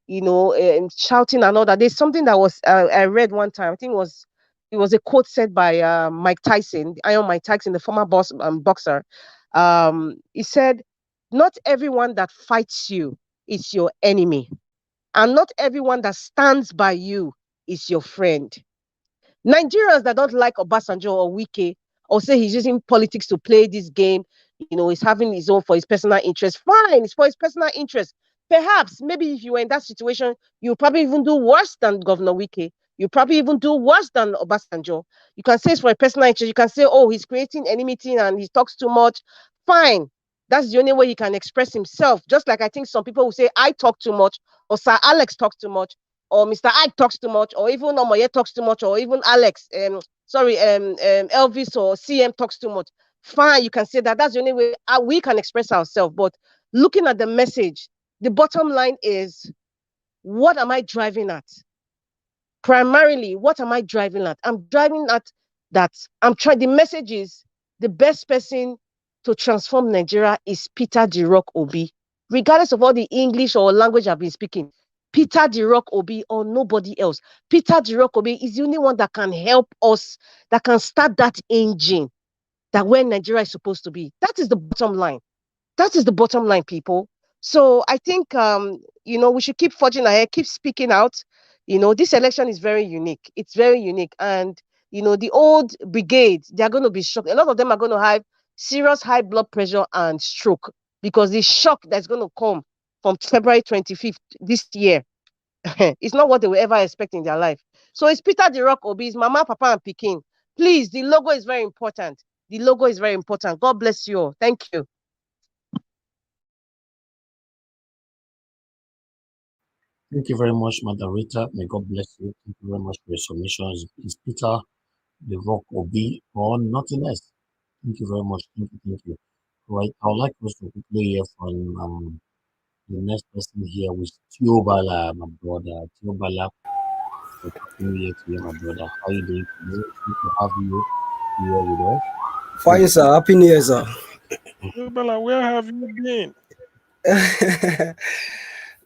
and shouting and all that. There's something that was I read one time. I think it was a quote said by Mike Tyson, Iron Mike Tyson, the former boxer. He said, "Not everyone that fights you is your enemy, and not everyone that stands by you is your friend." Nigerians that don't like Obasanjo or Wike or say he's using politics to play this game, he's having his own for his personal interest. Fine, it's for his personal interest. Perhaps, maybe if you were in that situation, you probably even do worse than Governor Wike. You probably even do worse than Obasanjo. You can say it's for a personal interest. You can say, oh, he's creating enmity and he talks too much. Fine. That's the only way he can express himself. Just like I think some people will say, I talk too much, or Sir Alex talks too much, or Mr. Ike talks too much, or even Omoye talks too much, or even Alex, Elvis or CM talks too much. Fine, you can say that. That's the only way we can express ourselves. But looking at the message, the bottom line is, what am I driving at? Primarily, what am I driving at? I'm driving at that I'm trying. The message is the best person to transform Nigeria is Peter the Rock Obi, regardless of all the English or language I've been speaking. Peter the Rock Obi or nobody else. Peter the Rock Obi is the only one that can help us, that can start that engine that where Nigeria is supposed to be. That is the bottom line. That is the bottom line, people. So I think we should keep forging ahead, keep speaking out. This election is very unique. It's very unique. And the old brigade, they're going to be shocked. A lot of them are going to have serious high blood pressure and stroke because the shock that's going to come from February 25th this year, it's not what they will ever expect in their life. So it's Peter the Rock Obi, it's Mama, Papa, and Peking. Please, the logo is very important. The logo is very important. God bless you all. Thank you. Thank you very much, Madam Rita. May God bless you. Thank you very much for your submissions. Is Peter the Rock Obi or nothing else? Thank you very much. Thank you. Right. I would like us to quickly hear from the next person here with Tiobala, my brother. Tiobala, happy New Year to you, my brother. How are you doing today? Good to have you here with us. Fine, sir. Happy New Year, sir. Bella, where have you been?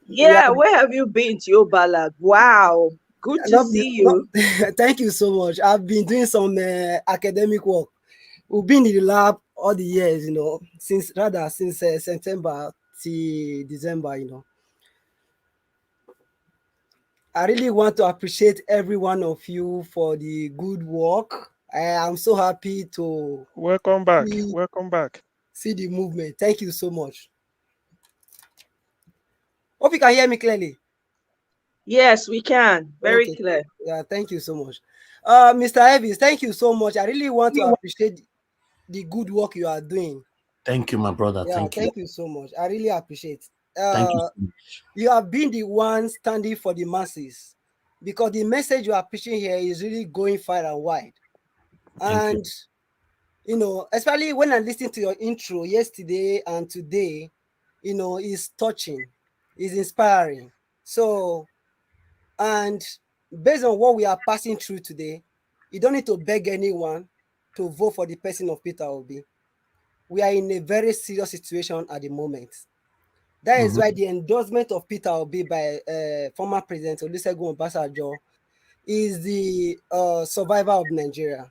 Yeah, where have you been, Tiobala? Wow, good to see you. Thank you so much. I've been doing some academic work. We've been in the lab all the years, since September to December, I really want to appreciate every one of you for the good work. I am so happy to welcome back. Welcome back. See the movement. Thank you so much. Hope you can hear me clearly. Yes, we can. Very clear. Yeah, thank you so much. Mr. Evis, thank you so much. I really want to appreciate the good work you are doing. Thank you, my brother. Yeah, thank you so much. I really appreciate. Thank you so much. You have been the one standing for the masses because the message you are preaching here is really going far and wide. And especially when I listened to your intro yesterday and today, is touching, is inspiring. So, and based on what we are passing through today, you don't need to beg anyone to vote for the person of Peter Obi. We are in a very serious situation at the moment. That is why the endorsement of Peter Obi by former President Olusegun Obasanjo is the survival of Nigeria.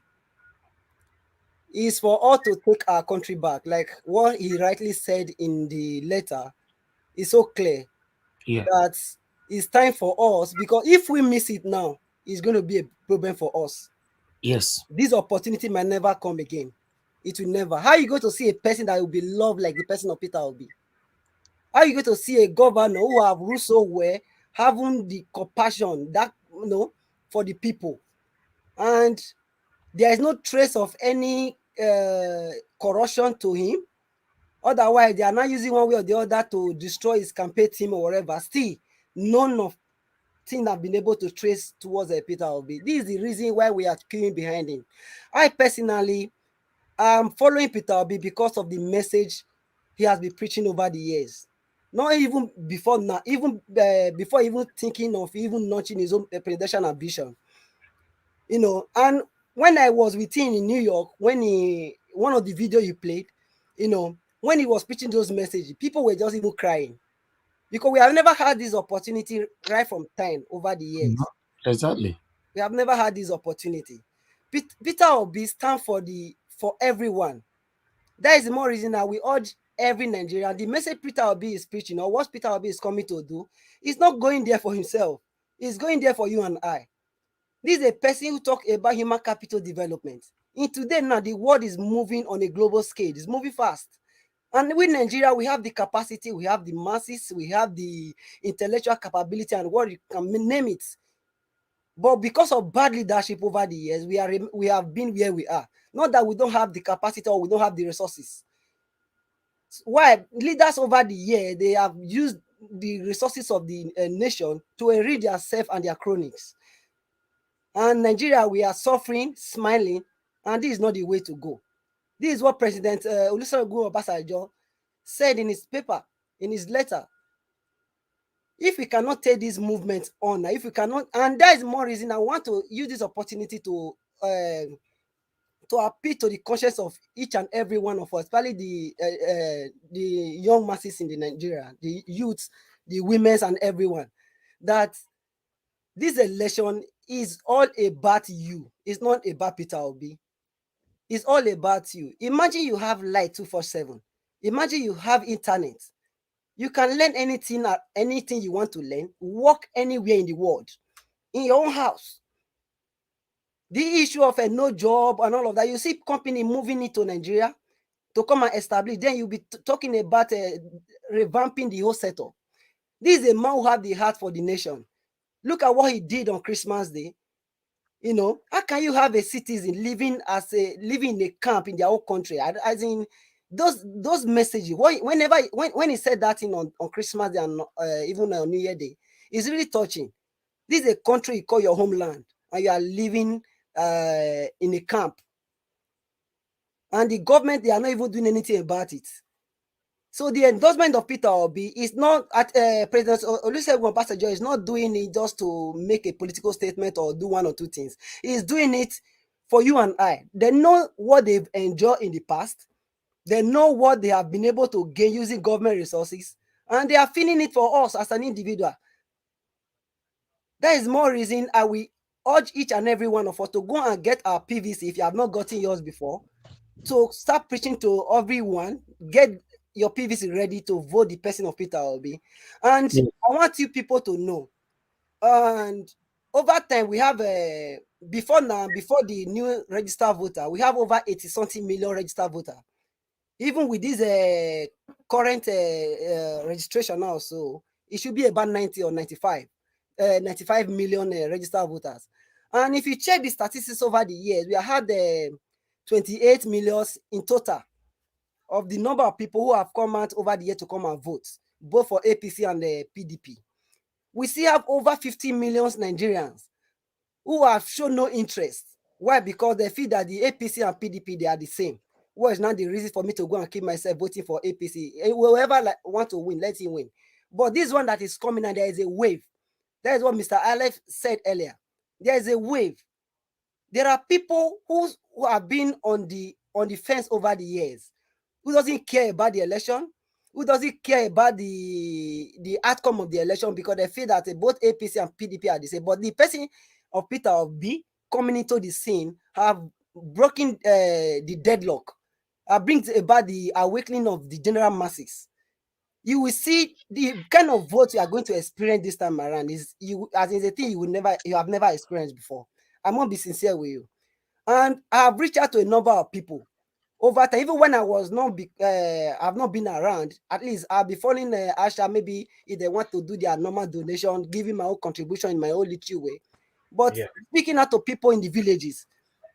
Is for all to take our country back. Like what he rightly said in the letter is so clear that it's time for us, because if we miss it now, it's going to be a problem for us. Yes. This opportunity might never come again. It will never. How are you going to see a person that will be loved like the person of Peter Obi? How are you going to see a governor who have ruled so well, having the compassion that for the people, and there is no trace of any corruption to him? Otherwise, they are not using one way or the other to destroy his campaign team or whatever. Still, none of things have been able to trace towards Peter Obi. This is the reason why we are queuing behind him. I personally am following Peter Obi because of the message he has been preaching over the years. Not even before now, even before even thinking of even launching his own presidential ambition. And when I was with him in New York, when one of the video you played, when he was preaching those messages, people were just even crying. Because we have never had this opportunity right from time over the years. Exactly. We have never had this opportunity. Peter Obi stand for everyone. That is the more reason that we urge every Nigerian. The message Peter Obi is preaching, or what Peter Obi is coming to do, is not going there for himself. He's going there for you and I. This is a person who talk about human capital development. In today now, the world is moving on a global scale. It's moving fast. And with Nigeria, we have the capacity, we have the masses, we have the intellectual capability, and what you can name it. But because of bad leadership over the years, we have been where we are. Not that we don't have the capacity or we don't have the resources. Why leaders over the year, they have used the resources of the nation to enrich themselves and their cronies. And Nigeria, we are suffering, smiling, and this is not the way to go. This is what President Olusegun Obasanjo said in his paper, in his letter. If we cannot take this movement on, if we cannot, and that is more reason I want to use this opportunity to appeal to the conscience of each and every one of us, especially the young masses in the Nigeria, the youths, the women, and everyone, that this election is all about you. It's not about Peter Obi. It's all about you. Imagine you have light 247. Imagine you have internet. You can learn anything you want to learn, work anywhere in the world, in your own house. The issue of a no job and all of that, you see company moving into Nigeria to come and establish, then you'll be talking about revamping the whole setup. This is a man who had the heart for the nation. Look at what he did on Christmas Day. You know, how can you have a citizen living in a camp in their own country? As in those messages. When he said that thing on Christmas Day and even on New Year Day, it's really touching. This is a country you call your homeland, and you are living in a camp. And the government, they are not even doing anything about it. So the endorsement of Peter Obi is not at President Olusegun Obasanjo is not doing it just to make a political statement or do one or two things. He's doing it for you and I. They know what they've enjoyed in the past. They know what they have been able to gain using government resources, and they are feeling it for us as an individual. That is more reason I will urge each and every one of us to go and get our PVC if you have not gotten yours before. So start preaching to everyone, get your PVC ready to vote the person of Peter Obi. And I want you people to know. And over time, we have before the new registered voter, we have over 80-something million registered voter. Even with this current registration now, so it should be about 90 or 95 million registered voters. And if you check the statistics over the years, we have had 28 million in total of the number of people who have come out over the year to come and vote, both for APC and the PDP. We still have over 50 million Nigerians who have shown no interest. Why? Because they feel that the APC and PDP, they are the same. What is not the reason for me to go and keep myself voting for APC? Whoever want to win, let him win. But this one that is coming, and there is a wave. That is what Mr. Aleph said earlier. There is a wave. There are people who have been on the fence over the years, who doesn't care about the election, who doesn't care about the outcome of the election, because they feel that both APC and PDP are the same. But the person of Peter Obi coming into the scene have broken the deadlock, brings about the awakening of the general masses. You will see the kind of vote you are going to experience this time around is a thing you have never experienced before. I won't be sincere with you. And I have reached out to a number of people over time. Even when I was I've not been around, at least I'll be following Asha, maybe if they want to do their normal donation, giving my own contribution in my own little way. But speaking out to people in the villages,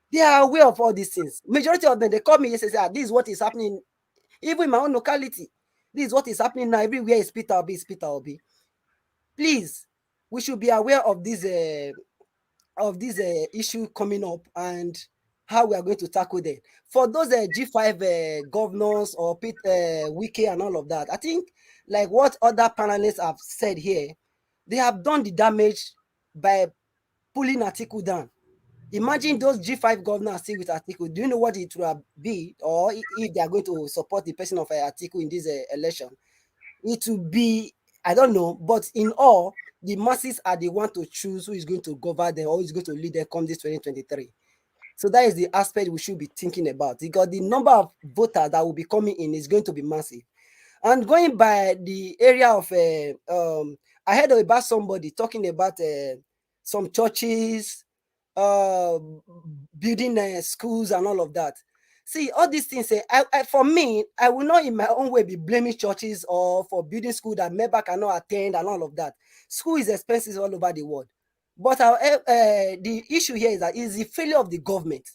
they are aware of all these things. Majority of them, they call me and say, this is what is happening. Even in my own locality, this is what is happening now. Everywhere is Peter Obi, Peter Obi. Please, we should be aware of this issue coming up and how we are going to tackle them. For those G5 governors or Wiki and all of that, I think like what other panelists have said here, they have done the damage by pulling Atiku down. Imagine those G5 governors still with Atiku. Do you know what it will be, or if they are going to support the person of Atiku in this election? It will be I don't know, but in all, the masses are the one to choose who is going to govern them or who is going to lead them come this 2023. So that is the aspect we should be thinking about, because the number of voters that will be coming in is going to be massive. And going by the area of, I heard about somebody talking about some churches, building schools and all of that. See, all these things, for me, I will not in my own way be blaming churches or for building school that member cannot attend and all of that. School is expensive all over the world. But the issue here is that it's the failure of the government.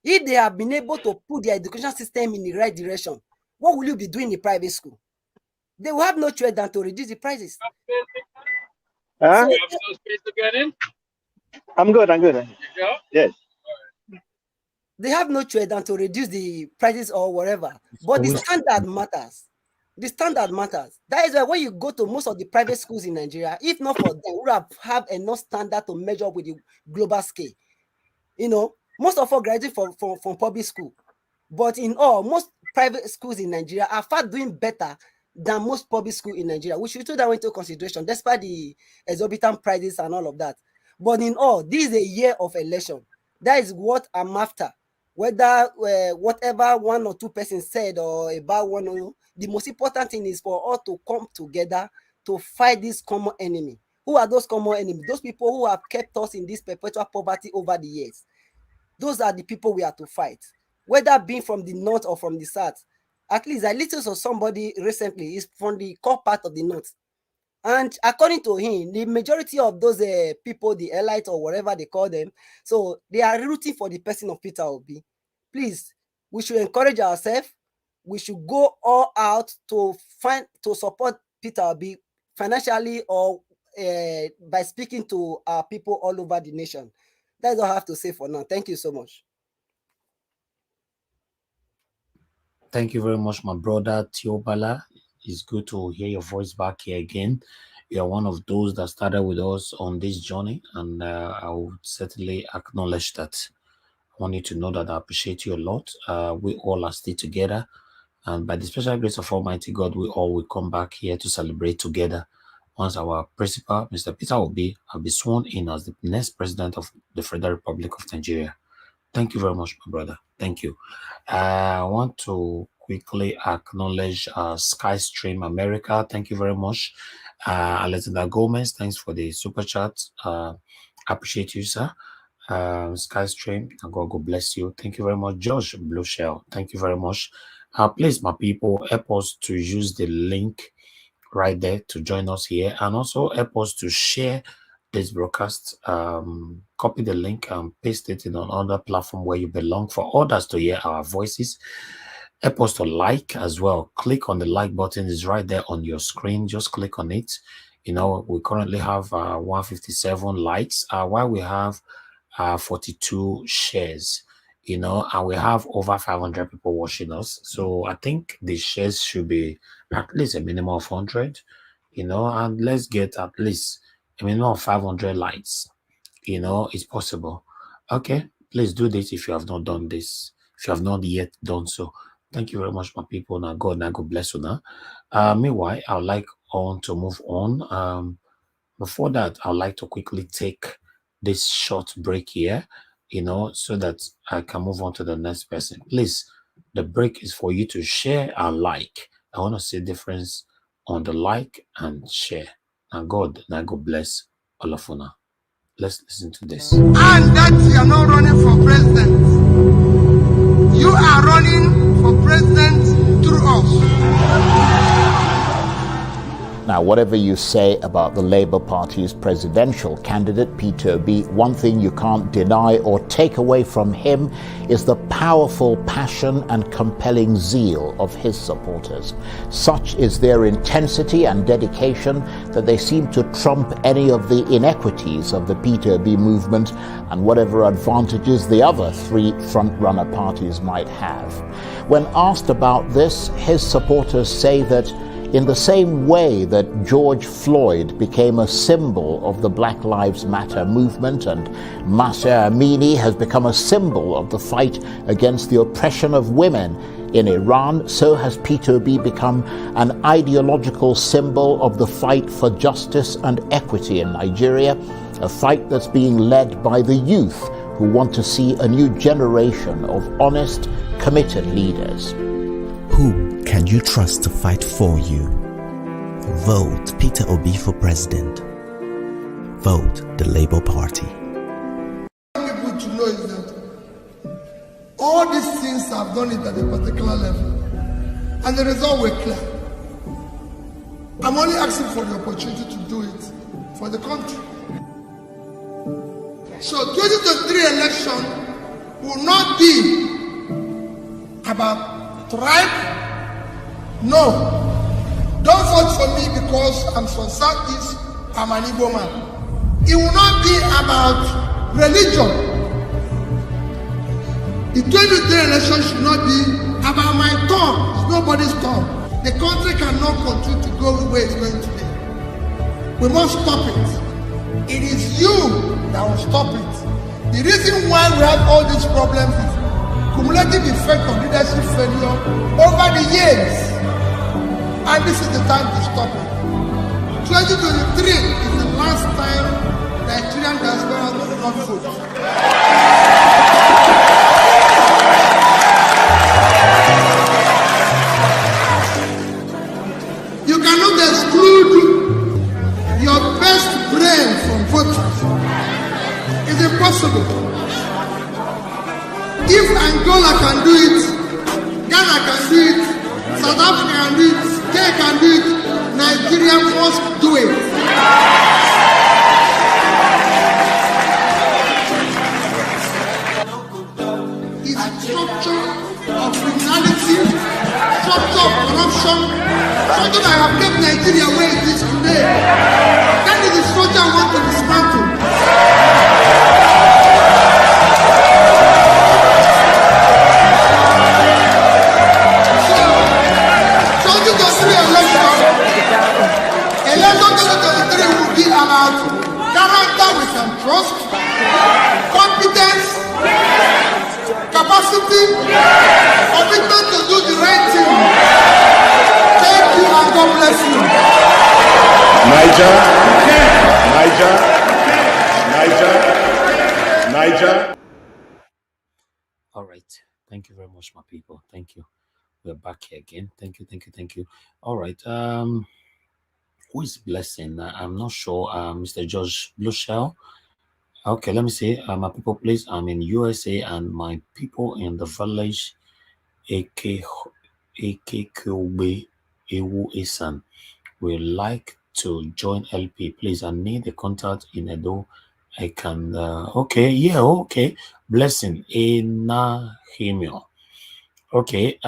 If they have been able to put their education system in the right direction, what will you be doing in the private school? They will have no choice than to reduce the prices. Huh? So, You have some space to get in? I'm good. Yes. they have no choice than to reduce the prices or whatever. But the standard matters. The standard matters. That is why when you go to most of the private schools in Nigeria, if not for them, we would have enough standard to measure up with the global scale. You know, most of us graduate from public school. But in all, most private schools in Nigeria are far doing better than most public schools in Nigeria. We should take that into consideration, despite the exorbitant prices and all of that. But in all, this is a year of election. That is what I'm after. Whether whatever one or two persons said or about one or two, the most important thing is for all to come together to fight this common enemy. Who are those common enemies? Those people who have kept us in this perpetual poverty over the years. Those are the people we have to fight. Whether being from the north or from the south. At least I listened to somebody recently is from the core part of the north. And according to him, the majority of those people, the elite or whatever they call them, so they are rooting for the person of Peter Obi. Please, we should encourage ourselves. We should go all out to support Peter Obi financially or by speaking to our people all over the nation. That's all I have to say for now. Thank you so much. Thank you very much, my brother Teobala. It's good to hear your voice back here again. You are one of those that started with us on this journey, and I would certainly acknowledge that. I want you to know that I appreciate you a lot. We all are still together, and by the special grace of Almighty God, we all will come back here to celebrate together once our principal, Mr. Peter Obi, will be sworn in as the next president of the Federal Republic of Nigeria. Thank you very much, my brother. Thank you. I want to quickly acknowledge Skystream America. Thank you very much. Alexander Gomez, thanks for the super chat. Appreciate you, sir. Skystream, God bless you. Thank you very much. Josh Blue Shell, thank you very much. Please, my people, help us to use the link right there to join us here, and also help us to share this broadcast. Copy the link and paste it in another platform where you belong for others to hear our voices. Help us to like as well. Click on the like button, is right there on your screen. Just click on it. You know, we currently have 157 likes, while we have 42 shares, you know, and we have over 500 people watching us. So I think the shares should be at least a minimum of 100, you know, and let's get at least a minimum of 500 likes. You know, it's possible. Okay, please do this if you have not done this, if you have not yet done so. Thank you very much, my people. Now God bless you now. Meanwhile, I would like to move on. Before that, I would like to quickly take this short break here, you know, so that I can move on to the next person. Please, the break is for you to share and like. I want to see difference on the like and share. And God bless all of you now. Let's listen to this. And that you are not running for president. You are running for president through us. Now, whatever you say about the Labour Party's presidential candidate, Peter Obi, one thing you can't deny or take away from him is the powerful passion and compelling zeal of his supporters. Such is their intensity and dedication that they seem to trump any of the inequities of the Peter Obi movement and whatever advantages the other three front-runner parties might have. When asked about this, his supporters say that in the same way that George Floyd became a symbol of the Black Lives Matter movement and Mahsa Amini has become a symbol of the fight against the oppression of women, In Iran, so has Peter Obi become an ideological symbol of the fight for justice and equity in Nigeria, a fight that's being led by the youth who want to see a new generation of honest, committed leaders. Who can you trust to fight for you? Vote Peter Obi for president. Vote the Labour Party. People to know is that all these things I've done it at a particular level, and the result were clear. I'm only asking for the opportunity to do it for the country. So 2023 election will not be about tribe. No. Don't vote for me because I'm from Southeast, I'm an Igbo man. It will not be about religion. The 2023 election should not be about my turn. It's nobody's turn. The country cannot continue to go the way it's going today. We must stop it. It is you that will stop it. The reason why we have all these problems is cumulative effect of leadership failure over the years. And this is the time to stop it. 2023 is the last time Nigerian diaspora will not vote. You cannot exclude your best brain from voting. It's impossible. If Angola can do it, Ghana can do it, South Africa can do it, Kenya can do it, Nigeria must do it. It's structure of criminality, structure of corruption, structure that have kept Nigeria where it is today. That is the structure I want to dismantle. Election 2023 will be about character we can trust, competence, capacity, commitment to do the right thing. Thank you and God bless you. Niger. All right. Thank you very much, my people. Thank you. We're back here again. Thank you. All right. Who is blessing? I'm not sure. Mr. George Blueshell. Okay, let me see. My people, please. I'm in USA, and my people in the village, Akekwe Ewu Isan, will like to join LP. Please, I need a contact in Edo. I can. Okay, yeah, okay. Blessing in Nahimio. Okay.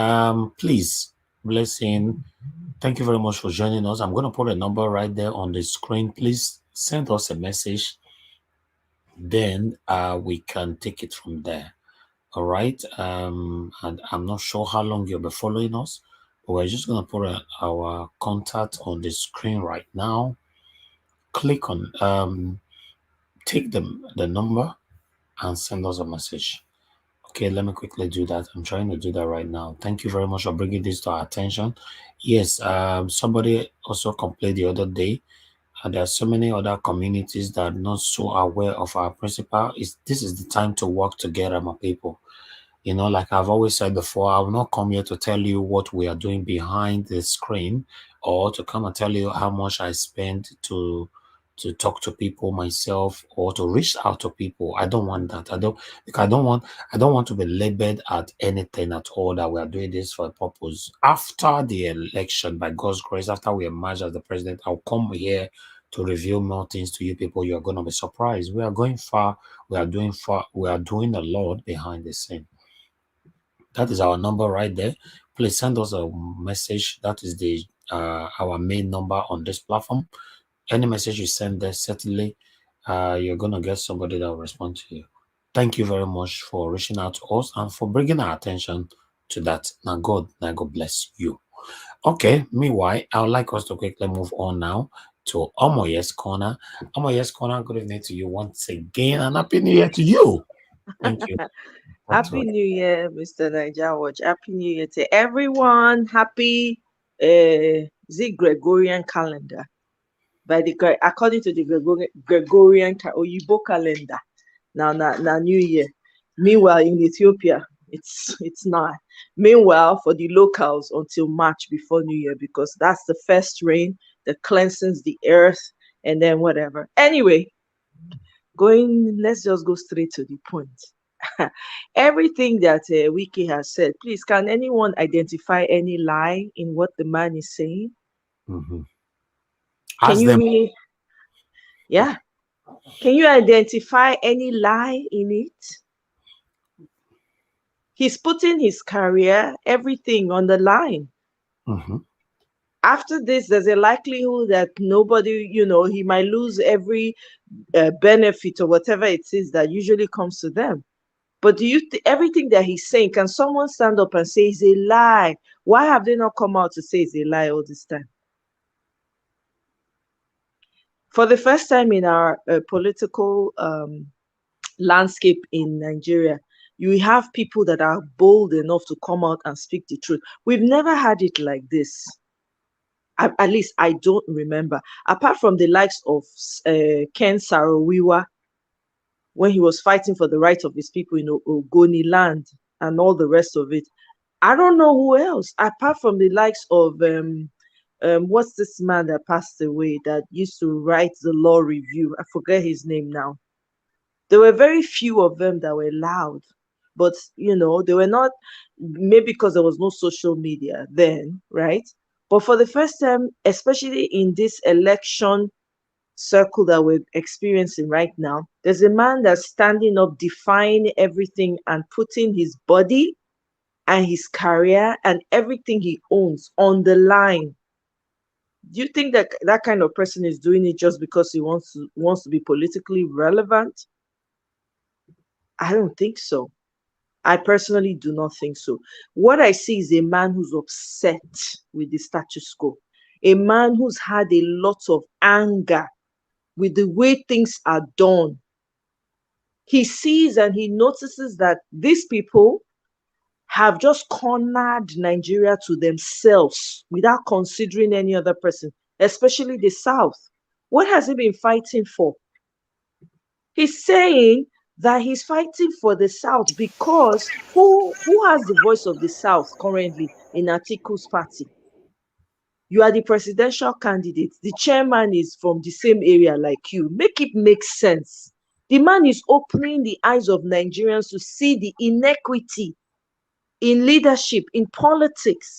Please, blessing. Thank you very much for joining us. I'm going to put a number right there on the screen. Please send us a message. Then we can take it from there. All right. And I'm not sure how long you'll be following us, but we're just going to put our contact on the screen right now. Click on, take the number and send us a message. Okay, let me quickly do that. I'm trying to do that right now. Thank you very much for bringing this to our attention. Yes, somebody also complained the other day. There are so many other communities that are not so aware of our principle. This is the time to work together, my people. You know, like I've always said before, I will not come here to tell you what we are doing behind the screen or to come and tell you how much I spend to talk to people myself or to reach out to people. I don't want that. I don't want to be labeled at anything at all that we are doing this for a purpose. After the election, by God's grace, after we emerge as the president, I'll come here to reveal more things to you people. You are going to be surprised. We are going far. We are doing a lot behind the scene. That is our number right there. Please send us a message. That is the our main number on this platform. Any message you send there, certainly you're going to get somebody that will respond to you. Thank you very much for reaching out to us and for bringing our attention to that. Now God bless you. Okay, meanwhile, I would like us to quickly move on now to Omoye's Corner. Omoye's Corner, good evening to you once again and Happy New Year to you. Thank you. Happy New Year, Mr. Niger Watch. Happy New Year to everyone. Happy the Gregorian calendar. According to the Gregorian Oyibo calendar. Now New Year. Meanwhile, in Ethiopia, it's not. Meanwhile, for the locals until March before New Year, because that's the first rain that cleanses the earth, and then whatever. Anyway, let's just go straight to the point. Everything that Wiki has said, please, can anyone identify any lie in what the man is saying? Mm-hmm. Can you yeah. Can you identify any lie in it? He's putting his career, everything on the line. Mm-hmm. After this, there's a likelihood that nobody, he might lose every benefit or whatever it is that usually comes to them. But do you everything that he's saying, can someone stand up and say it's a lie? Why have they not come out to say it's a lie all this time? For the first time in our political landscape in Nigeria, you have people that are bold enough to come out and speak the truth. We've never had it like this. At least I don't remember. Apart from the likes of Ken Saro-Wiwa, when he was fighting for the rights of his people in Ogoni land and all the rest of it. I don't know who else, apart from the likes of what's this man that passed away that used to write the law review? I forget his name now. There were very few of them that were loud, but they were not, maybe because there was no social media then, right? But for the first time, especially in this election circle that we're experiencing right now, there's a man that's standing up, defying everything and putting his body and his career and everything he owns on the line. Do you think that that kind of person is doing it just because he wants to be politically relevant? I don't think so. I personally do not think so. What I see is a man who's upset with the status quo, a man who's had a lot of anger with the way things are done. He sees and he notices that these people have just cornered Nigeria to themselves without considering any other person, especially the South. What has he been fighting for? He's saying that he's fighting for the South because who has the voice of the South currently in Atiku's party? You are the presidential candidate. The chairman is from the same area like you. Make it make sense. The man is opening the eyes of Nigerians to see the inequity in leadership, in politics.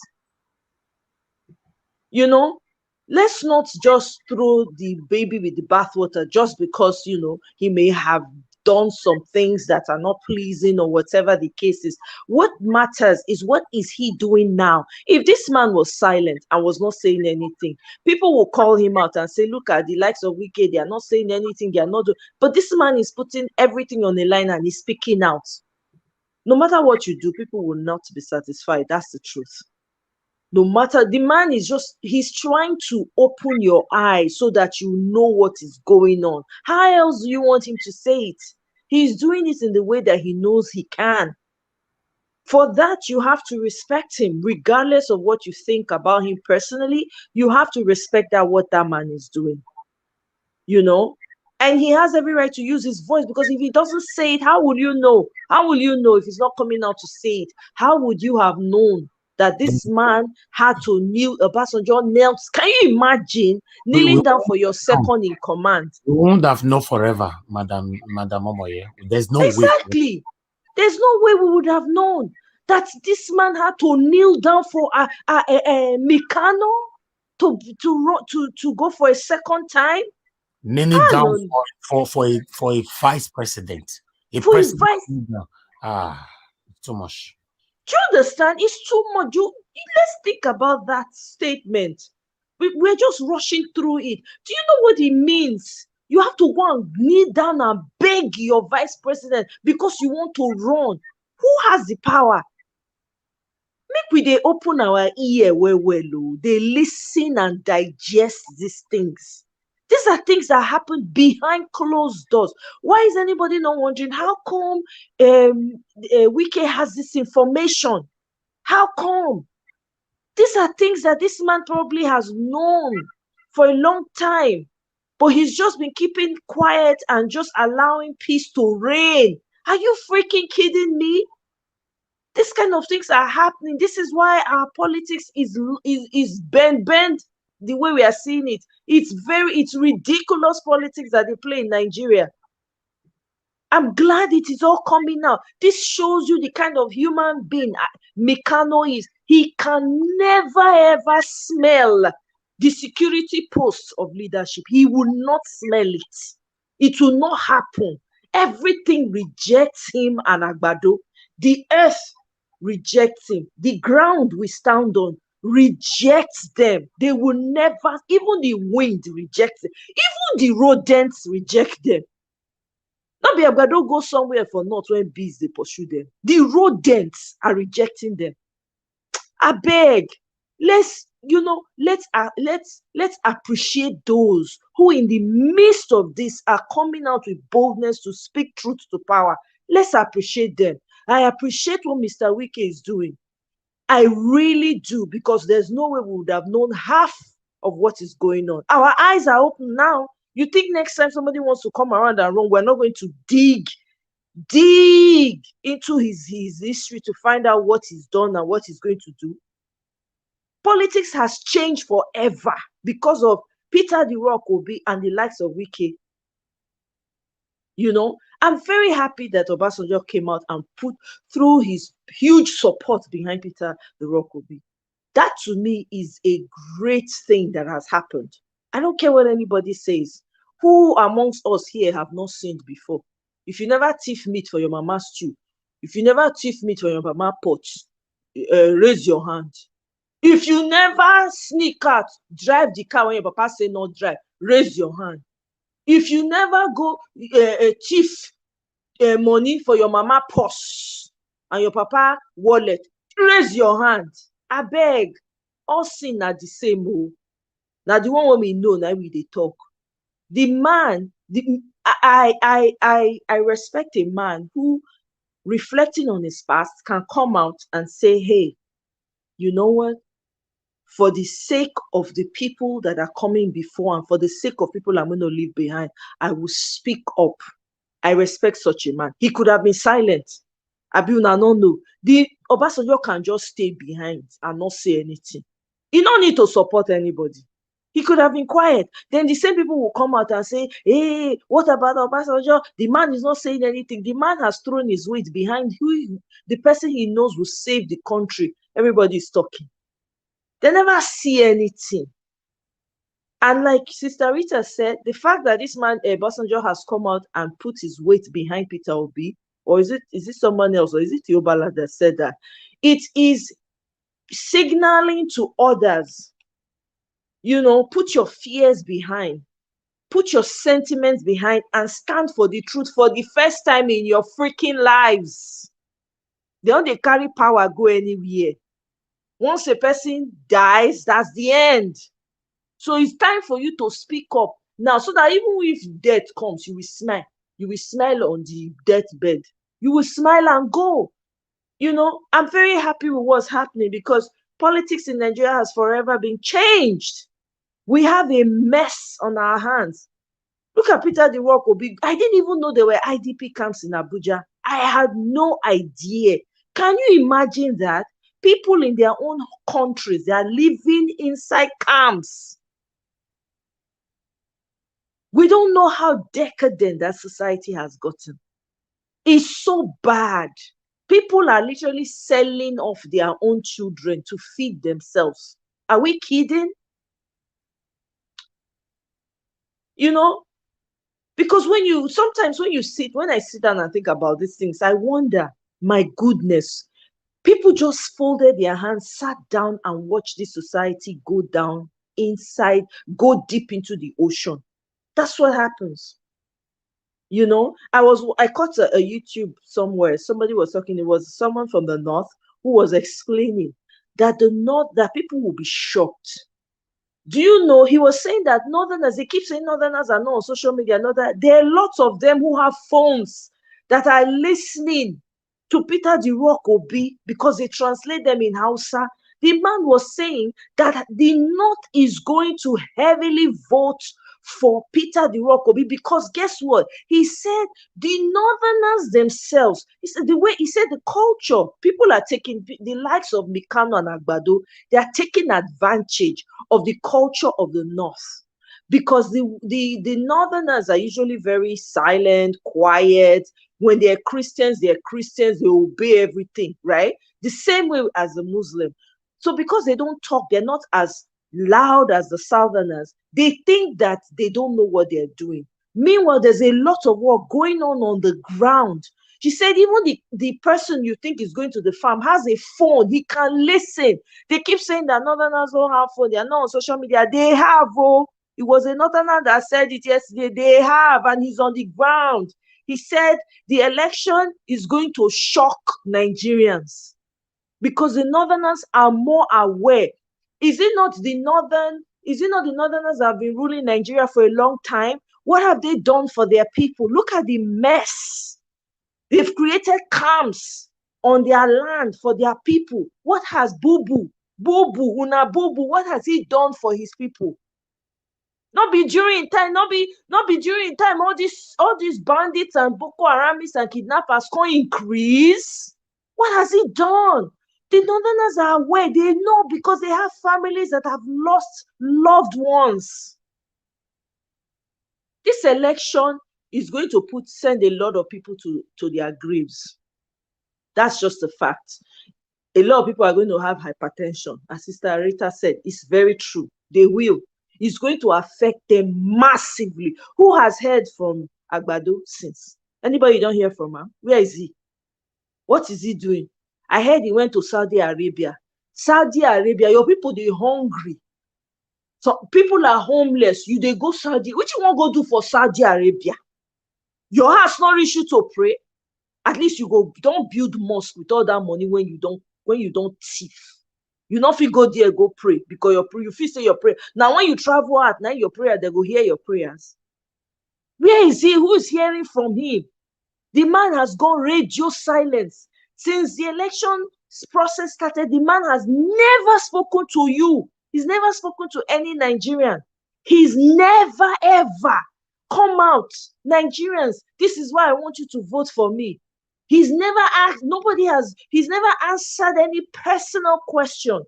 Let's not just throw the baby with the bathwater just because, he may have done some things that are not pleasing or whatever the case is. What matters is what is he doing now? If this man was silent and was not saying anything, people will call him out and say, look at the likes of Wike, they are not saying anything, they are not doing. But this man is putting everything on the line and he's speaking out. No matter what you do, people will not be satisfied. That's the truth. No matter, the man is he's trying to open your eyes so that you know what is going on. How else do you want him to say it? He's doing it in the way that he knows he can. For that, you have to respect him, regardless of what you think about him personally. You have to respect what that man is doing. And he has every right to use his voice, because if he doesn't say it, how will you know? How will you know if he's not coming out to say it? How would you have known that this man had to kneel? Obasanjo knelt. Can you imagine kneeling down for your second in command? We won't have known forever, Madam Omoye. There's no way. There's no way we would have known that this man had to kneel down for Mikano to go for a second time. Kneeling down for a vice president. Too much. Do you understand? It's too much. Let's think about that statement. We're just rushing through it. Do you know what it means? You have to go and kneel down and beg your vice president because you want to run. Who has the power? Make they open our ear well. They listen and digest these things. These are things that happen behind closed doors. Why is anybody not wondering how come Wike has this information? How come? These are things that this man probably has known for a long time, but he's just been keeping quiet and just allowing peace to reign. Are you freaking kidding me? This kind of things are happening. This is why our politics is bent the way we are seeing it. It's ridiculous politics that they play in Nigeria. I'm glad it is all coming out. This shows you the kind of human being Mikano is. He can never ever smell the security posts of leadership. He will not smell it. It will not happen. Everything rejects him and Agbado. The earth rejects him. The ground we stand on rejects them. They will never, even the wind rejects them. Even the rodents reject them. Not be Agbado go somewhere for north when bees they pursue them. The rodents are rejecting them. I beg, let's appreciate those who in the midst of this are coming out with boldness to speak truth to power. Let's appreciate them. I appreciate what Mr. Wike is doing. I really do, because there's no way we would have known half of what is going on. Our eyes are open now. You think next time somebody wants to come around and run, we're not going to dig into his history to find out what he's done and what he's going to do? Politics has changed forever because of Peter the Rock Obi and the likes of Wike. You know, I'm very happy that Obasanjo came out and put through his huge support behind Peter the Rock Obi. That to me is a great thing that has happened. I don't care what anybody says. Who amongst us here have not sinned before? If you never thief meat for your mama's stew, if you never thief meat for your mama's pot, raise your hand. If you never sneak out, drive the car when your papa say not drive, raise your hand. If you never go thief money for your mama purse and your papa wallet, raise your hand. I beg, all sin are the same. Now the one we know, now we they talk. The man, I respect a man who, reflecting on his past, can come out and say, hey, you know what? For the sake of the people that are coming before and for the sake of people I'm going to leave behind, I will speak up. I respect such a man. He could have been silent. Abiuna no know. The Obasanjo can just stay behind and not say anything. He don't need to support anybody. He could have been quiet. Then the same people will come out and say, hey, what about Obasanjo? The man is not saying anything. The man has thrown his weight behind the person he knows will save the country. Everybody is talking. They never see anything. And like Sister Rita said, the fact that this man, Obasanjo, has come out and put his weight behind Peter Obi, or is it someone else, or is it Yobala that said that? It is signaling to others, you know, put your fears behind, put your sentiments behind, and stand for the truth for the first time in your freaking lives. They don't carry power go anywhere. Once a person dies, that's the end. So it's time for you to speak up now, so that even if death comes, you will smile. You will smile on the deathbed. You will smile and go. You know, I'm very happy with what's happening, because politics in Nigeria has forever been changed. We have a mess on our hands. Look at Peter the Rock Obi. I didn't even know there were IDP camps in Abuja. I had no idea. Can you imagine that? People in their own countries, they are living inside camps. We don't know how decadent that society has gotten. It's so bad. People are literally selling off their own children to feed themselves. Are we kidding? You know, because sometimes when I sit down and think about these things, I wonder, my goodness, people just folded their hands, sat down and watched this society go down inside, go deep into the ocean. That's what happens. You know, I caught a YouTube somewhere. Somebody was talking, it was someone from the north who was explaining that that people will be shocked Do you know, he was saying that Northerners, they keep saying Northerners are not on social media. There are lots of them who have phones that are listening to Peter the Rock Obi because they translate them in Hausa. The man was saying that the North is going to heavily vote for Peter the Rock Obi because guess what? He said the Northerners themselves, he said the culture, people are taking, the likes of Mikano and Agbado, they are taking advantage of the culture of the North. Because the Northerners are usually very silent, quiet. When they're Christians, they obey everything, right? The same way as the Muslim. So because they don't talk, they're not as loud as the Southerners. They think that they don't know what they're doing. Meanwhile, there's a lot of work going on the ground. She said even the person you think is going to the farm has a phone. He can listen. They keep saying that Northerners don't have phone. They are not on social media. They have, oh. It was a Northerner that said it yesterday. They have, and he's on the ground. He said the election is going to shock Nigerians because the Northerners are more aware. Is it not the Northerners that have been ruling Nigeria for a long time? What have they done for their people? Look at the mess. They've created camps on their land for their people. What has Bubu, what has he done for his people? Not be during time, all these bandits and Boko Haramis and kidnappers can increase. What has he done? The Northerners are aware. They know because they have families that have lost loved ones. This election is going to send a lot of people to their graves. That's just a fact. A lot of people are going to have hypertension. As Sister Rita said, it's very true. They will. It's going to affect them massively. Who has heard from Agbado since? Anybody you don't hear from him? Where is he? What is he doing? I heard he went to Saudi Arabia. Saudi Arabia, your people, they're hungry. So people are homeless. They go Saudi. What you want to go do for Saudi Arabia? Your house not reach you to pray. At least you go, don't build mosque with all that money when you don't thief. You not feel go there, go pray because you feel say your prayer. Now when you travel out, now your prayer, they go hear your prayers. Where is he? Who is hearing from him? The man has gone radio silence. Since the election process started, the man has never spoken to you. He's never spoken to any Nigerian. He's never, ever come out. Nigerians, this is why I want you to vote for me. He's never asked, he's never answered any personal question.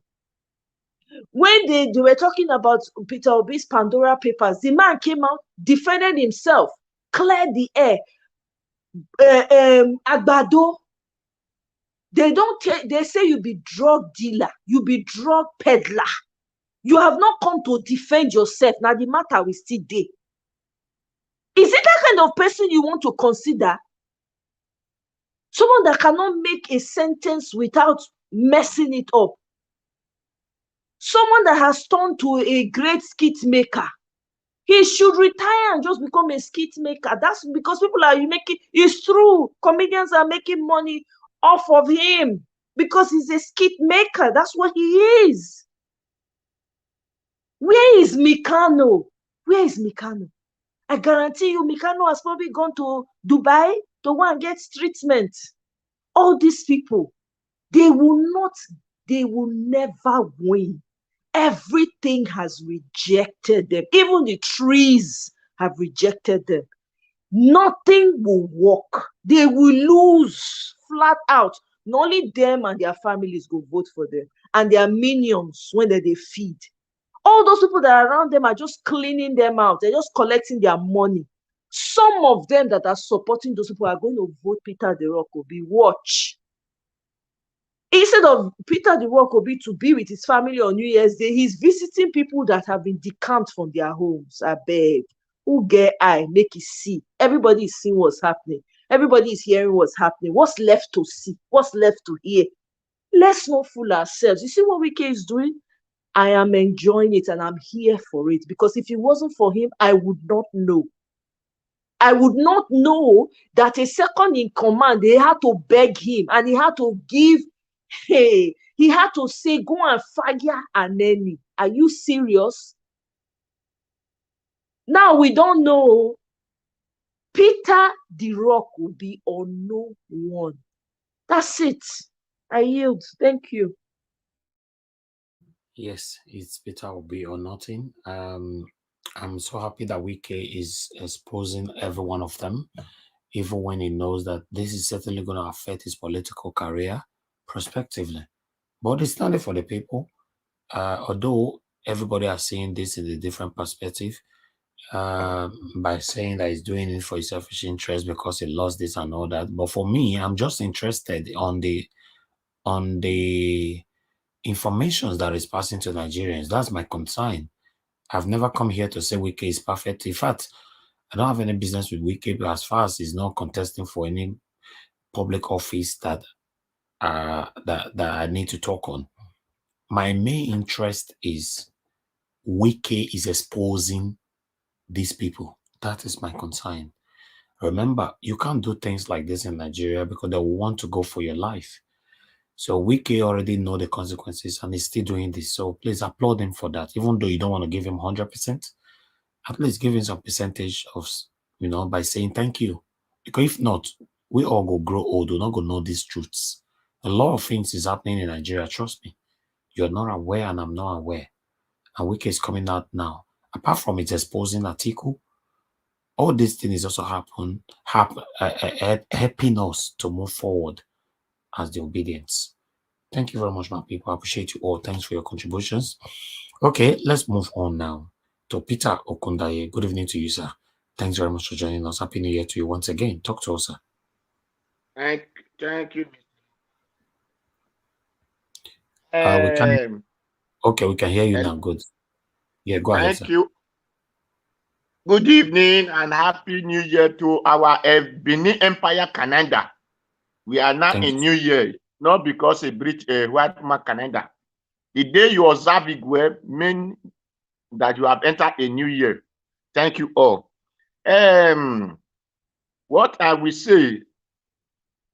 When they were talking about Peter Obi's Pandora Papers, the man came out, defended himself, cleared the air. Agbado, they say you be drug dealer, you be drug peddler. You have not come to defend yourself. Now the matter will still there. Is it that kind of person you want to consider? Someone that cannot make a sentence without messing it up. Someone that has turned to a great skit maker. He should retire and just become a skit maker. That's because people are making, it's true. Comedians are making money off of him because he's a skit maker. That's what he is. Where is Mikano? Where is Mikano? I guarantee you, Mikano has probably gone to Dubai to go and get treatment. All these people, they will never win. Everything has rejected them. Even the trees have rejected them. Nothing will work. They will lose flat out. Not only them and their families go vote for them, and their minions when they feed. All those people that are around them are just cleaning them out. They're just collecting their money. Some of them that are supporting those people are going to vote Peter the Rock Obi. Watch. Instead of Peter the Rock Obi to be with his family on New Year's Day, he's visiting people that have been decamped from their homes. I beg. Who get eye, make it see. Everybody is seeing what's happening. Everybody is hearing what's happening. What's left to see? What's left to hear? Let's not fool ourselves. You see what Wike is doing? I am enjoying it and I'm here for it. Because if it wasn't for him, I would not know. I would not know that a second in command, they had to beg him and he had to give, he had to say, go and fire Aneni. Are you serious? Now we don't know. Peter the Rock will be or no one. That's it. I yield. Thank you. Yes, it's Peter Obi or nothing. I'm so happy that Wike is exposing every one of them, even when he knows that this is certainly going to affect his political career prospectively. But it's standing for the people. Although everybody are seeing this in a different perspective, by saying that he's doing it for his selfish interest because he lost this and all that. But for me, I'm just interested on the information that is passing to Nigerians. That's my concern. I've never come here to say Wike is perfect. In fact, I don't have any business with Wike as far as he's not contesting for any public office that I need to talk on. My main interest is Wike is exposing these people. That is my concern. Remember, you can't do things like this in Nigeria because they will want to go for your life. So Wike already know the consequences and he's still doing this. So please applaud him for that. Even though you don't want to give him 100%, at least give him some percentage of, by saying thank you. Because if not, we all go grow old. We're not going to know these truths. A lot of things is happening in Nigeria. Trust me. You're not aware and I'm not aware. And Wike is coming out now. Apart from it exposing Atiku, all these things is also helping us to move forward as the obedience. Thank you very much, my people. I appreciate you all. Thanks for your contributions. Okay, let's move on now to Peter Okundaye. Good evening to you, sir. Thanks very much for joining us. Happy New Year to you once again. Talk to us, sir. Thank you. We can hear you now. Good. Yeah, go ahead, sir. Thank you. Good evening and Happy New Year to our Benin Empire calendar. We are now in New Year, not because a white man calendar. The day you observe it well means that you have entered a new year. Thank you all. What I will say,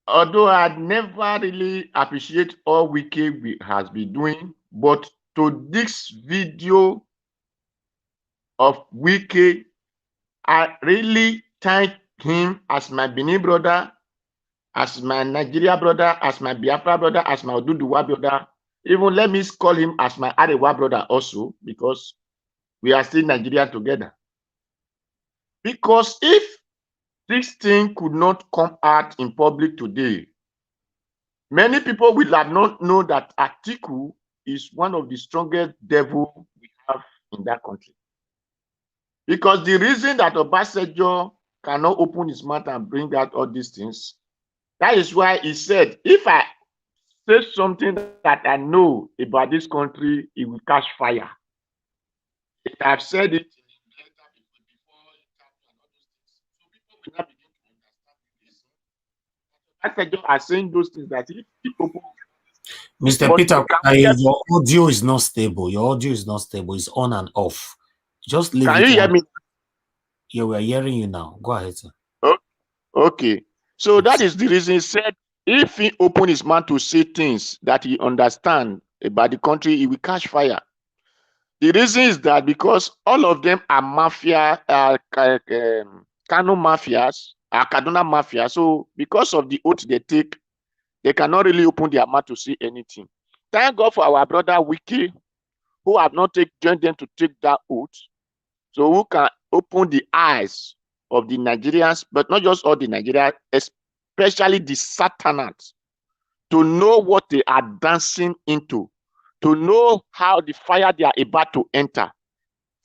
although I never really appreciate all Wike has been doing, but to this video of Wike, I really thank him as my Benin brother, as my Nigeria brother, as my Biafra brother, as my Oduduwa brother. Even let me call him as my Arewa brother also, because we are still Nigeria together. Because if this thing could not come out in public today, many people will have not known that Atiku is one of the strongest devils we have in that country. Because the reason that Obasanjo cannot open his mouth and bring out all these things, that is why he said, if I say something that I know about this country, it will catch fire. I've said it in the letter before it happened and all those things. So people will not begin to understand this. Obasanjo are saying those things that if people... Mr. Peter, your audio is not stable. Your audio is not stable. It's on and off. Just leave it. Can you hear me? Yeah, we are hearing you now. Go ahead, sir. Okay. So that is the reason he said if he open his mouth to say things that he understands about the country, he will catch fire. The reason is that because all of them are mafia, Kano mafias, Kaduna mafia. So because of the oath they take, they cannot really open their mouth to say anything. Thank God for our brother Wike, who have not joined them to take that oath. So who can open the eyes of the Nigerians, but not just all the Nigerians, especially the Satanists, to know what they are dancing into, to know how the fire they are about to enter.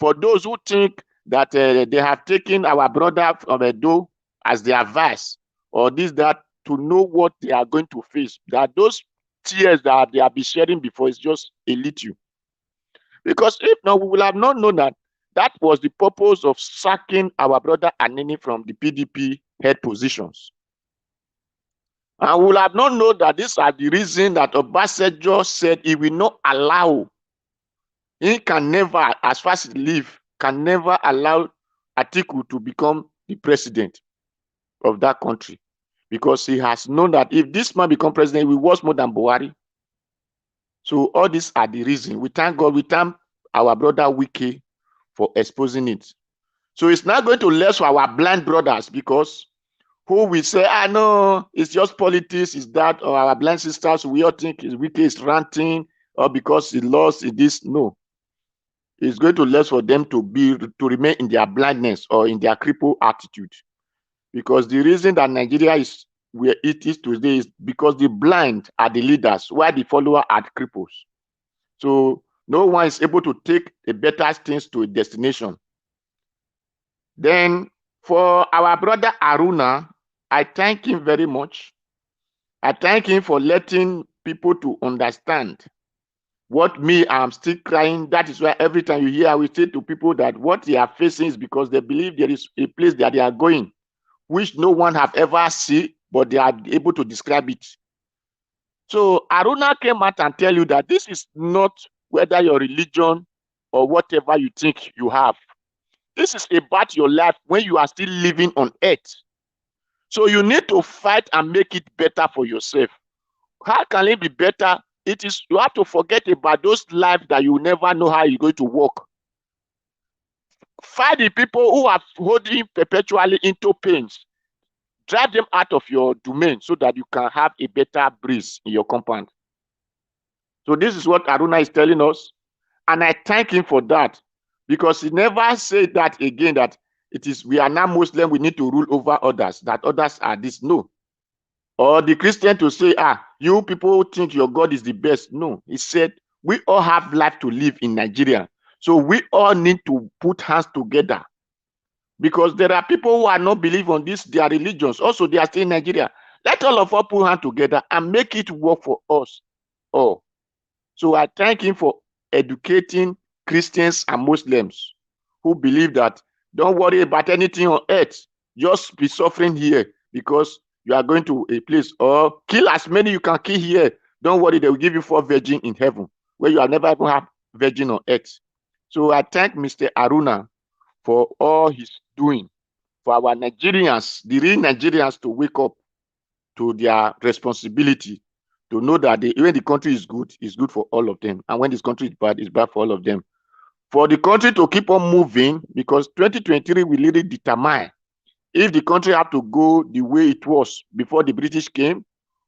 For those who think that they have taken our brother from Edo as their vice, or this, that, to know what they are going to face, that those tears that they have been sharing before is just a little. Because if not, we will have not known that that was the purpose of sacking our brother Anini from the PDP head positions. And we will have not known that these are the reason that Obasanjo said he will not allow, he can never, as far as he lives, can never allow Atiku to become the president of that country. Because he has known that if this man become president, he will worse more than Buhari. So all these are the reasons. We thank God, we thank our brother Wike for exposing it. So it's not going to less for our blind brothers, because who we say, no, it's just politics, is that, or our blind sisters, we all think is Wike is ranting, or because he lost in this. No. It's going to less for them to remain in their blindness or in their crippled attitude. Because the reason that Nigeria is where it is today is because the blind are the leaders, while the followers are the cripples. So no one is able to take a better things to a destination. Then for our brother Aruna, I thank him very much. I thank him for letting people to understand what me, I'm still crying. That is why every time you hear, I will say to people that what they are facing is because they believe there is a place that they are going, which no one have ever seen, but they are able to describe it. So Aruna came out and tell you that this is not whether your religion or whatever you think you have. This is about your life when you are still living on earth. So you need to fight and make it better for yourself. How can it be better? It is, you have to forget about those lives that you never know how you're going to walk. Find the people who are holding perpetually into pains. Drive them out of your domain so that you can have a better breeze in your compound. So this is what Aruna is telling us. And I thank him for that, because he never said that again, that it is, we are now Muslim, we need to rule over others, that others are this. No. Or the Christian to say, you people think your God is the best. No. He said, we all have life to live in Nigeria. So we all need to put hands together. Because there are people who are not believe on this, their religions. Also, they are still in Nigeria. Let all of us put hands together and make it work for us all. So I thank him for educating Christians and Muslims who believe that don't worry about anything on earth. Just be suffering here because you are going to a place, or kill as many you can kill here. Don't worry, they will give you 4 virgins in heaven, where you have never even had virgin on earth. So I thank Mr. Aruna for all he's doing for our Nigerians, the real Nigerians, to wake up to their responsibility, to know that when the country is good, it's good for all of them. And when this country is bad, it's bad for all of them. For the country to keep on moving, because 2023 will really determine if the country have to go the way it was before the British came,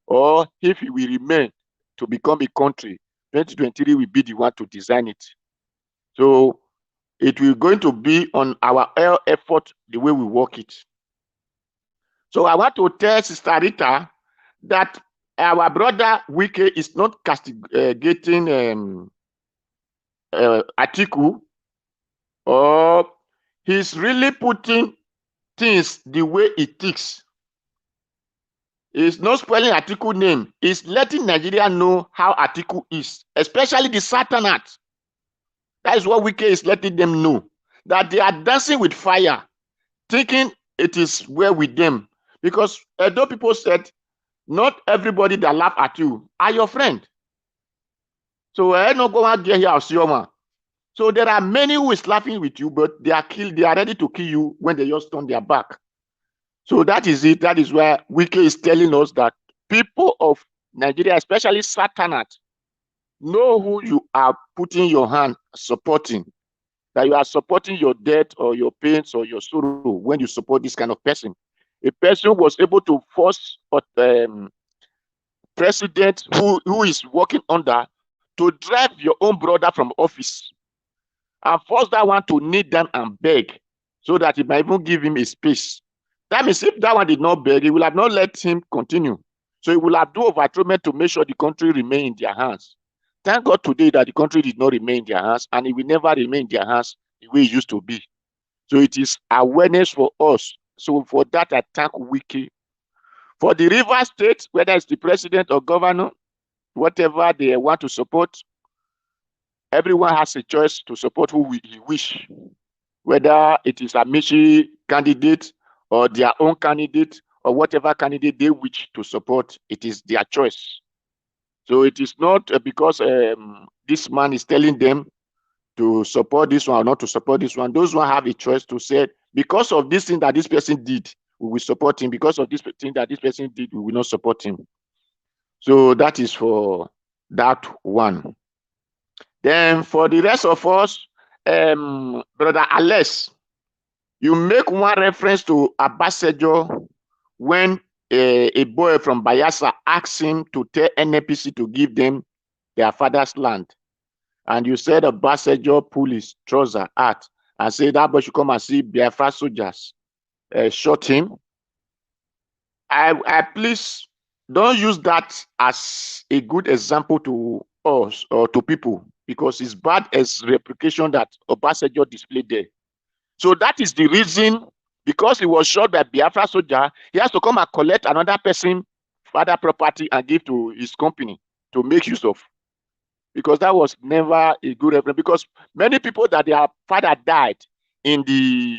or if it will remain to become a country. 2023 will be the one to design it. So it will going to be on our effort, the way we work it. So I want to tell Sister Rita that our brother Wike is not castigating Atiku, or he's really putting things the way it is. He's not spoiling Atiku name. He's letting Nigeria know how Atiku is, especially the Satanat. That is what Wike is letting them know, that they are dancing with fire, thinking it is well with them. Because although people said, not everybody that laugh at you are your friend. So I not going to get here. So there are many who is laughing with you, but they are ready to kill you when they just turn their back. So that is it. That is where Wike is telling us that people of Nigeria, especially Satanat, know who you are putting your hand supporting. That you are supporting your death or your pains or your sorrow when you support this kind of person. A person who was able to force president who is working under to drive your own brother from office and force that one to kneel down and beg so that he might even give him a space. That means if that one did not beg, he will have not let him continue. So he will have do overthrow to make sure the country remain in their hands. Thank God today that the country did not remain in their hands, and it will never remain in their hands the way it used to be. So it is awareness for us. So for that, I thank Wike. For the River State, whether it's the president or governor, whatever they want to support, everyone has a choice to support who he wish. Whether it is a Michi candidate or their own candidate or whatever candidate they wish to support, it is their choice. So it is not because this man is telling them to support this one or not to support this one. Those who have a choice to say, because of this thing that this person did, we will support him. Because of this thing that this person did, we will not support him. So that is for that one. Then for the rest of us, Brother Alex, You make one reference to Obasanjo when a boy from Bayelsa asked him to tell NNPC to give them their father's land. And you said Obasanjo pulled his trouser out and said that boy should come and see Biafra soldiers shot him. I please don't use that as a good example to us or to people, because it's bad as replication that Obasanjo displayed there. So that is the reason, because he was shot by Biafra soldier, he has to come and collect another person father property and give to his company to make use of. Because that was never a good reference. Because many people that their father died in the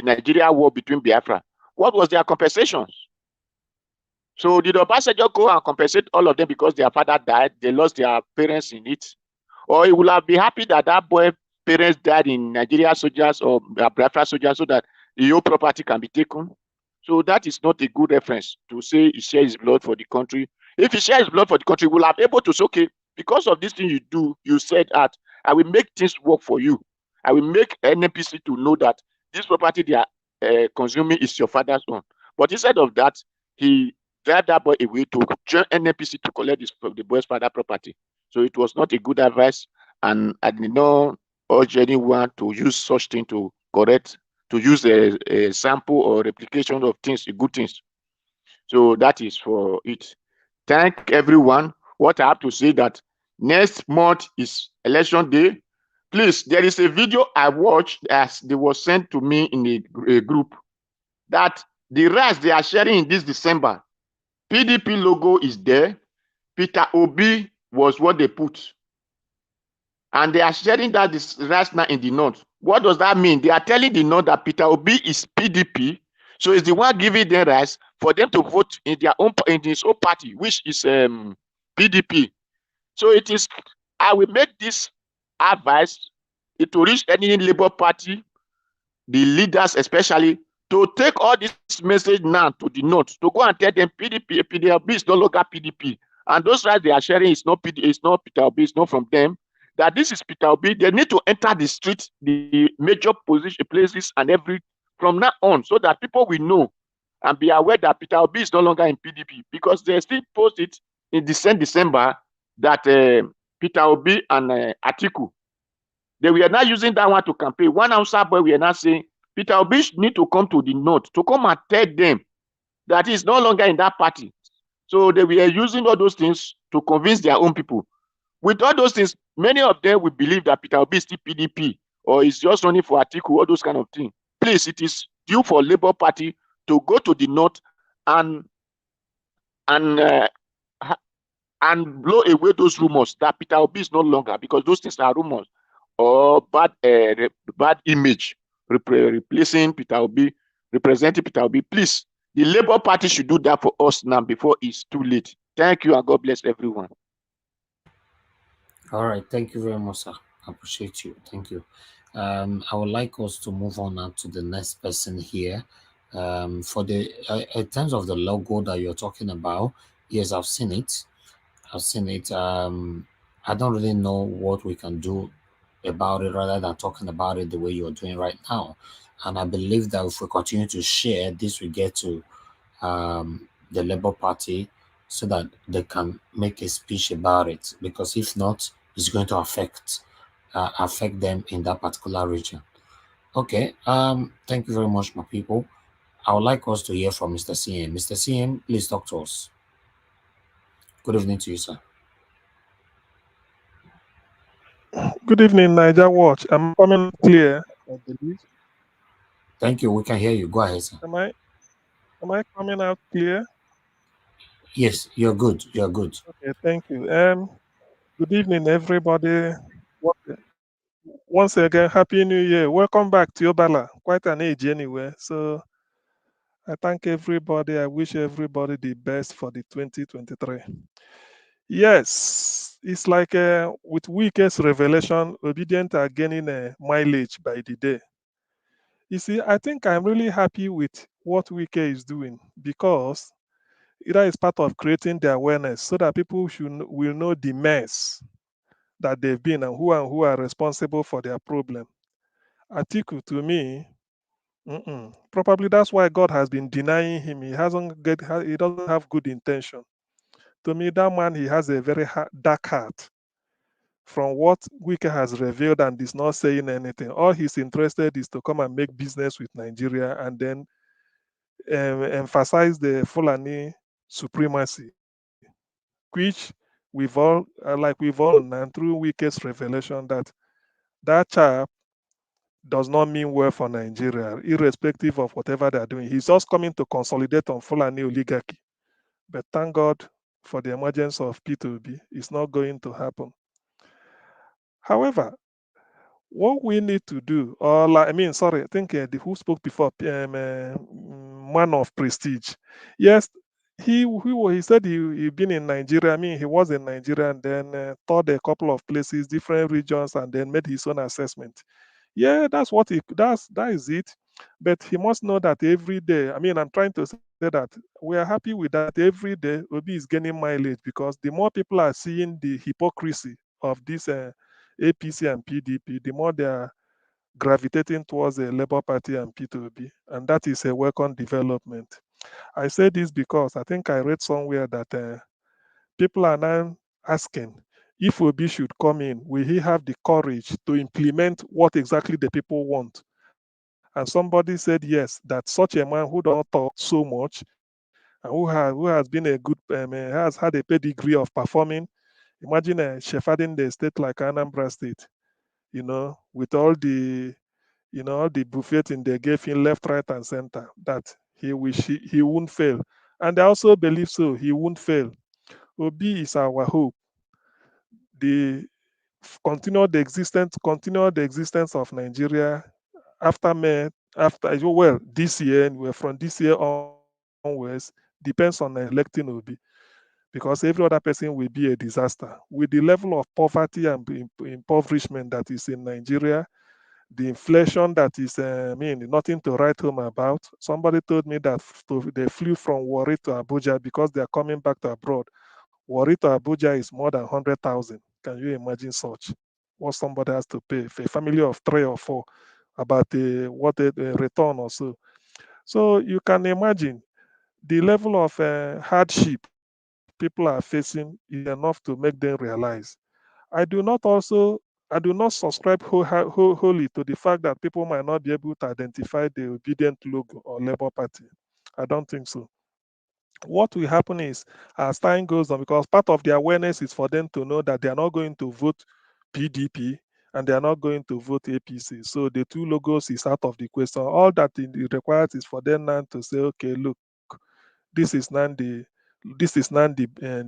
Nigeria war between Biafra, what was their compensations? So did Obasanjo go and compensate all of them because their father died, they lost their parents in it? Or he would have been happy that that boy parents died in Nigeria soldiers or Biafra soldiers so that the whole property can be taken? So that is not a good reference to say he shares his blood for the country. If he shares his blood for the country, we'll have able to say, okay, because of this thing you do, you said that I will make things work for you. I will make NNPC to know that this property they are consuming is your father's own. But instead of that, he drive that boy away to join NNPC to collect the boy's father property. So it was not a good advice, and I did not urge anyone to use such thing to correct, to use a sample or replication of things, good things. So that is for it. Thank everyone. What I have to say that next month is election day. Please, there is a video I watched as they was sent to me in a group that the rest they are sharing in this December. PDP logo is there. Peter Obi was what they put. And they are sharing that this right now in the north. What does that mean? They are telling the north that Peter Obi is PDP. So it's the one giving them rights for them to vote in their own, in his own party, which is PDP. So it is, I will make this advice to reach any Labour Party, the leaders especially, to take all this message now to the north, to go and tell them PDP is no longer PDP. And those rights they are sharing is not Peter Obi, it's not from them. That this is Peter Obi. They need to enter the streets, the major position places, and every from now on, so that people will know and be aware that Peter Obi is no longer in PDP, because they still post it in December that Peter Obi and Atiku, they were not using that one to campaign. One outside boy, we are not saying Peter Obi need to come to the north to come and tell them that he's no longer in that party. So they were using all those things to convince their own people. With all those things, many of them will believe that Peter Obi is still PDP or is just running for Atiku, all those kind of things. Please, it is due for Labour Party to go to the north and blow away those rumors that Peter Obi is no longer, because those things are rumors or bad image replacing Peter Obi, representing Peter Obi. Please, the Labour Party should do that for us now before it's too late. Thank you, and God bless everyone. All right, thank you very much, sir. I appreciate you. Thank you. I would like us to move on now to the next person here. For the in terms of the logo that you're talking about, yes, I've seen it. I've seen it. I don't really know what we can do about it rather than talking about it the way you're doing right now. And I believe that if we continue to share, this will get to the Labour Party so that they can make a speech about it. Because if not, it's going to affect them in that particular region. Okay. Thank you very much, my people. I would like us to hear from Mr. CM. Mr. CM, please talk to us. Good evening to you, sir. Good evening, Niger Watch. I'm coming clear, I believe. Thank you. We can hear you. Go ahead, sir. Am I coming out clear? Yes, you're good. You're good. Okay, thank you. Good evening, everybody. Once again, Happy New Year. Welcome back to Obala. Quite an age anyway. So I thank everybody. I wish everybody the best for the 2023. Yes, it's like with weakest revelation, obedient are gaining mileage by the day. You see, I think I'm really happy with what Wike is doing, because that is part of creating the awareness so that people will know the mess that they've been and who are responsible for their problem. Atiku, to me, Probably that's why God has been denying him. He doesn't have good intention. To me, that man, he has a very dark heart. From what Wike has revealed and is not saying anything, all he's interested is to come and make business with Nigeria and then emphasize the Fulani supremacy, which we've all known and through Wike's revelation that chap does not mean well for Nigeria, irrespective of whatever they're doing. He's just coming to consolidate on Fulani oligarchy. But thank God for the emergence of Peter Obi. It's not going to happen. However, what we need to do, I think who spoke before, man of prestige. Yes, he said he been in Nigeria. I mean, he was in Nigeria and then toured a couple of places, different regions, and then made his own assessment. Yeah, that is it. But he must know that every day. I mean, I'm trying to say that we are happy with that. Every day, Obi is gaining mileage because the more people are seeing the hypocrisy of this APC and PDP, the more they are gravitating towards the Labour Party and P2B, and that is a welcome development. I say this because I think I read somewhere that people are now asking if Obi should come in, will he have the courage to implement what exactly the people want? And somebody said yes, that such a man who does not talk so much and who has been a good, has had a pedigree of performing. Imagine shepherding the state like Anambra State, with all the, all the buffeting they gave him left, right, and center, that he won't fail. And I also believe so, he won't fail. Obi is our hope. The continue the existence of Nigeria after May, this year, and from this year onwards, depends on electing Obi, because every other person will be a disaster. With the level of poverty and impoverishment that is in Nigeria, the inflation that is, nothing to write home about. Somebody told me that they flew from Warri to Abuja because they are coming back to abroad. Warri to Abuja is more than 100,000. Can you imagine such? What somebody has to pay for a family of 3 or 4, about what a return or so. So you can imagine the level of hardship people are facing is enough to make them realize. I do not subscribe wholly to the fact that people might not be able to identify the obedient logo or Labour Party. I don't think so. What will happen is, as time goes on, because part of the awareness is for them to know that they are not going to vote PDP and they are not going to vote APC. So the two logos is out of the question. All that it requires is for them now to say, okay, look, this is not the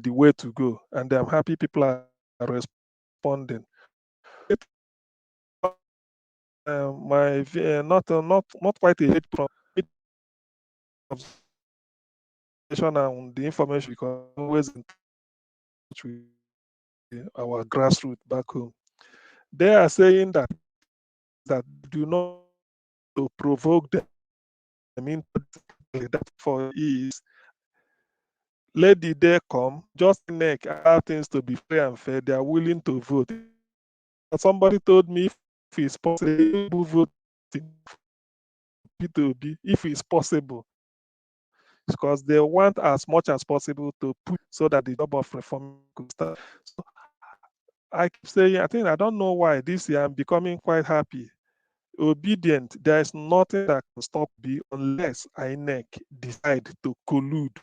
way to go. And I'm happy people are responding. Not quite a hate from observation and the information, because I'm always in touch with our grassroots back home. They are saying that do not to provoke them into that for is let the day come, just neck allow things to be fair and fair. They are willing to vote. Somebody told me if it's possible, vote P2B if it's possible, because they want as much as possible to push so that the job of reform could start. So I keep saying, I don't know why this year I'm becoming quite happy. Obedient, there is nothing that can stop me unless INEC decide to collude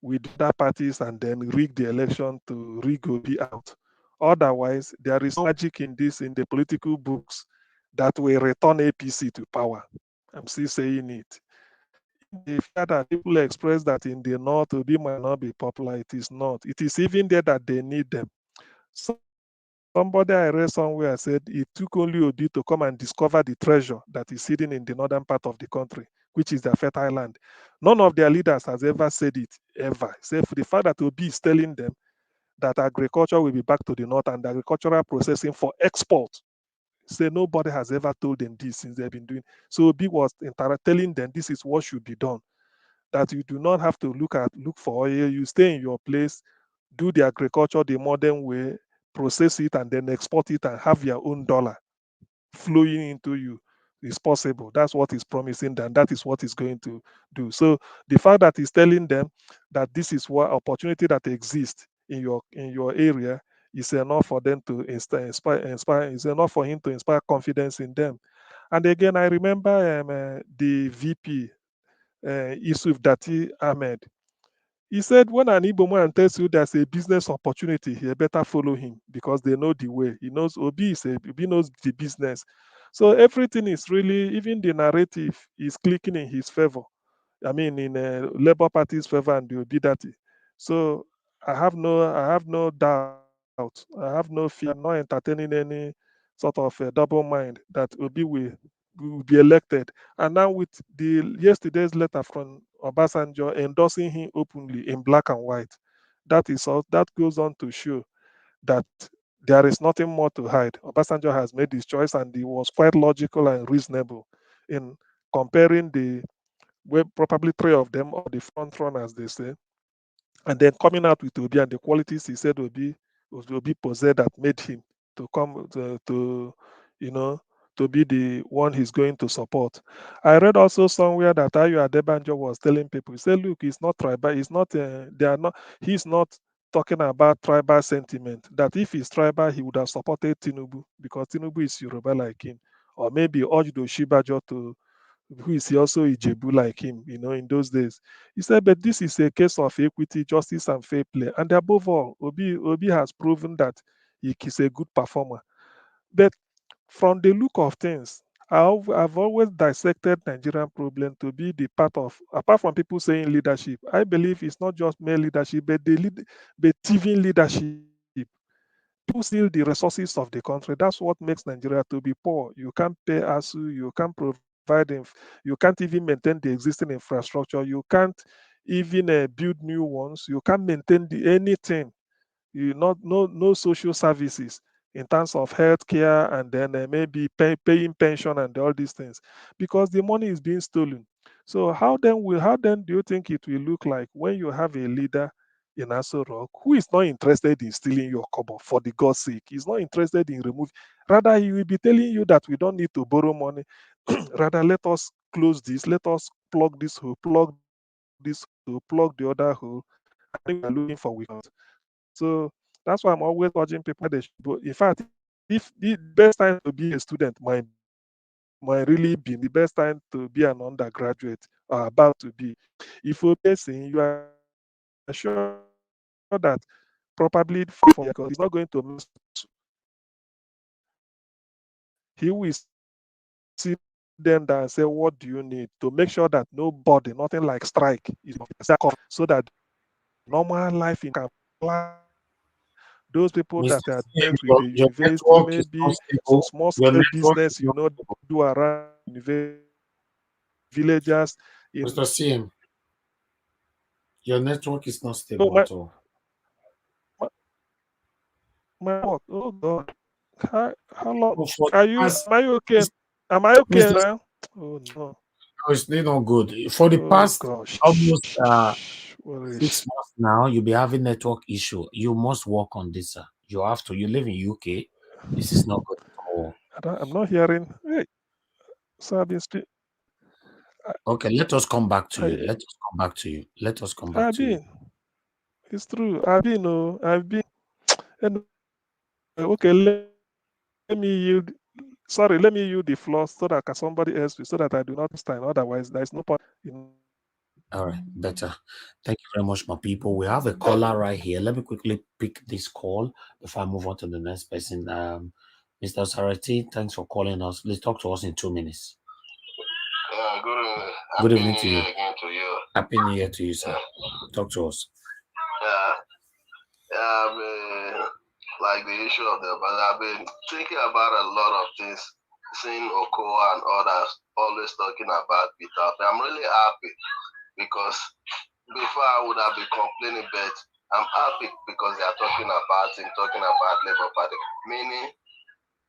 with other parties and then rig the election to rig Obi out. Otherwise, there is no magic in the political books that will return APC to power. I'm still saying it. The fact that people express that in the north Obi might not be popular, it is not. It is even there that they need them. So somebody I read somewhere said it took only Obi to come and discover the treasure that is hidden in the northern part of the country, which is their fertile land. None of their leaders has ever said it, ever, except for the fact that Obi is telling them that agriculture will be back to the north and agricultural processing for export. Say nobody has ever told them this since they've been doing. So Obi was telling them this is what should be done. That you do not have to look for oil. You stay in your place, do the agriculture the modern way, process it, and then export it and have your own dollar flowing into you. is possible. That's what he's promising them. That is what he's going to do. So the fact that he's telling them that this is what opportunity that exists in your area is enough for them to inspire. Is enough for him to inspire confidence in them. And again, I remember the VP, Yusuf Dati Ahmed. He said, when an Igbo man tells you there's a business opportunity, you better follow him because they know the way. He knows Obi knows the business. So everything is really, even the narrative is clicking in his favor. I mean, in Labour Party's favor and the Obi Dati. So I have no doubt. I have no fear. I'm not entertaining any sort of double mind that Obi will be elected. And now with the yesterday's letter from Obasanjo endorsing him openly in black and white, that goes on to show that there is nothing more to hide. Obasanjo has made his choice, and he was quite logical and reasonable in comparing the probably three of them or the front runners, they say, and then coming out with Obi and the qualities he said Obi possessed that made him to come to you know to be the one he's going to support. I read also somewhere that Ayo Adebanjo was telling people, he said, look, he's not tribal, he's not they are not he's not talking about tribal sentiment, that if he's tribal he would have supported Tinubu because Tinubu is Yoruba like him, or maybe urged Oshibajo to, who is also Ijebu like him, in those days. He said, but this is a case of equity, justice, and fair play. And above all, Obi has proven that he is a good performer. But from the look of things, I've always dissected Nigerian problem to be the part of, apart from people saying leadership, I believe it's not just mere leadership, but thieving leadership. People steal the resources of the country. That's what makes Nigeria to be poor. You can't pay ASU, you can't you can't even maintain the existing infrastructure, you can't even build new ones, you can't maintain anything. You not no social services in terms of healthcare, and then maybe paying pension and all these things, because the money is being stolen. So how then do you think it will look like when you have a leader in Aso Rock who is not interested in stealing your kobo, for the God's sake? He's not interested in removing. Rather, he will be telling you that we don't need to borrow money. Rather, let us close this, let us plug this hole, plug this hole, plug the other hole. I think we're looking for weakness. So that's why I'm always urging people they should go. In fact, if the best time to be a student might really be the best time to be an undergraduate or about to be. If you're person, you are sure that probably for because he's not going to mess. He will sit them down and say, what do you need to make sure that nobody, nothing like strike, is so that normal life in can plan. Those people Mr. that are CM, dealt with the your university, network is not maybe some stable. small Your scale network business, is not stable. do around villagers in Mr. CM, your network is not oh stable at all. my, my work. Oh God. How long Oh, for are the you? past, Am I okay? Am I okay Mr. now? Oh no. Oh, it's still not good. For the Oh past gosh. almost What 6 months now, you'll be having network issue. You must work on this, sir. You have to. You live in UK. This is not good at all. I'm not hearing. Hey, so I've been Okay, let us come back to you. I, Let us come back to you. Let us come back I've to you. been. It's true. I've been. And okay, let me yield. Sorry, let me yield the floor so that somebody else, so that I do not waste time. Otherwise, there is no point. All right, better. Thank you very much, my people. We have a caller right here. Let me quickly pick this call before I move on to the next person. Mr. Sarati, thanks for calling us. Please talk to us in 2 minutes. Good evening to you. Again to you. Happy New Year to you, sir. Talk to us. Like the issue of but I've been thinking about a lot of things, seeing Okoa and others always talking about Peter. I'm really happy because before I would have been complaining, but I'm happy because they are talking about him, talking about Labour Party. Meaning,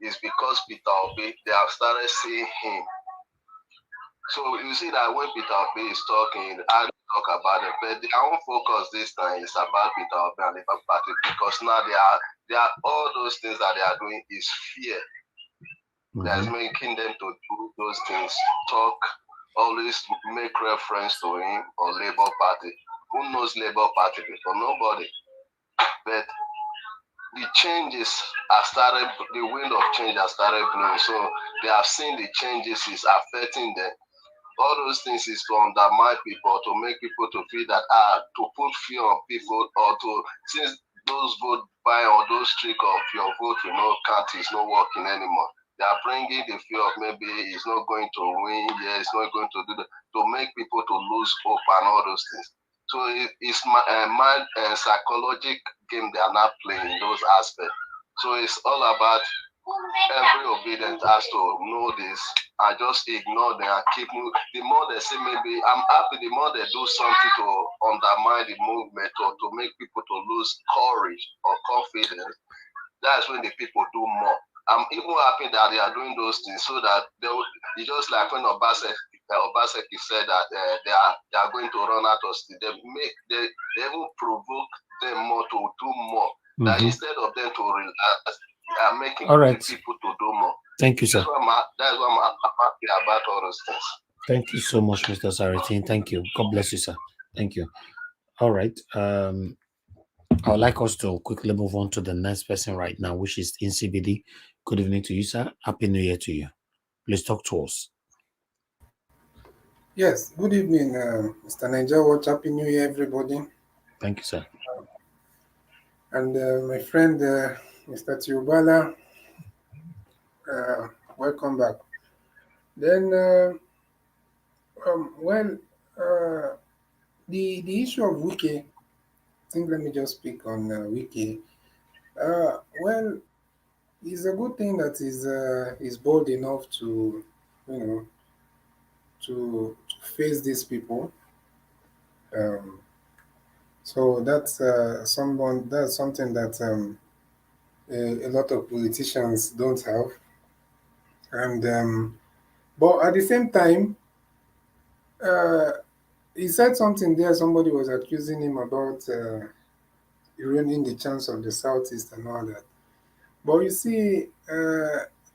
it's because Peter Obi, they have started seeing him. So you see that when Peter Obi is talking, I talk about it, but their own focus this time is about Peter Obi and Labour Party because now they are all those things that they are doing is fear. That's making them to do those things, talk, always make reference to him or Labour Party. Who knows Labour Party before? Nobody. But the changes have started, the wind of change has started blowing. So they have seen the changes is affecting them. All those things is to undermine people, to make people to feel that to put fear on people, or to, since those vote buy or those trick of your vote will not count, is not working anymore. They are bringing the fear of maybe he's not going to win, yeah, it's not going to do that, to make people to lose hope and all those things. So it's mind and psychological game they are not playing in those aspects. So it's all about every obedient has to know this and just ignore them and keep moving. The more they say maybe I'm happy, the more they do something to undermine the movement or to make people to lose courage or confidence, that's when the people do more. I'm even happy that they are doing those things so that it's just like when Obaseki said that they are going to run out of steam. They even provoke them more to do more. That instead of them to relax, they are making people to do more. Thank you, sir. That's why I'm happy about all those things. Thank you so much, Mr. Saratin. Thank you. God bless you, sir. Thank you. All right. I would like us to quickly move on to the next person right now, which is in CBD. Good evening to you, sir. Happy New Year to you. Please talk to us. Yes, good evening, Mr. Niger Watch. Happy New Year, everybody. Thank you, sir. And my friend, Mr. Tiubala, welcome back. Then, the issue of Wiki, I think let me just speak on Wiki. It's a good thing that is bold enough to, to face these people. So that's something that a lot of politicians don't have. And but at the same time, he said something there. Somebody was accusing him about ruining the chance of the Southeast and all that. But you see,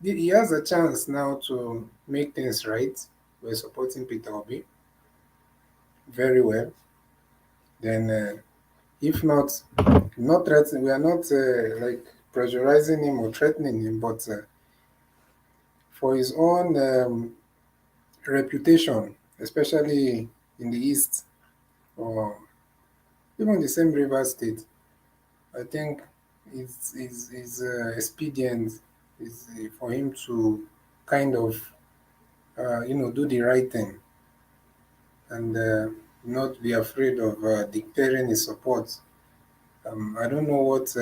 he has a chance now to make things right. We're supporting Peter Obi very well. Then, if not threatening, we are not like pressurizing him or threatening him, but for his own reputation, especially in the East or even the same River State, I think it's expedient is for him to kind of do the right thing and not be afraid of declaring his support. I don't know what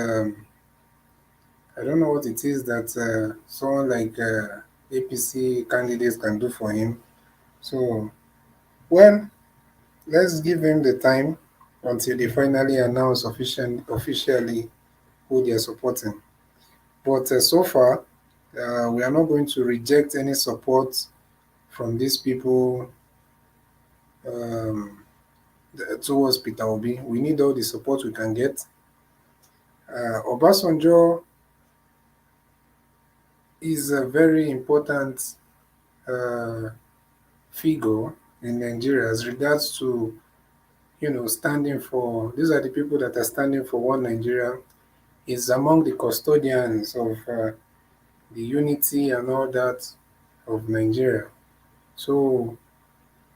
it is that someone like APC candidates can do for him. So, well, let's give him the time until they finally announce officially who they are supporting. But so far, we are not going to reject any support from these people towards Peter Obi. We need all the support we can get. Obasanjo is a very important figure in Nigeria as regards to standing for. These are the people that are standing for one Nigeria. Is among the custodians of the unity and all that of Nigeria. So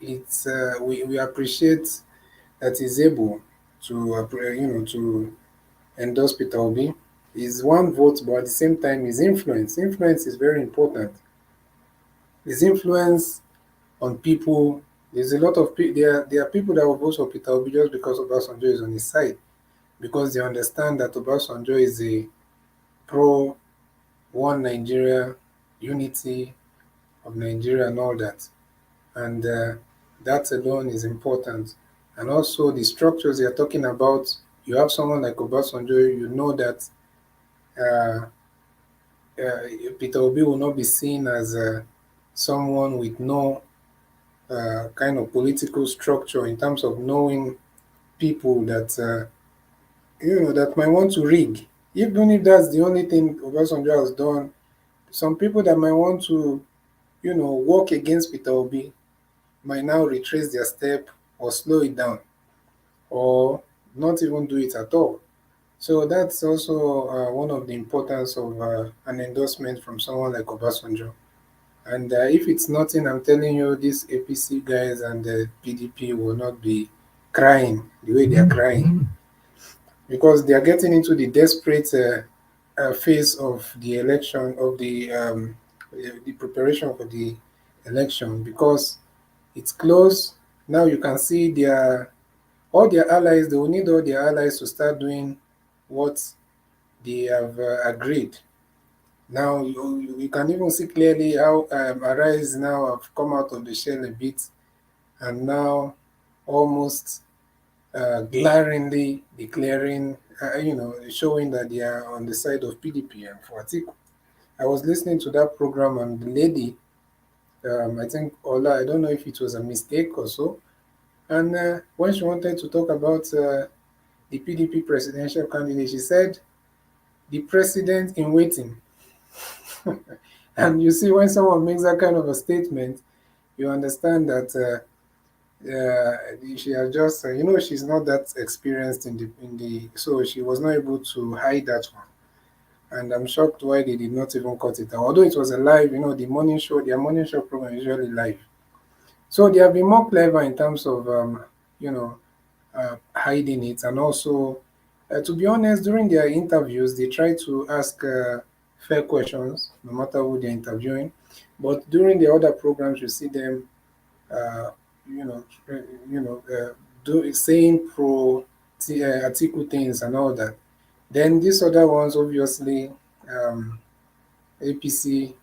it's we appreciate that he's able to to endorse Peter Obi. Is one vote, but at the same time, his influence is very important. His influence on people. There's a lot of people. There are people that will vote for Peter Obi just because Obasanjo is on his side, because they understand that Obasanjo is a pro one Nigeria, unity of Nigeria, and all that. And that alone is important. And also the structures you're talking about, you have someone like Obasanjo, you know that uh, Peter Obi will not be seen as someone with no kind of political structure in terms of knowing people that that might want to rig. Even if that's the only thing Obasanjo has done some people that might want to, work against Peter Obi might now retrace their step or slow it down or not even do it at all. So that's also one of the importance of an endorsement from someone like Obasanjo. And if it's nothing, I'm telling you, these APC guys and the PDP will not be crying the way they are crying because they are getting into the desperate phase of the election, of the preparation for the election because it's close. Now you can see all their allies, they will need all their allies to start doing what they have agreed. Now you can even see clearly how Arise now have come out of the shell a bit and now almost glaringly declaring, showing that they are on the side of PDP and for Atiku. I was listening to that program and the lady, I think Ola, I don't know if it was a mistake or so, and when she wanted to talk about the PDP presidential candidate, she said, the president in waiting. And you see, when someone makes that kind of a statement, you understand that she has just, she's not that experienced so she was not able to hide that one. And I'm shocked why they did not even cut it out. Although it was a live, their morning show program is usually live. So they have been more clever in terms of, hiding it. And also, to be honest, during their interviews, they try to ask fair questions, no matter who they're interviewing. But during the other programs, you see them, uh, you know, uh, you know, saying article things and all that. Then these other ones, obviously, um, APC,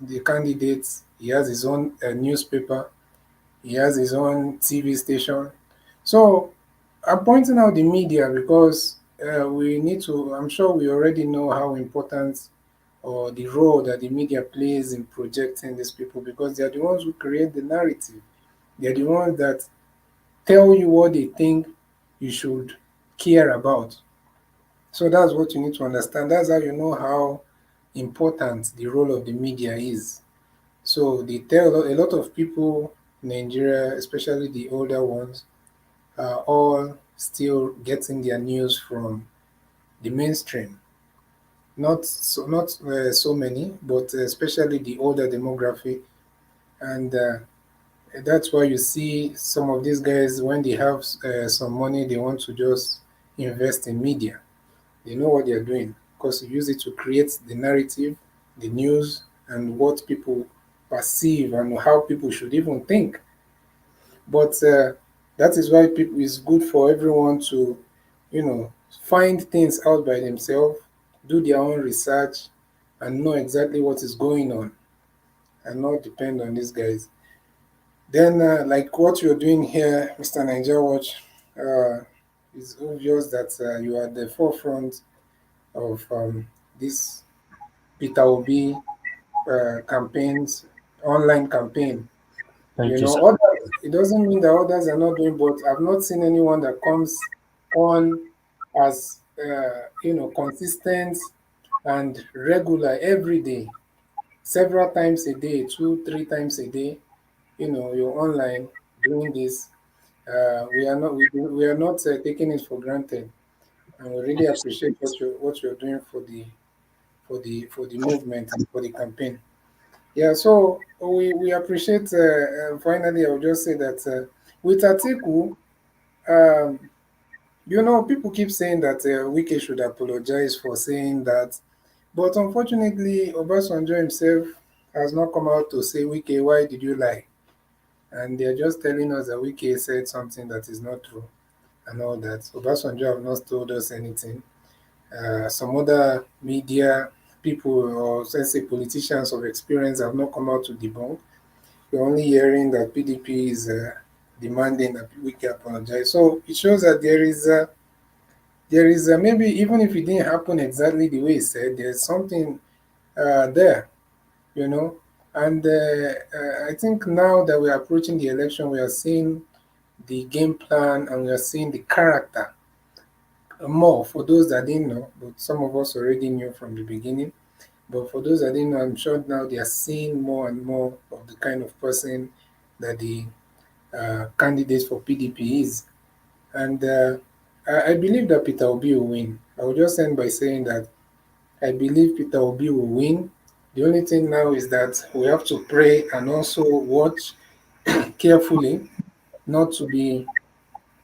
the candidates, he has his own newspaper, he has his own TV station. So I'm pointing out the media because we need to, I'm sure we already know how important or the role that the media plays in projecting these people because they are the ones who create the narrative. They are the ones that tell you what they think you should care about. So that's what you need to understand. That's how you know how important the role of the media is. So they tell a lot of people in Nigeria, especially the older ones, are all still getting their news from the mainstream. Not so many, but especially the older demographic, and that's why you see some of these guys when they have some money, they want to just invest in media. They know what they are doing because you use it to create the narrative, the news, and what people perceive and how people should even think. But that is why people it's good for everyone to, find things out by themselves, do their own research, and know exactly what is going on, and not depend on these guys. Then, like what you're doing here, Mr. Niger Watch, it's obvious that you are at the forefront of this Peter Obi campaigns, online campaign. Thank you, sir. Others, it doesn't mean that others are not doing, but I've not seen anyone that comes on as consistent and regular every day, several times a day, 2, 3 times a day. You're online doing this. We are not taking it for granted, and we really Thank you, sir. appreciate what you're doing for the movement and for the campaign. Yeah, so we appreciate. Finally, I will just say that with Atiku, um, people keep saying that Wike should apologize for saying that, but unfortunately, Obasanjo himself has not come out to say, Wike, why did you lie? And they are just telling us that Wike said something that is not true and all that. Obasanjo have not told us anything. Some other media people or let's say politicians of experience have not come out to debunk. We're only hearing that PDP is demanding that Wike apologize. So it shows that there is maybe even if it didn't happen exactly the way he said, there's something there, you know. And I think now that we're approaching the election, we are seeing the game plan and we are seeing the character more for those that didn't know, but some of us already knew from the beginning. But for those that didn't know, I'm sure now they are seeing more and more of the kind of person that the candidate for PDP is. And I believe that Peter Obi will win. I will just end by saying that I believe Peter Obi will win. The only thing now is that we have to pray and also watch carefully, not to be,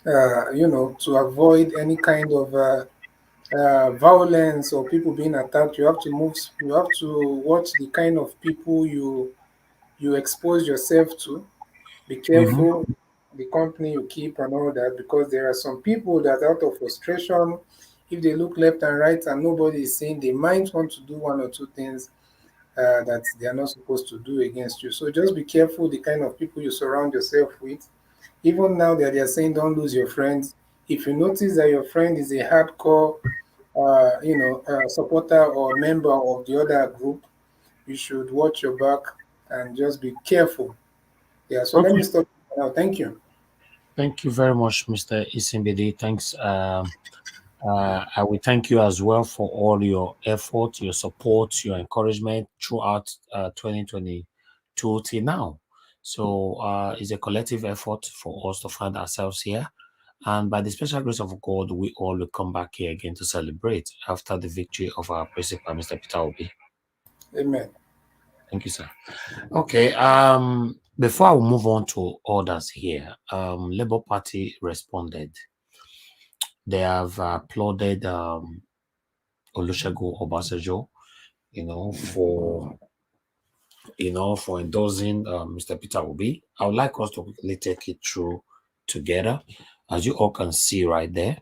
to avoid any kind of violence or people being attacked. You have to move. You have to watch the kind of people you expose yourself to. Be careful the company you keep and all that, because there are some people that out of frustration, if they look left and right and nobody is seeing, they might want to do one or two things that they are not supposed to do against you. So just be careful the kind of people you surround yourself with. Even now that they are saying don't lose your friends, if you notice that your friend is a hardcore, supporter or member of the other group, you should watch your back and just be careful. Yeah. So let me Okay. stop now. Thank you. Thank you very much, Mr. Isimbidi. Thanks. I will thank you as well for all your effort, your support, your encouragement throughout 2022 till now. So it's a collective effort for us to find ourselves here. And by the special grace of God, we all will come back here again to celebrate after the victory of our principal, Mr. Peter Obi. Amen. Thank you, sir. Okay. Before I move on to others here, Labour Party responded. They have applauded Olusegun Obasanjo, for endorsing Mr. Peter Obi. I would like us to quickly take it through together. As you all can see right there,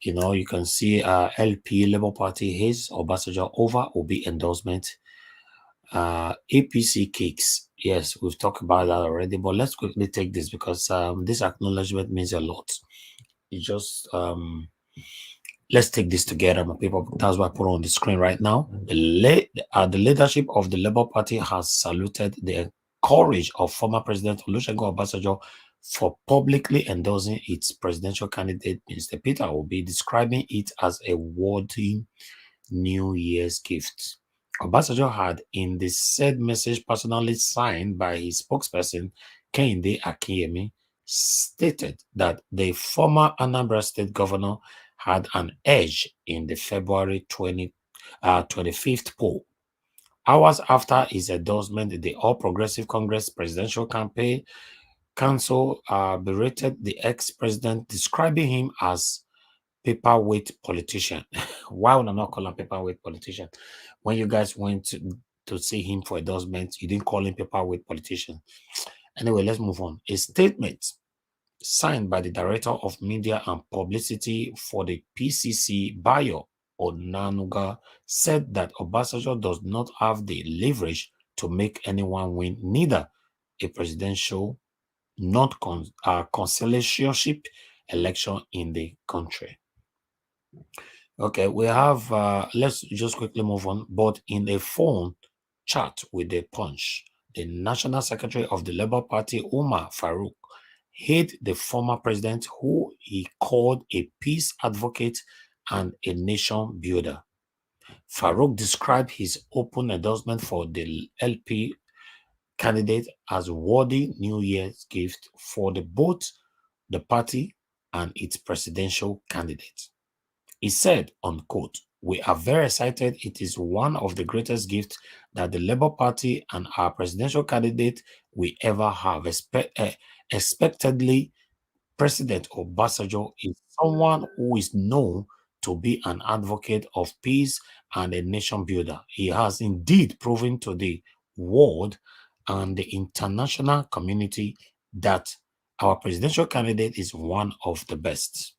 you can see LP Labour Party is Obasanjo over Obi endorsement. APC kicks. Yes, we've talked about that already, but let's quickly take this because this acknowledgement means a lot. It just let's take this together, my people. That's what I put on the screen right now. The leadership of the Labour Party has saluted the courage of former President Olusegun Obasanjo for publicly endorsing its presidential candidate, Mr. Peter Obi, describing it as a worthy New Year's gift. Obasanjo had, in the said message personally signed by his spokesperson, Kehinde Akinyemi, stated that the former Anambra State governor had an edge in the February 25th poll. Hours after his endorsement, the All Progressive Congress Presidential Campaign Council berated the ex-president, describing him as paperweight politician. Why would I not call him paperweight politician? When you guys went to see him for endorsement, you didn't call him paperweight politician. Anyway, let's move on. A statement signed by the Director of Media and Publicity for the PCC, Bayo Onanuga, said that Obasanjo does not have the leverage to make anyone win, neither a presidential, not consulship election in the country. Okay, we have, let's just quickly move on. But in a phone chat with the Punch, the National Secretary of the Labour Party, Umar Farouk, hit the former president, who he called a peace advocate and a nation builder. Farouk described his open endorsement for the LP candidate as worthy New Year's gift for both the party and its presidential candidate. He said, unquote, "We are very excited. It is one of the greatest gifts that the Labour Party and our presidential candidate will ever have. Expectedly, President Obasanjo is someone who is known to be an advocate of peace and a nation builder. He has indeed proven to the world and the international community that our presidential candidate is one of the best."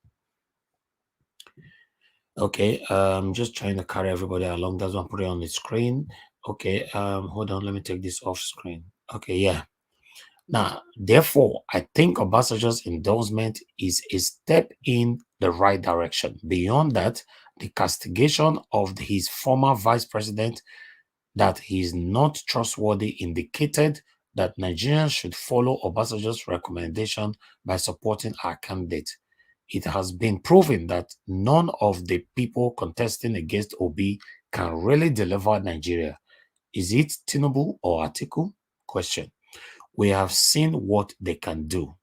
Okay, just trying to carry everybody along. That's one, put it on the screen. Okay, hold on, let me take this off screen. Okay, yeah. Now, therefore, I think Obasanjo's endorsement is a step in the right direction. Beyond that, the castigation of his former vice president that he is not trustworthy indicated that Nigerians should follow Obasanjo's recommendation by supporting our candidate. It has been proven that none of the people contesting against Obi can really deliver Nigeria. Is it Tinubu or Atiku? Question. We have seen what they can do.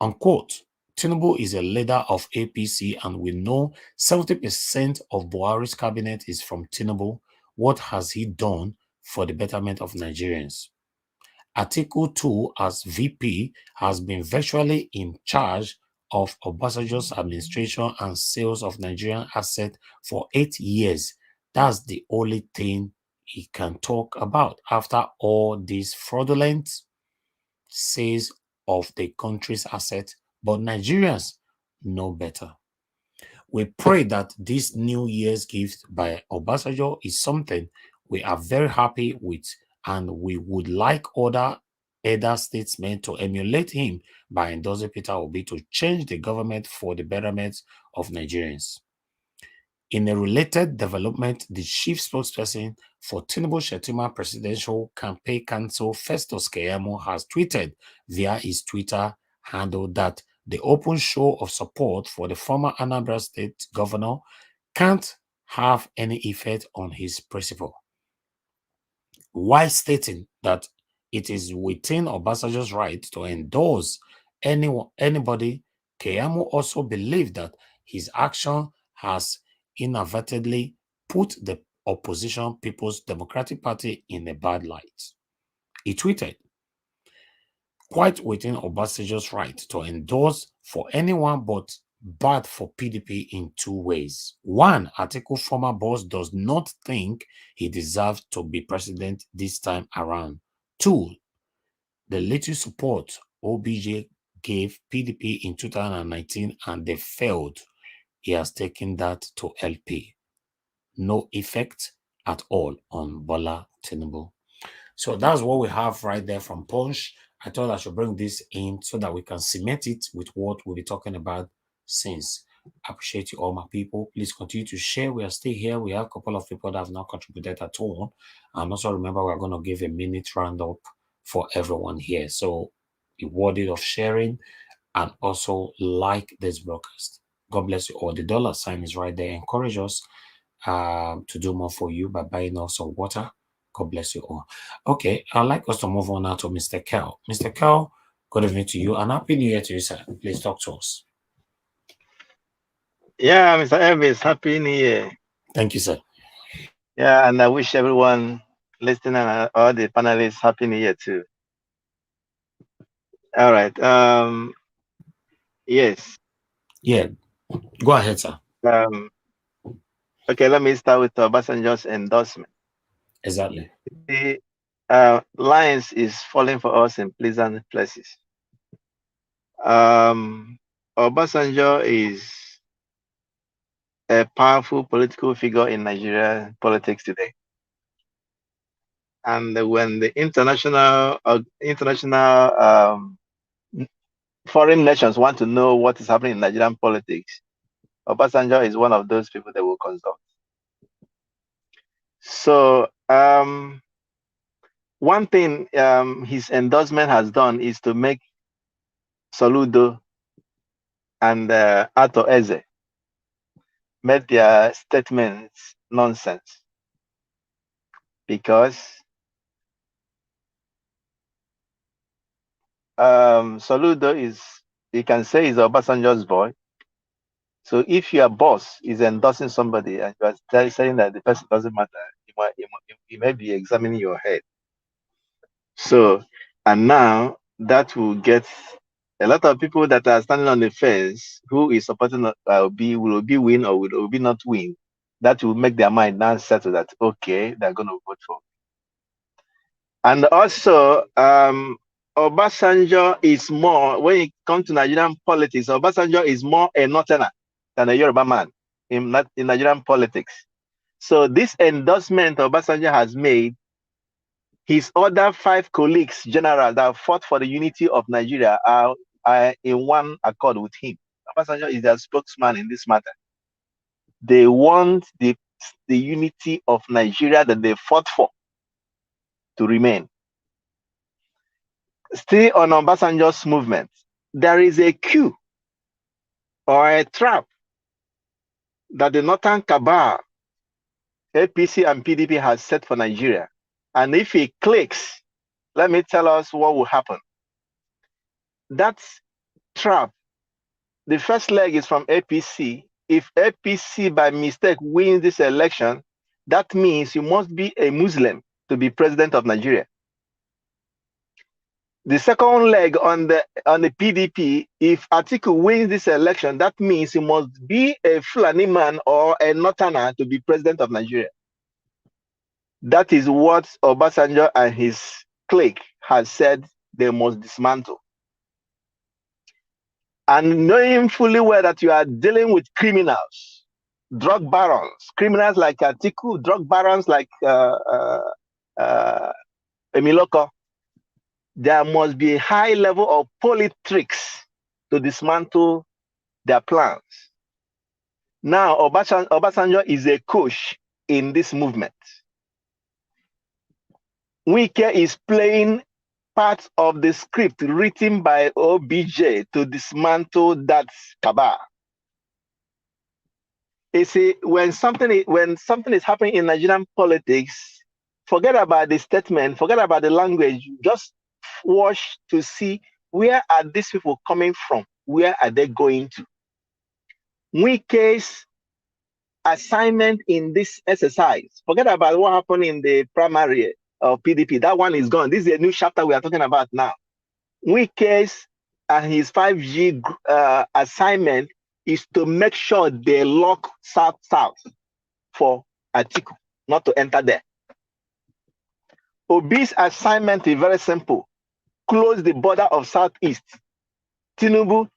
Unquote. Tinubu is a leader of APC and we know 70% of Buhari's cabinet is from Tinubu. What has he done for the betterment of Nigerians? Atiku too, as VP, has been virtually in charge of Obasanjo's administration and sales of Nigerian assets for 8 years. That's the only thing he can talk about after all these fraudulent sales of the country's assets, but Nigerians know better. We pray that this New Year's gift by Obasanjo is something we are very happy with, and we would like other statesmen to emulate him by endorsing Peter Obi to change the government for the betterment of Nigerians. In a related development, the chief spokesperson for Tinubu Shettima Presidential Campaign Council, Festus Keyamo, has tweeted via his Twitter handle that the open show of support for the former Anambra State governor can't have any effect on his principle, while stating that it is within Obasanjo's right to endorse anybody. Keyamo also believed that his action has inadvertently put the opposition People's Democratic Party in a bad light. He tweeted, quite within Obasanjo's right to endorse for anyone but bad for PDP in two ways. One, Atiku former boss does not think he deserves to be president this time around. Two, the little support OBJ gave PDP in 2019 and they failed. He has taken that to LP. No effect at all on Bola Tinubu. So that's what we have right there from Punch. I thought I should bring this in so that we can cement it with what we'll be talking about since. I appreciate you all, my people. Please continue to share. We are still here. We have a couple of people that have not contributed at all. And also remember, we're going to give a minute roundup for everyone here. So be worthy of sharing and also like this broadcast. God bless you all. The dollar sign is right there. Encourage us to do more for you by buying us some water. God bless you all. Okay, I'd like us to move on now to Mr. Kel. Mr. Kel, good evening to you and Happy New Year to you, sir. Please talk to us. Yeah, Mr. Elvis, Happy New Year. Thank you, sir. Yeah, and I wish everyone listening and all the panelists Happy New Year too. All right. Yes. Yeah. Go ahead, sir. Okay, let me start with Obasanjo's endorsement. Exactly. The lines is falling for us in pleasant places. Obasanjo is a powerful political figure in Nigerian politics today. And when the international foreign nations want to know what is happening in Nigerian politics, Obasanjo is one of those people they will consult. So one thing his endorsement has done is to make Soludo and Ato Eze made their statements nonsense, because Soludo is, you can say, is Obasanjo's boy. So if your boss is endorsing somebody and you are saying that the person doesn't matter, you may be examining your head. So, and now that will get a lot of people that are standing on the fence who is supporting will Obi win or will Obi not win. That will make their mind now settle that, okay, they're going to vote for. And also, Obasanjo is more, when it comes to Nigerian politics, Obasanjo is more a northerner than a Yoruba man in Nigerian politics. So this endorsement Obasanjo has made, his other 5 colleagues, generals that fought for the unity of Nigeria are in one accord with him. Obasanjo is their spokesman in this matter. They want the unity of Nigeria that they fought for to remain. Still on Obasanjo's movement, there is a queue or a trap that the Northern cabal APC and PDP has set for Nigeria. And if it clicks, let me tell us what will happen. That trap, the first leg is from APC. If APC by mistake wins this election, that means you must be a Muslim to be president of Nigeria. The second leg on the PDP, if Atiku wins this election, that means he must be a Fulani man or a Northerner to be president of Nigeria. That is what Obasanjo and his clique has said they must dismantle. And knowing fully well that you are dealing with criminals, drug barons, criminals like Atiku, drug barons like Emiloko, there must be a high level of politics to dismantle their plans. Now, Obasanjo is a coach in this movement. Wike is playing part of the script written by OBJ to dismantle that cabal. You see, when something is happening in Nigerian politics, forget about the statement, forget about the language, just watch to see where are these people coming from, where are they going to. Wike's assignment in this exercise, forget about what happened in the primary of PDP, that one is gone. This is a new chapter we are talking about now. Wike's and his 5G assignment is to make sure they lock South for Atiku, not to enter there. Obi's assignment is very simple. Close the border of Southeast. Tinubu,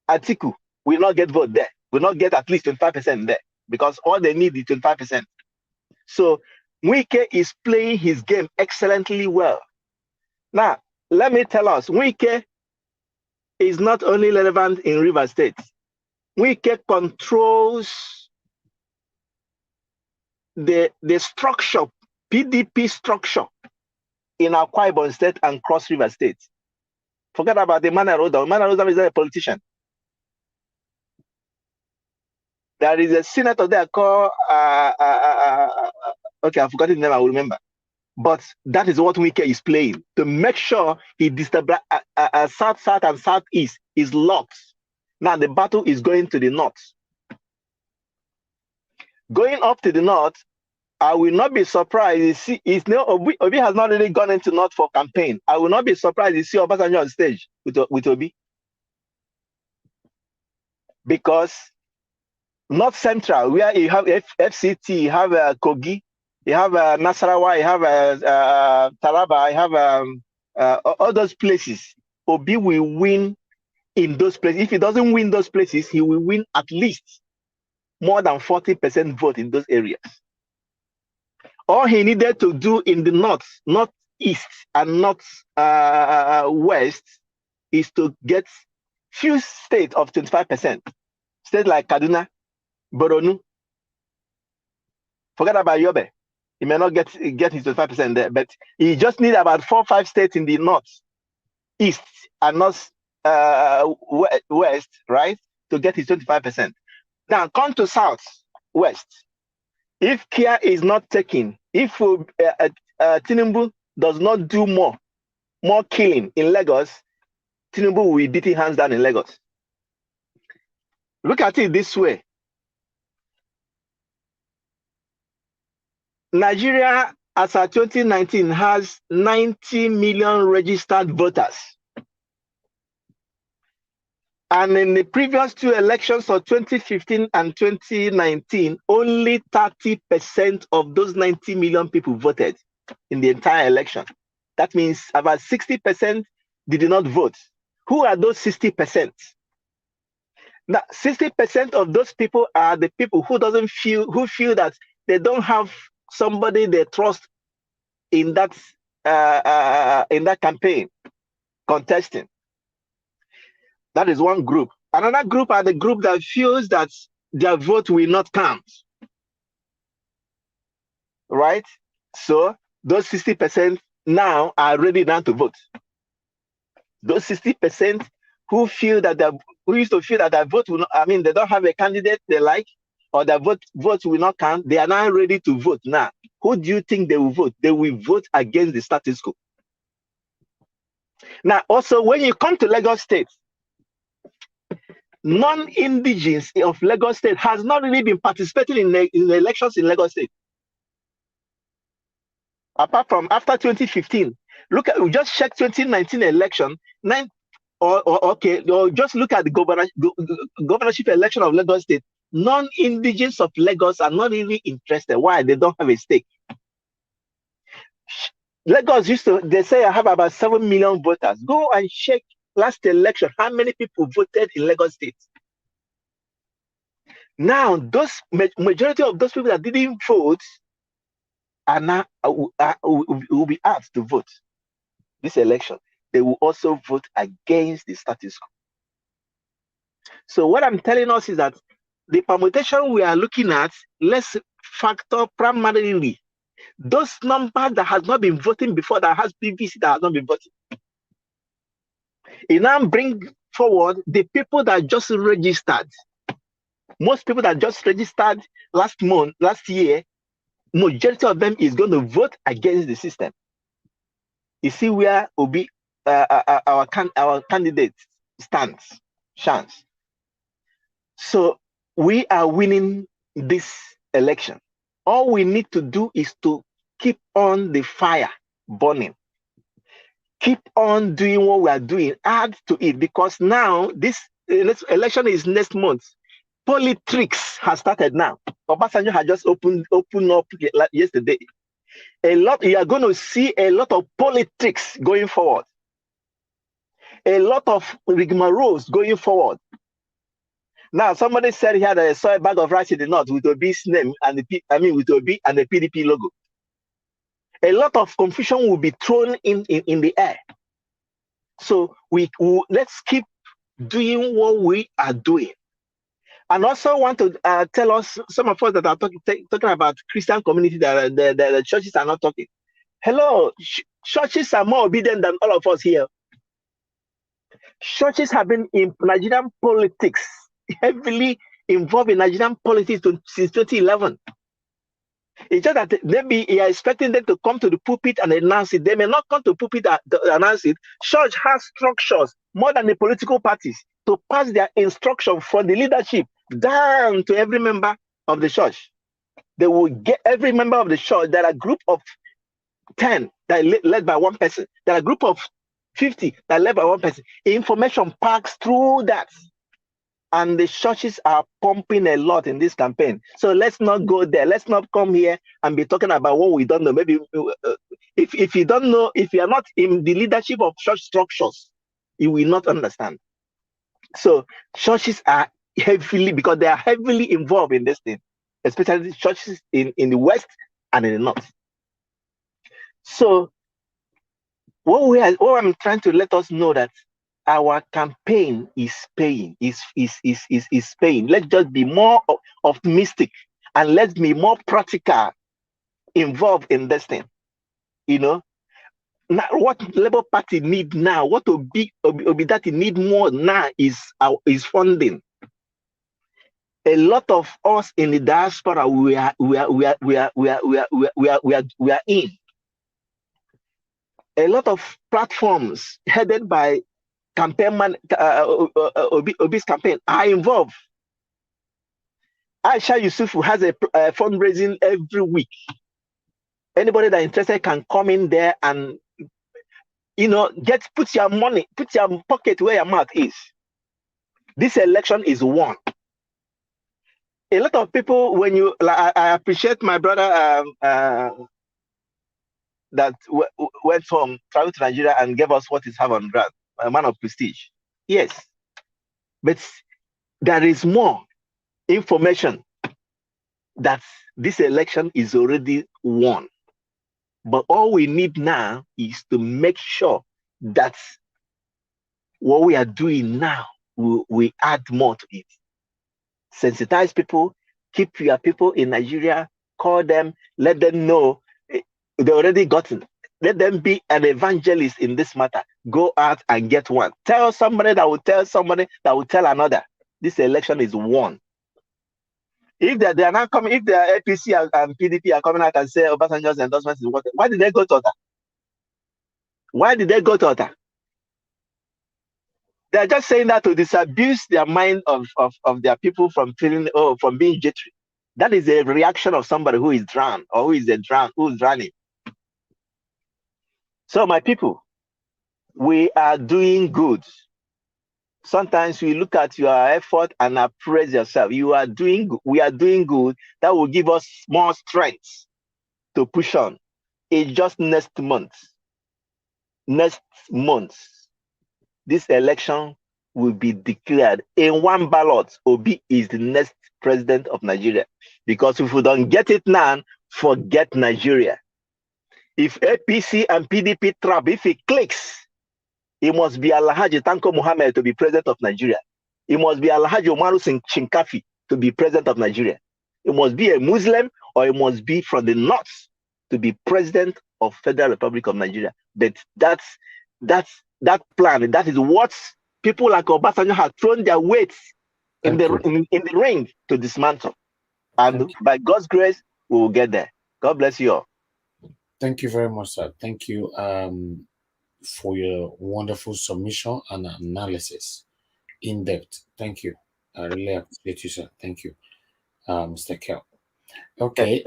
Atiku will not get vote there. Will not get at least 25% there because all they need is 25%. So Wike is playing his game excellently well. Now, let me tell us, Wike is not only relevant in River State. Wike controls the structure, PDP structure in Akwa Ibom State and Cross River State. Forget about the Mana Rodam. Mana Rodam is not a politician. There is a senator there called, okay, I've forgotten the name, I will remember. But that is what Wike is playing, to make sure he destabilizes South and Southeast is locked. Now the battle is going to the north. Going up to the north, I will not be surprised. Obi has not really gone into north for campaign. I will not be surprised to see Obasanjo on stage with Obi. Because North Central, where you have FCT, you have Kogi, you have Nasarawa, you have Taraba, you have all those places. Obi will win in those places. If he doesn't win those places, he will win at least more than 40% vote in those areas. All he needed to do in the northeast and west is to get few states of 25%. States like Kaduna, Boronu. Forget about Yobe. He may not get his 25% there, but he just need about 4 or 5 states in the north, east, and north west, right, to get his 25%. Now come to south, west. If care is not taken, if Tinubu does not do more killing in Lagos, Tinubu will be beating hands down in Lagos. Look at it this way. Nigeria, as of 2019, has 90 million registered voters. And in the previous 2 elections of 2015 and 2019, only 30% of those 90 million people voted in the entire election. That means about 60% did not vote. Who are those 60%? Now, 60% of those people are the people who feel that they don't have somebody they trust in that campaign contesting. That is one group. Another group are the group that feels that their vote will not count. Right? So those 60% now are ready now to vote. Those 60% who used to feel that their vote will not, they don't have a candidate they like, or their votes will not count, they are now ready to vote now. Who do you think they will vote? They will vote against the status quo. Now, also, when you come to Lagos State, non-indigens of Lagos State has not really been participating in the elections in Lagos State. Apart from after 2015, look at, we just checked 2019 election, or just look at the governorship election of Lagos State. Non-indigens of Lagos are not really interested. Why? They don't have a stake. Lagos they say I have about 7 million voters. Go and check last election, how many people voted in Lagos State. Now, those majority of those people that didn't vote are now will be asked to vote this election. They will also vote against the status quo. So what I'm telling us is that the permutation we are looking at, let's factor primarily those numbers that has not been voting before, that has PVC that has not been voting. It now bring forward the people that just registered. Most people that just registered last year, majority of them is going to vote against the system. You see where Obi, our candidate stands, chance. So we are winning this election. All we need to do is to keep on the fire burning. Keep on doing what we are doing, add to it, because now this election is next month. Politics has started now. Obasanjo has just opened up yesterday. You are going to see a lot of politics going forward. A lot of rigmaroles going forward. Now, somebody said here that I saw a bag of rice in the north with Obi's name and with Obi and the PDP logo. A lot of confusion will be thrown in the air. So let's keep doing what we are doing. And also want to tell us, some of us that are talking about Christian community, that the churches are not talking. Hello, churches are more obedient than all of us here. Churches have been in Nigerian politics, heavily involved in Nigerian politics since 2011. It's just that maybe you are expecting them to come to the pulpit and announce it. They may not come to the pulpit to announce it. Church has structures more than the political parties to pass their instruction from the leadership down to every member of the church. They will get every member of the church. There are a group of 10 that are led by one person. There are a group of 50 that are led by one person. Information passes through that. And the churches are pumping a lot in this campaign. So let's not go there. Let's not come here and be talking about what we don't know. Maybe if you don't know, if you are not in the leadership of church structures, you will not understand. So churches are heavily, because they are heavily involved in this thing, especially the churches in the West and in the North. So what I'm trying to let us know that our campaign is paying, is paying. Let's just be more optimistic and let's be more practical, involved in this thing. You know, now, what Labour Party need now, what Obi that need more now is funding. A lot of us in the diaspora, we are in. A lot of platforms headed by Obi's campaign are involved. Aisha Yusufu has a fundraising every week. Anybody that is interested can come in there and, put your money, put your pocket where your mouth is. This election is won. A lot of people, I appreciate my brother that went from travel to Nigeria and gave us what is have on ground. A man of prestige. Yes. But there is more information that this election is already won. But all we need now is to make sure that what we are doing now, we add more to it. Sensitize people, keep your people in Nigeria, call them, let them know they already gotten. Let them be an evangelist in this matter. Go out and get one. Tell somebody that will tell somebody that will tell another. This election is won. If they are not coming, if the APC and PDP are coming out and say Obasanjo's endorsement is what, why did they go to Ota? Why did they go to Ota? They're just saying that to disabuse their mind of their people from feeling, from being jittery. That is a reaction of somebody who is drowned or who's drowning. So my people, we are doing good. Sometimes we look at your effort and appraise yourself. We are doing good. That will give us more strength to push on. It's just next month, this election will be declared. In one ballot, Obi is the next president of Nigeria. Because if we don't get it now, forget Nigeria. If APC and PDP trap, if it clicks, it must be Alhaji Tanko Muhammad to be president of Nigeria. It must be Alhaji Umaru Shinkafi to be president of Nigeria. It must be a Muslim or it must be from the north to be president of Federal Republic of Nigeria. But that plan, that is what people like Obasanjo have thrown their weights in the ring to dismantle. And by God's grace, we will get there. God bless you all. Thank you very much, sir. Thank you for your wonderful submission and analysis. In depth. Thank you. I really appreciate you, sir. Thank you, Mr. Kel. Okay.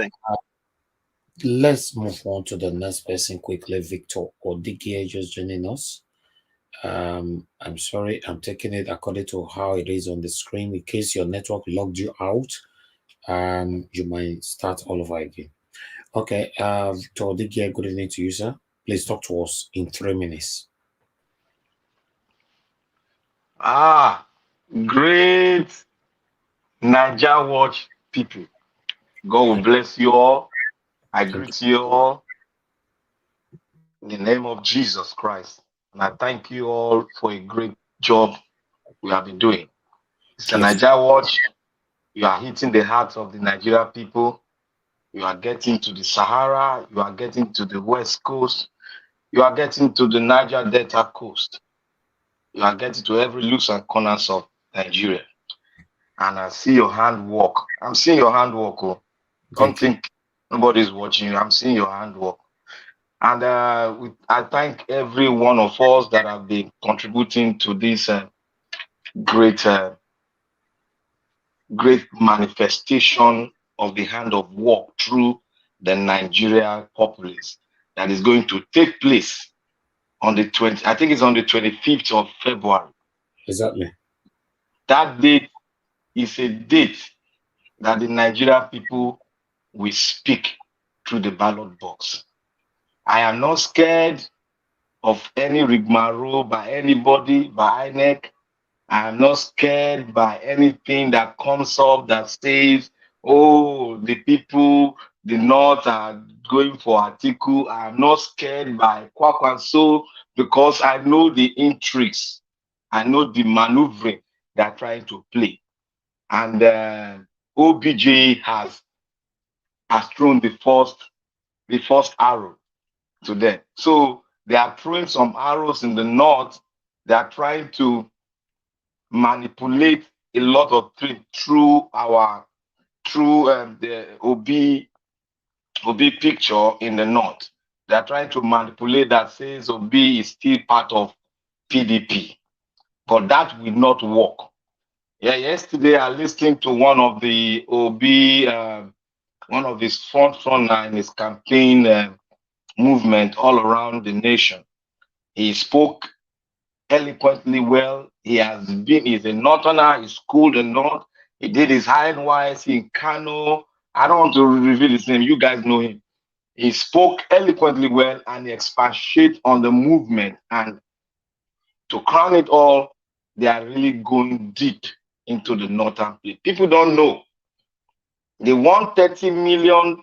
Let's move on to the next person quickly. Victor Odigie just joining us. I'm sorry, I'm taking it according to how it is on the screen. In case your network logged you out, you might start all over again. Okay, Victor Odigie, good evening to you, sir. Please talk to us in 3 minutes. Great Naija Watch people. God will bless you all. I greet you all in the name of Jesus Christ. And I thank you all for a great job we have been doing. It's a Naija Watch. You are hitting the hearts of the Nigeria people. You are getting to the Sahara. You are getting to the West Coast. You are getting to the Niger Delta coast. You are getting to every looks and corners of Nigeria. And I see your handwork. I'm seeing your handwork. Oh. Don't think nobody's watching you. I'm seeing your handwork. And I thank every one of us that have been contributing to this great manifestation of the hand of work through the Nigeria populace that is going to take place on the 25th of February. Exactly. That date is a date that the Nigeria people will speak through the ballot box. I am not scared of any rigmarole by anybody, by INEC. I am not scared by anything that comes up that says, oh, the people, the North are going for Atiku. I am not scared by Kwakwanso because I know the intrigues. I know the maneuvering they're trying to play. And OBJ has thrown the first arrow to them. So they are throwing some arrows in the north. They are trying to manipulate a lot of things through the Obi picture in the north. They are trying to manipulate that says Obi is still part of PDP, but that will not work. Yeah, yesterday I listened to one of the Obi, one of his frontrunners in his campaign movement all around the nation. He spoke eloquently well. He's a northerner, he schooled the north. He did his high NYSC in Kano. I don't want to reveal his name. You guys know him. He spoke eloquently well and he expatiated on the movement. And to crown it all, they are really going deep into the northern place. People don't know. They want 33 million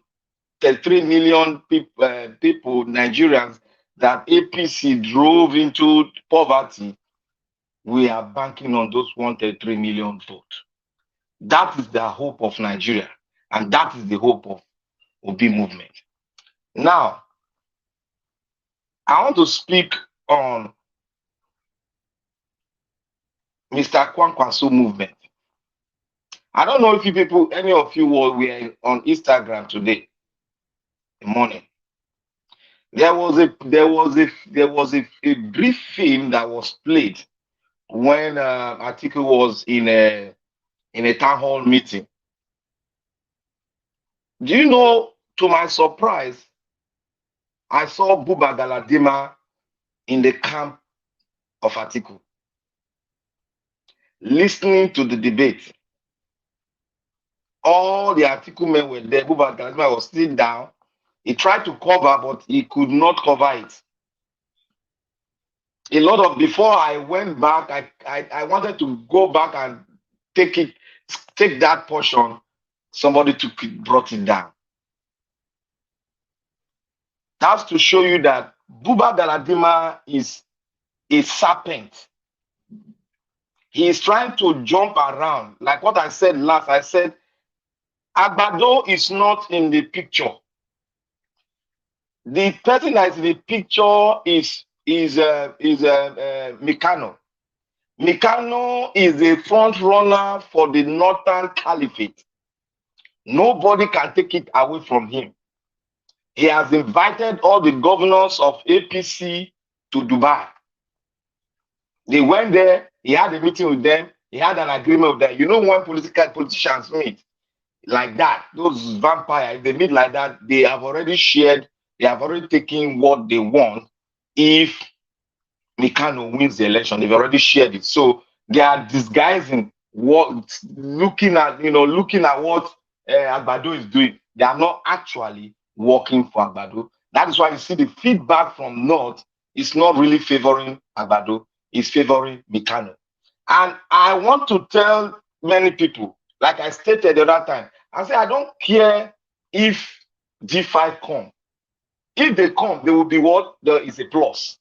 people, Nigerians, that APC drove into poverty. We are banking on those 133 million votes. That is the hope of Nigeria. And that is the hope of Obi movement. Now, I want to speak on Mr. Kwankwaso movement. I don't know if you people, any of you were on Instagram today morning. There was a brief film that was played when Atiku was in a town hall meeting. Do you know, to my surprise, I saw Buba Galadima in the camp of Atiku, listening to the debate. All the Atiku men were there. Buba Galadima was sitting down. He tried to cover, but he could not cover it. A lot of, before I went back, I wanted to go back and take that portion. Somebody took it, brought it down. That's to show you that Buba Galadima is a serpent. He is trying to jump around. Like what I said last, I said, Agbado is not in the picture. The person that is in the picture is Mikano. Mikano is the front runner for the Northern Caliphate. Nobody can take it away from him. He has invited all the governors of APC to Dubai. They went there, he had a meeting with them, he had an agreement with them. You know, when politicians meet like that, those vampires, they meet like that, they have already shared, they have already taken what they want. If Mikano wins the election, they've already shared it. So they are disguising what, looking at what Agbado is doing. They are not actually working for Agbado. That is why you see the feedback from North is not really favoring Agbado, it's favoring Mikano. And I want to tell many people, like I stated the other time, I say I don't care if G5 come. If they come, they will be what? There is a plus.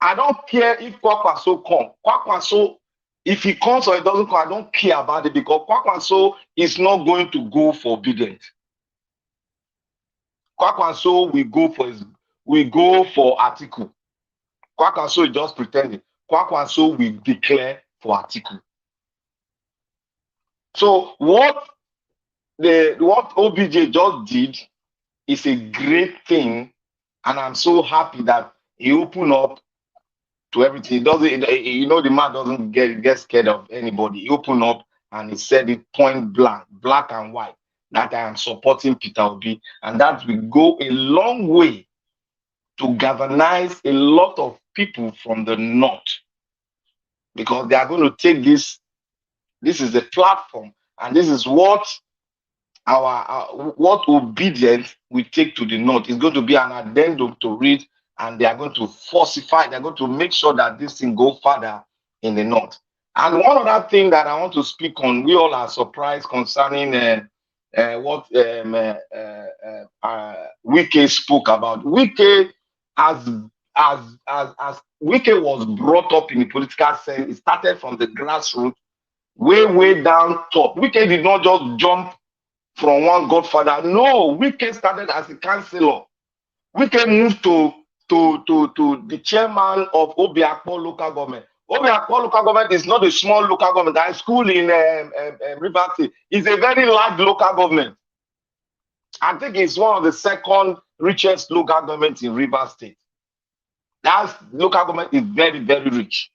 I don't care if Kwakwaso come. Kwakwaso, if he comes or he doesn't come, I don't care about it, because Kwakwaso is not going to go for obedience. Kwakwaso will go for Atiku. Kwakwaso is just pretending. Kwakwaso will declare for Atiku. So what OBJ just did is a great thing, and I'm so happy that he opened up to everything. He doesn't, the man doesn't get scared of anybody. He opened up and he said it point blank, black and white, that I am supporting Peter Obi, and that will go a long way to galvanize a lot of people from the North, because they are going to take this. This is the platform, and this is what what obedience we take to the North. It's going to be an addendum to read, and they are going to falsify. They're going to make sure that this thing go further in the North. And one other thing that I want to speak on, we all are surprised concerning what Wike spoke about. Wike, as Wike was brought up in the political sense, it started from the grassroots, way down top. Wike did not just jump from one godfather. No, Wike started as a councillor. Wike moved to the chairman of Obiakpo local government. Obiakpo local government is not a small local government. That school in Rivers State is a very large local government. I think it's one of the second richest local governments in Rivers State. That local government is very, very rich.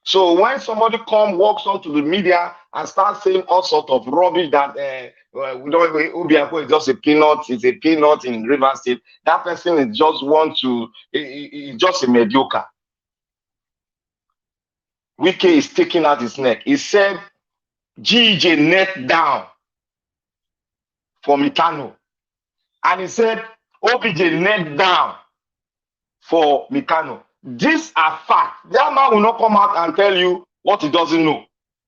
So when somebody walks onto the media and starts saying all sorts of rubbish that Obiakpo is just a peanut, it's a peanut in Rivers State, that person is just a mediocre. Wike is taking out his neck. He said, GJ net down for Mikano. And he said, OBJ net down for Mikano. These are facts. That man will not come out and tell you what he doesn't know.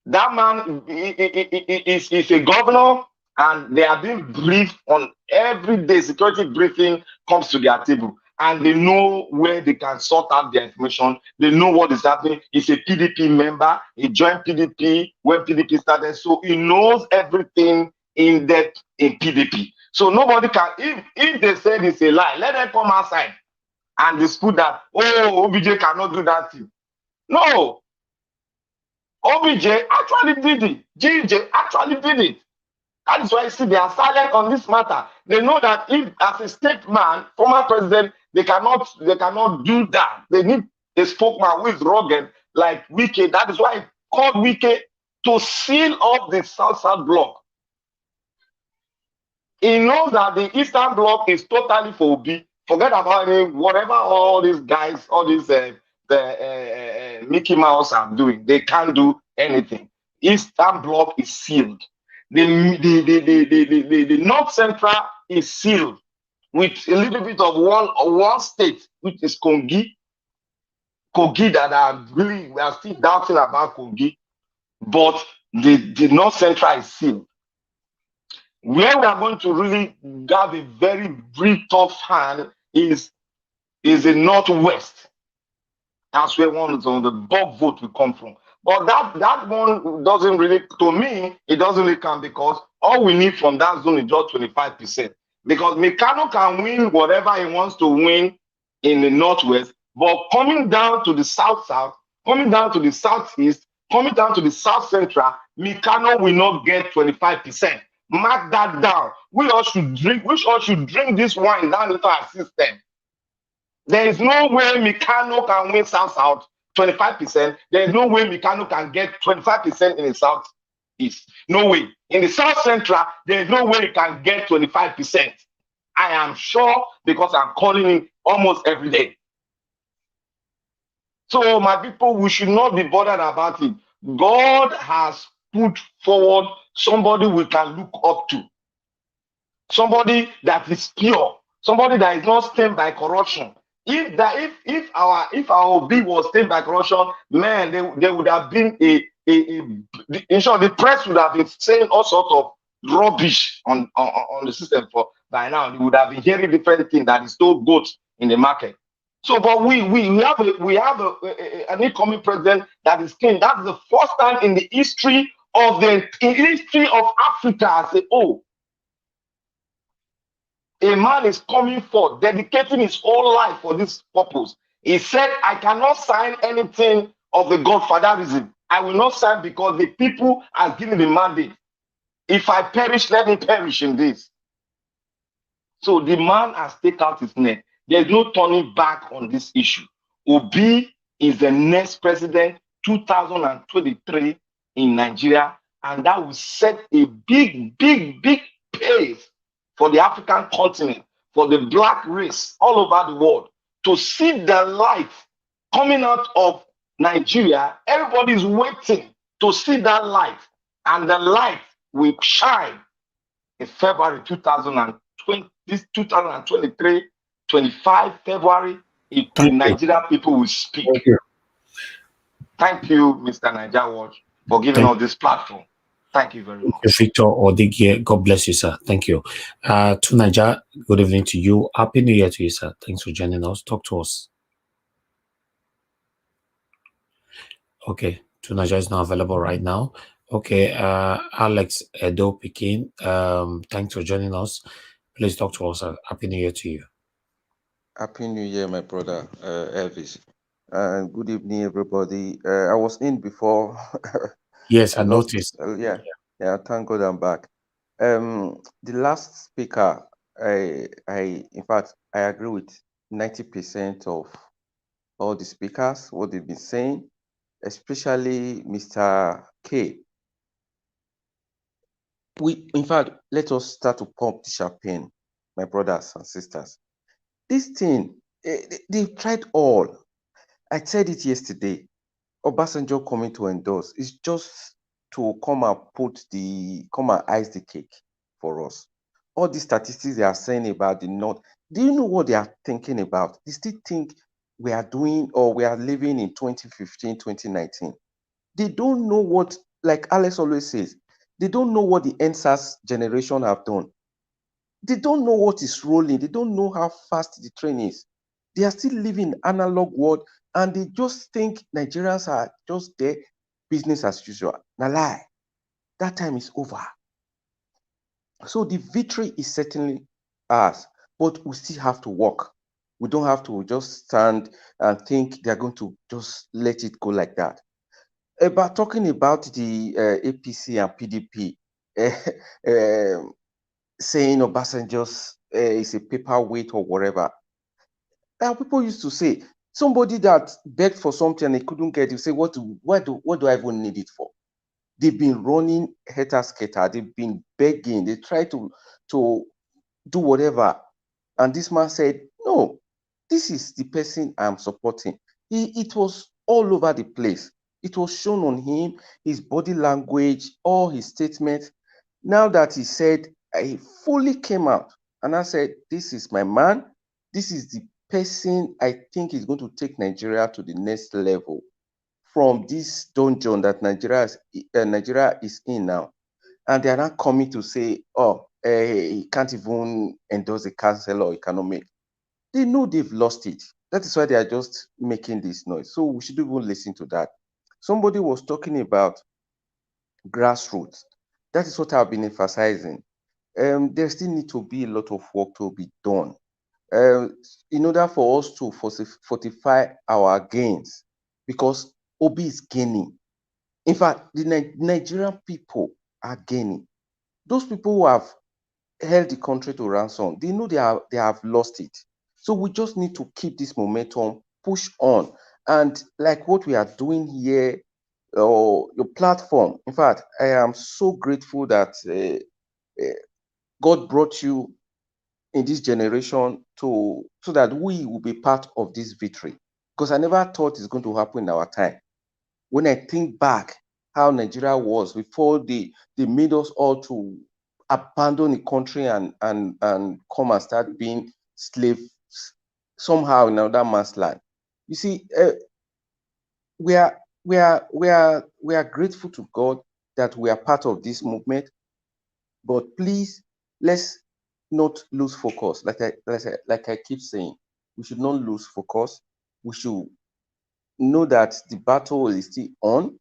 That man is a governor, and they are being briefed on every day. Security briefing comes to their table, and they know where they can sort out their information. They know what is happening. He's a PDP member. He joined PDP when PDP started, so he knows everything in depth in PDP. So nobody can, if they said it's a lie, let them come outside and dispute that, oh, OBJ cannot do that thing. No. OBJ actually did it. GJ actually did it. That is why you see they are silent on this matter. They know that if, as a statesman, former president, they cannot do that. They need a spokesman who is rugged like Wike. That is why he called Wike to seal up the South bloc. He knows that the Eastern bloc is totally for Obi. Forget about it, whatever all these guys, all these Mickey Mouse are doing. They can't do anything. Eastern bloc is sealed. The North Central is sealed with a little bit of one state, which is Kogi that we are still doubting about Kogi, but the North Central is sealed. Where we are going to really have a very tough hand is the Northwest. That's where one of the bulk vote will come from. But that one doesn't really, to me, it doesn't really count because all we need from that zone is just 25%. Because Mikano can win whatever he wants to win in the Northwest, but coming down to the South, coming down to the Southeast, coming down to the South Central, Mikano will not get 25%. Mark that down. We all should drink this wine down into our system. There is no way Mikano can win South 25%. There is no way Mikano can get 25% in the Southeast. No way. In the South Central, there is no way he can get 25%. I am sure because I'm calling him almost every day. So my people, we should not be bothered about it. God has put forward somebody we can look up to. Somebody that is pure. Somebody that is not stained by corruption. If our Obi was stained by corruption, man, there would have been in short, the press would have been saying all sorts of rubbish on the system for by now. They would have been hearing different things that is still good in the market. So, but we have an incoming president that is clean. That's the first time in the history of Africa as a whole. A man is coming forth, dedicating his whole life for this purpose. He said, I cannot sign anything of the godfatherism. I will not sign because the people are giving the mandate. If I perish, let me perish in this. So the man has taken out his neck. There's no turning back on this issue. Obi is the next president, 2023 in Nigeria, and that will set a big pace for the African continent, for the black race all over the world, to see the light coming out of Nigeria. Everybody's waiting to see that light, and the light will shine in February 2020, this 2023, 25 February, the Nigerian people will speak. Thank you, Mr. Niger Watch, for giving us this platform. Thank you very much. Victor Odigie, God bless you, sir. Thank you. To Niger, good evening to you. Happy New Year to you, sir. Thanks for joining us. Talk to us. Okay, to Niger is not available right now. Okay, Alex Edo Pekin, thanks for joining us. Please talk to us, sir. Happy New Year to you. Happy New Year, my brother Elvis. And good evening, everybody. I was in before. Yes, I noticed. Yeah, thank God I'm back. The last speaker, in fact, I agree with 90% of all the speakers, what they've been saying, especially Mr. K. In fact, let us start to pump the champagne, my brothers and sisters. This thing, they've tried all. I said it yesterday. Obasanjo coming to endorse is just to come and ice the cake for us. All the statistics they are saying about the North, do you know what they are thinking about? They still think we are doing or we are living in 2015, 2019. They don't know what, like Alex always says, they don't know what the NSAS generation have done. They don't know what is rolling. They don't know how fast the train is. They are still living in analog world, and they just think Nigerians are just there, business as usual. Now lie. That time is over. So the victory is certainly ours, but we still have to work. We don't have to just stand and think they're going to just let it go like that. about talking about the APC and PDP, saying Obasanjo's is a paperweight or whatever. Now people used to say somebody that begged for something and they couldn't get it, say, what do I even need it for? They've been running heter-scatter, they've been begging, they try to do whatever. And this man said, no, this is the person I'm supporting. It was all over the place. It was shown on him, his body language, all his statements. Now that he said, I fully came out and I said, this is my man. This is the person I think is going to take Nigeria to the next level from this dungeon that Nigeria is in now. And they are not coming to say, oh, he can't even endorse the council or he cannot make. They know they've lost it. That is why they are just making this noise. So we should even listen to that. Somebody was talking about grassroots. That is what I've been emphasizing. There still need to be a lot of work to be done in order for us to fortify our gains, because Obi is gaining. In fact, the Nigerian people are gaining. Those people who have held the country to ransom, they know they have lost it. So we just need to keep this momentum, push on. And like what we are doing here, or your platform. In fact, I am so grateful that God brought you in this generation so that we will be part of this victory. Because I never thought it's going to happen in our time. When I think back how Nigeria was before they made us all to abandon the country and come and start being slaves somehow in another man's land. You see, we are grateful to God that we are part of this movement, but please let's not lose focus. Like I keep saying, we should not lose focus. We should know that the battle is still on,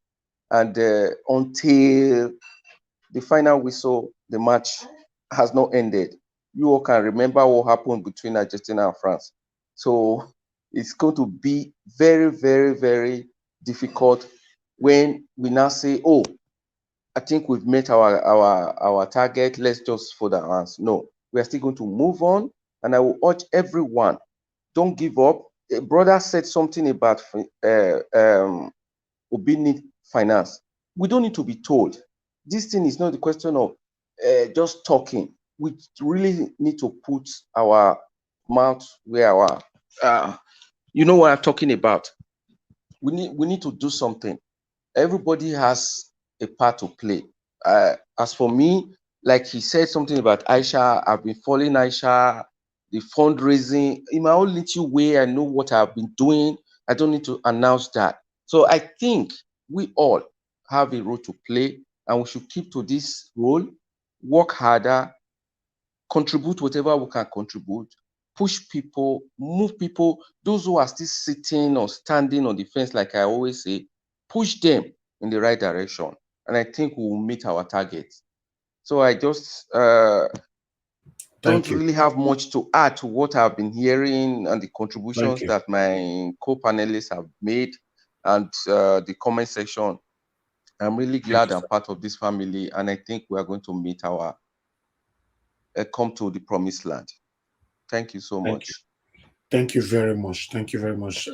and until the final whistle, the match has not ended. You all can remember what happened between Argentina and France. So it's going to be very, very, very difficult when we now say, oh, I think we've met our target, let's just fold our hands. No, we are still going to move on. And I will urge everyone, don't give up. A brother said something about Obi need finance. We don't need to be told. This thing is not the question of just talking. We really need to put our mouth where our, you know what I'm talking about. We need to do something. Everybody has a part to play. As for me, like he said something about Aisha, I've been following Aisha, the fundraising in my own little way. I know what I've been doing. I don't need to announce that. So I think we all have a role to play, and we should keep to this role, work harder, contribute whatever we can contribute, push people, move people. Those who are still sitting or standing on the fence, like I always say, push them in the right direction. And I think we will meet our targets. So I just don't really have much to add to what I've been hearing and the contributions that my co-panelists have made and the comment section. I'm really glad I'm part of this family, and I think we are going to meet our come to the promised land. Thank you so much. Thank you very much. Thank you very much,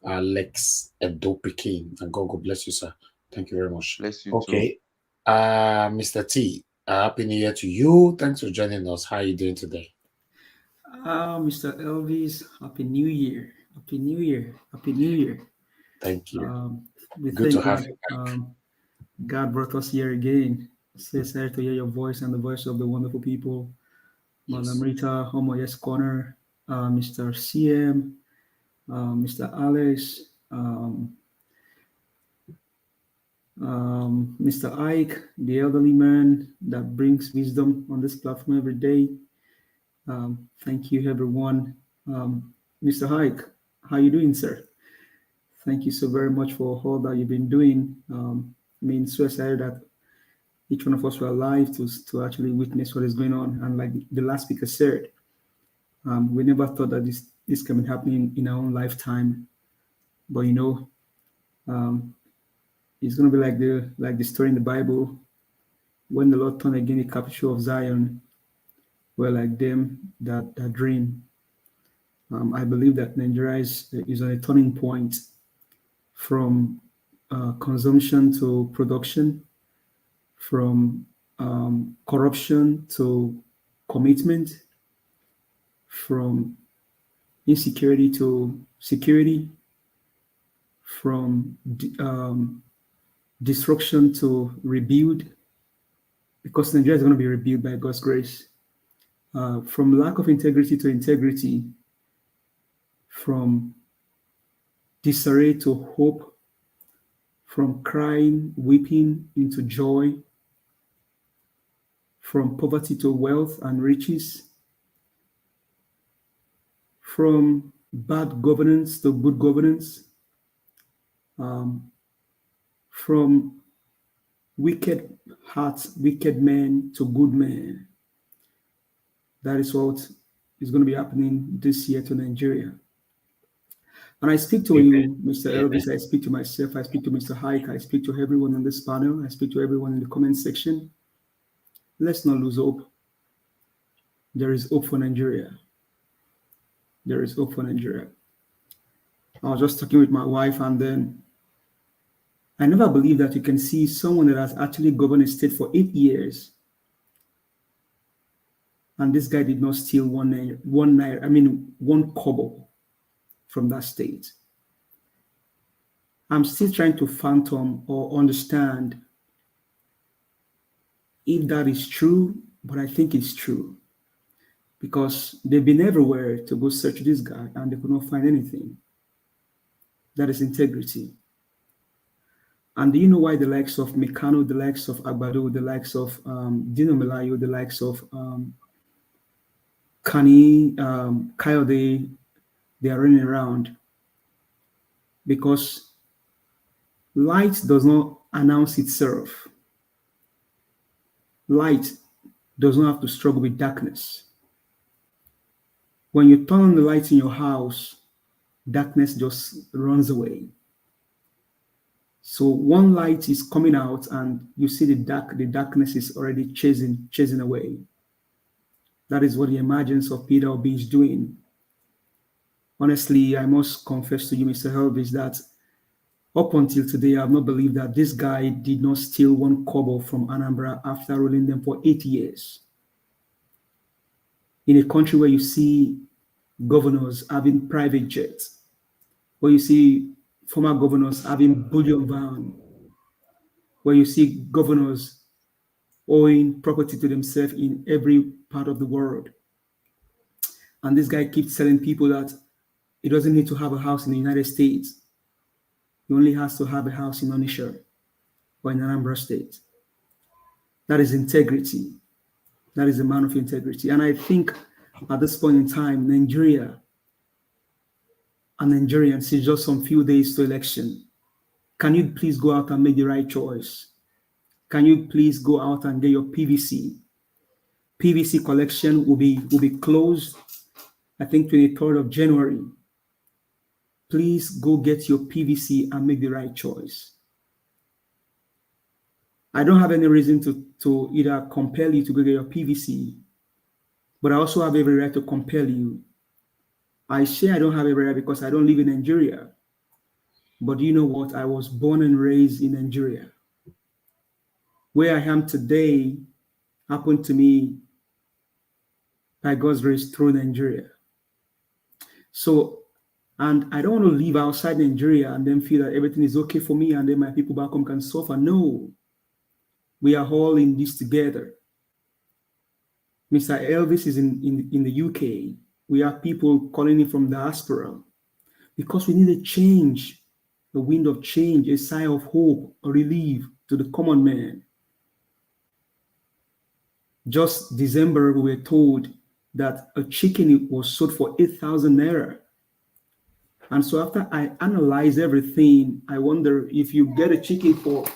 Alex Debunking. And God bless you, sir. Thank you very much. Bless you too. Mr. T, happy New Year to you. Thanks for joining us. How are you doing today? Mr. Elvis, Happy New Year. Happy New Year. Happy New Year. Thank you. We Good thank to have God. you. God brought us here again. So excited to hear your voice and the voice of the wonderful people. Madam Rita, Homo Yes Corner, Mr. CM, Mr. Alex, Mr. Ike, the elderly man that brings wisdom on this platform every day. Thank you, everyone. Mr. Ike, how you doing, sir? Thank you so very much for all that you've been doing. So excited that each one of us were alive to actually witness what is going on. And like the last speaker said, we never thought that this can be happening in our own lifetime. But It's going to be like the story in the Bible when the Lord turned again the capital of Zion. We're like them that dream. I believe that Nigeria is on a turning point from consumption to production, from corruption to commitment, from insecurity to security, from destruction to rebuild, because Nigeria is going to be rebuilt by God's grace. From lack of integrity to integrity, from disarray to hope, from crying, weeping into joy, from poverty to wealth and riches, from bad governance to good governance, from wicked hearts, wicked men to good men. That is what is going to be happening this year to Nigeria. And I speak to you, Mr. Elvis, I speak to myself, I speak to Mr. Hike, I speak to everyone on this panel, I speak to everyone in the comment section. Let's not lose hope. There is hope for Nigeria. There is hope for Nigeria. I was just talking with my wife, and then I never believed that you can see someone that has actually governed a state for 8 years, and this guy did not steal one kobo from that state. I'm still trying to fathom or understand if that is true, but I think it's true, because they've been everywhere to go search this guy and they could not find anything. That is integrity. And do you know why the likes of Mekano, the likes of Agbado, the likes of Dino Melayo, the likes of Kani, Kayode, they are running around? Because light does not announce itself. Light does not have to struggle with darkness. When you turn on the light in your house, darkness just runs away. So one light is coming out and you see the darkness is already chasing away. That is what the emergence of Peter Obi is doing. Honestly, I must confess to you, Mr. Elvis, that up until today, I have not believed that this guy did not steal one kobo from Anambra after ruling them for 8 years. In a country where you see governors having private jets, where you see former governors having bullion van, where you see governors owing property to themselves in every part of the world. And this guy keeps telling people that he doesn't need to have a house in the United States. He only has to have a house in Onitsha or in Anambra State. That is integrity. That is a man of integrity. And I think at this point in time, Nigeria and Nigerians is just some few days to election. Can you please go out and make the right choice? Can you please go out and get your PVC? PVC collection will be closed, I think, 23rd of January. Please go get your PVC and make the right choice. I don't have any reason to either compel you to go get your PVC, but I also have every right to compel you. I say I don't have every right because I don't live in Nigeria. But you know what? I was born and raised in Nigeria. Where I am today happened to me by God's grace through Nigeria. So, and I don't want to live outside Nigeria and then feel that everything is okay for me and then my people back home can suffer. No. We are all in this together. Mr. Elvis is in the UK. We have people calling in from diaspora because we need a change, a wind of change, a sigh of hope, a relief to the common man. Just December, we were told that a chicken was sold for 8,000 naira. And so after I analyze everything, I wonder if you get a chicken for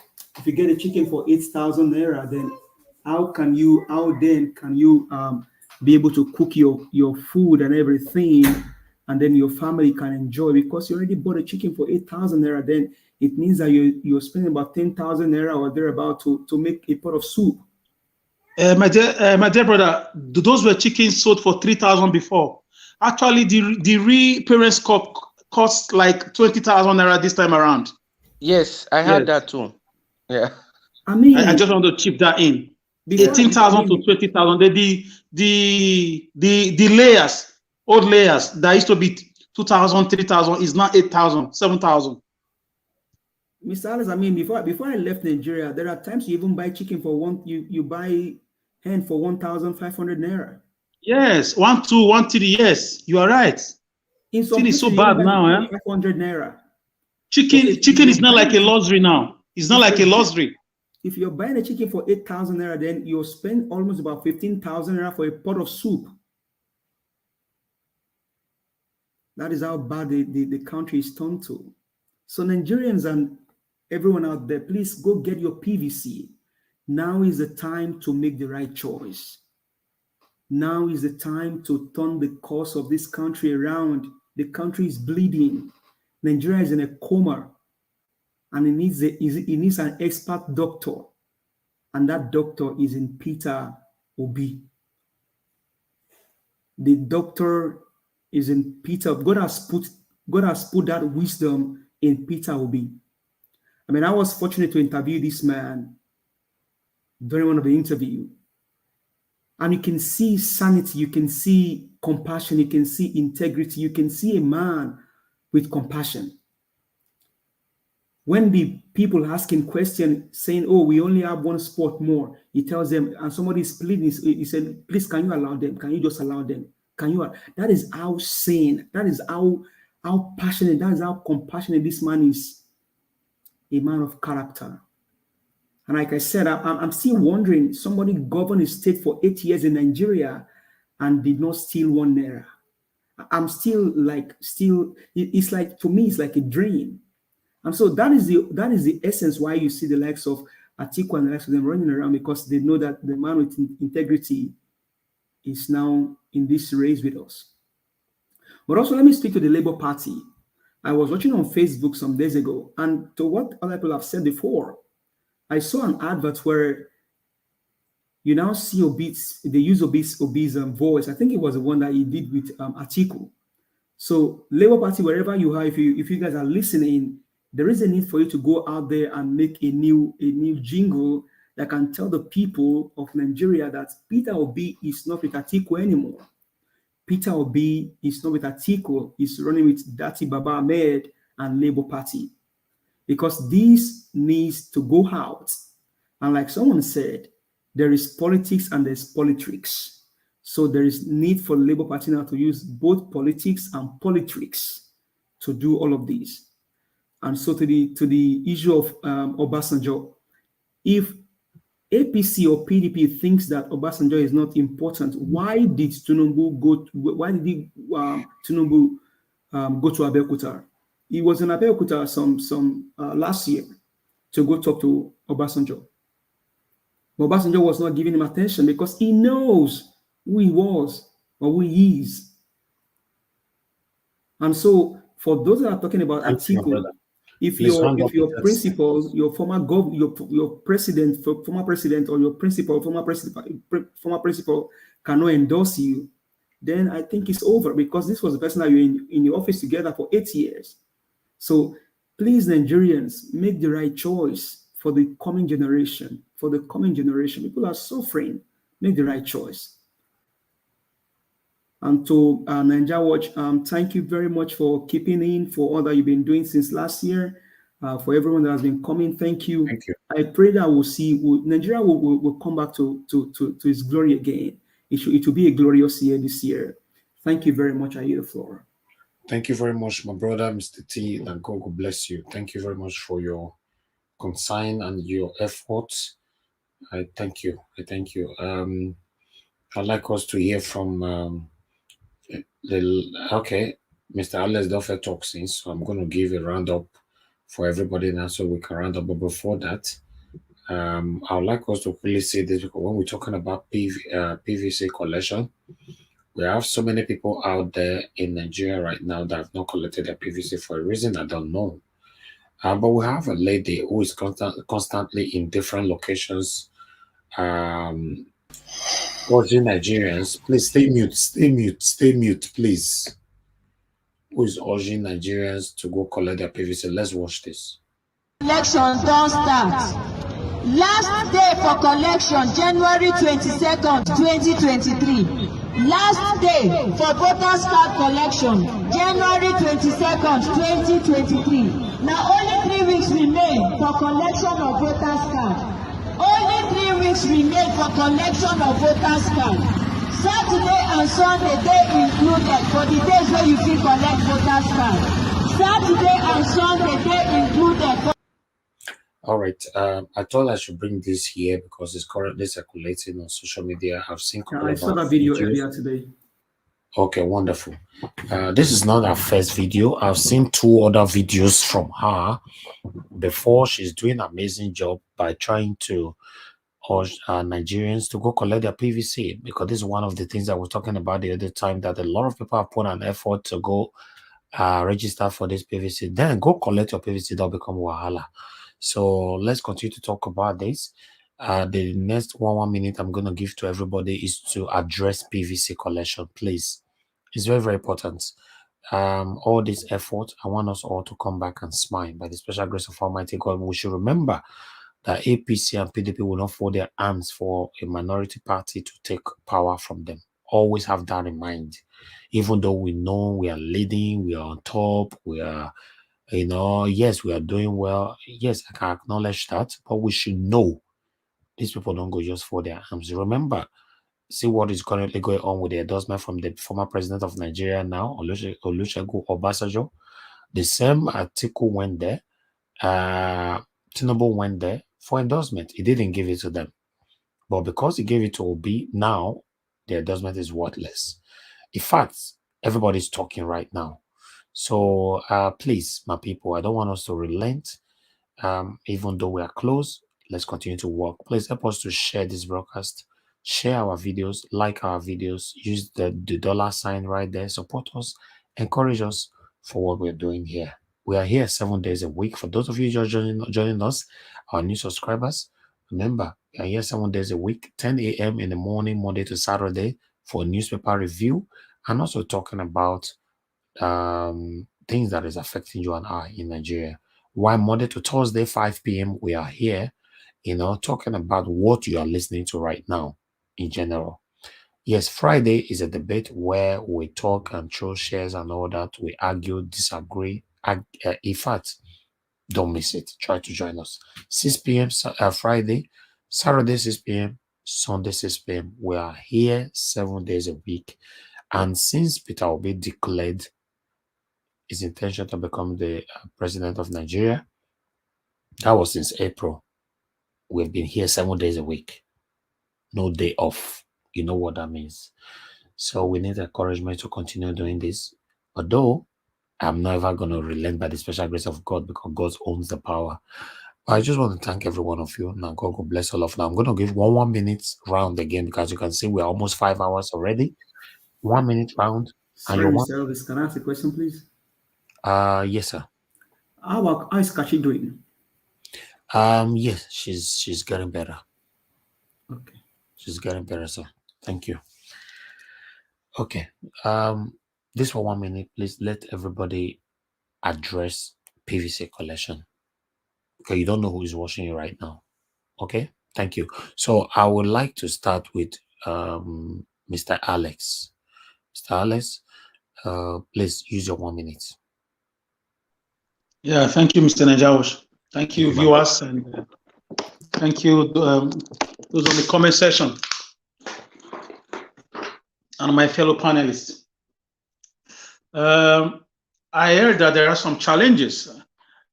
8,000 naira, then how then can you be able to cook your food and everything, and then your family can enjoy, because you already bought a chicken for 8,000 naira. Then it means that you're spending about 10,000 naira or thereabout to make a pot of soup. My dear brother, those were chickens sold for 3,000 before. Actually, the real parents cost like 20,000 naira this time around. Yes, I heard that too. Yeah. I mean, I just want to chip that in. 18,000 to 20,000. The layers, old layers that used to be 2,000, 3,000 is now 8,000, 7,000. Mr. Alice, I mean, before I left Nigeria, there are times you even buy chicken for you buy hen for 1,500 naira. Yes, 1, 2, 1, 3. Yes, you are right. In some places, so bad now, eh? 500 naira. Chicken is not like a luxury now. It's not like a luxury. If you're buying a chicken for 8,000 naira, then you'll spend almost about 15,000 naira for a pot of soup. That is how bad the country is turned to. So Nigerians and everyone out there, please go get your PVC. Now is the time to make the right choice. Now is the time to turn the course of this country around. The country is bleeding. Nigeria is in a coma, and it needs an expert doctor, and that doctor is in Peter Obi. The doctor is in Peter. God has put that wisdom in Peter Obi. I mean, I was fortunate to interview this man during one of the interviews. And you can see sanity, you can see compassion, you can see integrity, you can see a man with compassion. When the people asking questions saying, oh, we only have one sport more, he tells them, and somebody is pleading, he said, please, can you allow them? Can you just allow them? That is how sane, that is how passionate, that is how compassionate this man is, a man of character. And like I said, I'm still wondering, somebody governed a state for 8 years in Nigeria and did not steal 1 naira. I'm still, it's like, to me, it's like a dream. And so that is the essence why you see the likes of Atiku and the likes of them running around, because they know that the man with integrity is now in this race with us. But also, let me speak to the Labour Party. I was watching on Facebook some days ago, and to what other people have said before, I saw an advert where you now see they use Obi's voice. I think it was the one that he did with Atiku. So Labour Party, wherever you are, if you guys are listening, there is a need for you to go out there and make a new jingle that can tell the people of Nigeria that Peter Obi is not with Atiku anymore. Peter Obi is not with Atiku. He's running with Dati Baba Ahmed and Labour Party. Because this needs to go out. And like someone said, there is politics and there's politics. So there is need for Labour Party now to use both politics and politics to do all of these. And so to the issue of Obasanjo, if APC or PDP thinks that Obasanjo is not important, why did Tinubu go to Abeokuta? He was in Abeokuta some last year to go talk to Obasanjo. But Obasanjo was not giving him attention because he knows who he was or who he is. And so for those that are talking about Atiku, if your principal, your former your president, former president, or your principal, former principal cannot endorse you, then I think it's over, because this was the person that you're in the office together for 8 years. So please, Nigerians, make the right choice for the coming generation. For the coming generation, people are suffering. Make the right choice. And to Ninja Watch, thank you very much for keeping in, for all that you've been doing since last year. For everyone that has been coming, thank you. Thank you. I pray that Nigeria will come back to its glory again. It will be a glorious year this year. Thank you very much. I yield the floor. Thank you very much, my brother, Mr. T. And God bless you. Thank you very much for your concern and your efforts. I thank you. I'd like us to hear from Mr. Alex Duffer talks since, so I'm going to give a roundup for everybody now so we can round up. But before that, I would like us to quickly say this, because when we're talking about PVC collection, we have so many people out there in Nigeria right now that have not collected their PVC for a reason I don't know. But we have a lady who is constantly in different locations, urging Nigerians. Please stay mute, please. Who is urging Nigerians to go collect their PVC? Let's watch this. Elections don't start. Last day for collection, January 22nd, 2023. Last day for voters card collection, January 22nd, 2023. Now only 3 weeks remain for collection of voters card. Only 3 weeks remain for collection of voters card. Saturday and Sunday they included for the days where you can collect voters card. Saturday and Sunday they included. All right. I thought I should bring this here because it's currently circulating on social media. I've seen a couple I of saw that video earlier today. Okay, wonderful. This is not our first video. I've seen 2 other videos from her before. She's doing an amazing job by trying to urge Nigerians to go collect their PVC, because this is one of the things I was talking about the other time, that a lot of people have put an effort to go register for this PVC. Then go collect your PVC, that'll become wahala. So let's continue to talk about this. The next 1 minute I'm going to give to everybody is to address PVC collection, please. It's very, very important. All this effort, I want us all to come back and smile. By the special grace of Almighty God, we should remember that APC and PDP will not fold their arms for a minority party to take power from them. Always have that in mind. Even though we know we are leading, we are on top, we are, yes, we are doing well. Yes, I can acknowledge that, but we should know these people don't go just for their arms. Remember, see what is currently going on with the endorsement from the former president of Nigeria now, Olusegun Obasanjo. The same Atiku went there. Tinubu went there for endorsement. He didn't give it to them. But because he gave it to Obi, now the endorsement is worthless. In fact, everybody's talking right now. So please, my people, I don't want us to relent. Even though we are close, let's continue to work. Please help us to share this broadcast, share our videos, like our videos, use the $sign right there, support us, encourage us for what we're doing here. We are here 7 days a week. For those of you just joining us, our new subscribers, remember, we are here 7 days a week, 10 a.m. in the morning, Monday to Saturday, for a newspaper review, and also talking about things that is affecting you and I in Nigeria. While Monday to Thursday, 5 p.m., we are here, talking about what you are listening to right now in general. Yes, Friday is a debate where we talk and throw shares and all that. We argue, disagree. In fact, don't miss it. Try to join us. 6 p.m. Friday, Saturday 6 p.m., Sunday 6 p.m. We are here 7 days a week. And since Peter Obi declared his intention to become the president of Nigeria, that was since April. We've been here 7 days a week. No day off. You know what that means. So we need encouragement to continue doing this. Although I'm never going to relent by the special grace of God, because God owns the power. I just want to thank every one of you. Now, God will bless all of you. Now, I'm going to give 1 minute round again, because you can see we're almost 5 hours already. 1 minute round. Sorry, Mr. Elvis, can I ask a question, please? Yes, sir. How is Kachi doing? Yes, she's getting better. Okay. She's getting better, sir. Thank you. Okay. This for 1 minute, please let everybody address PVC collection. Okay, you don't know who is watching you right now. Okay, thank you. So I would like to start with Mr. Alex. Mr. Alex, please use your 1 minute. Yeah, thank you, Mr. Najawash. Thank you, viewers, and thank you those on the comment section and my fellow panelists. I heard that there are some challenges.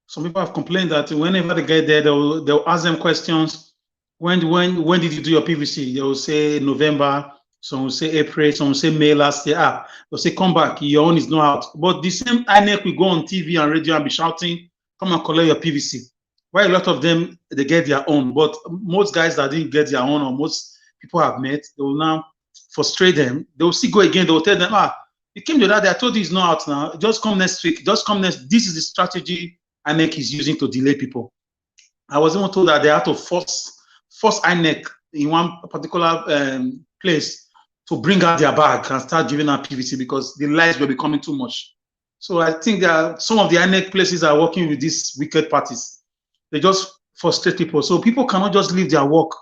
Some people have complained that whenever they get there, they'll ask them questions. When did you do your PVC? They will say November. Some will say April. Some will say May last year. They'll say, come back, your own is not out. But the same INEC will go on TV and radio and be shouting, come and collect your PVC. Why a lot of them, they get their own. But most guys that didn't get their own, or most people have met, they will now frustrate them. They will still go again. They will tell them, you came to that day, I told you it's not out now. Just come next week. Just come next. This is the strategy INEC is using to delay people. I was even told that they had to force INEC in one particular place to bring out their bag and start giving out PVC because the lies were becoming too much. So I think that some of the INEC places are working with these wicked parties. They just frustrate people. So people cannot just leave their work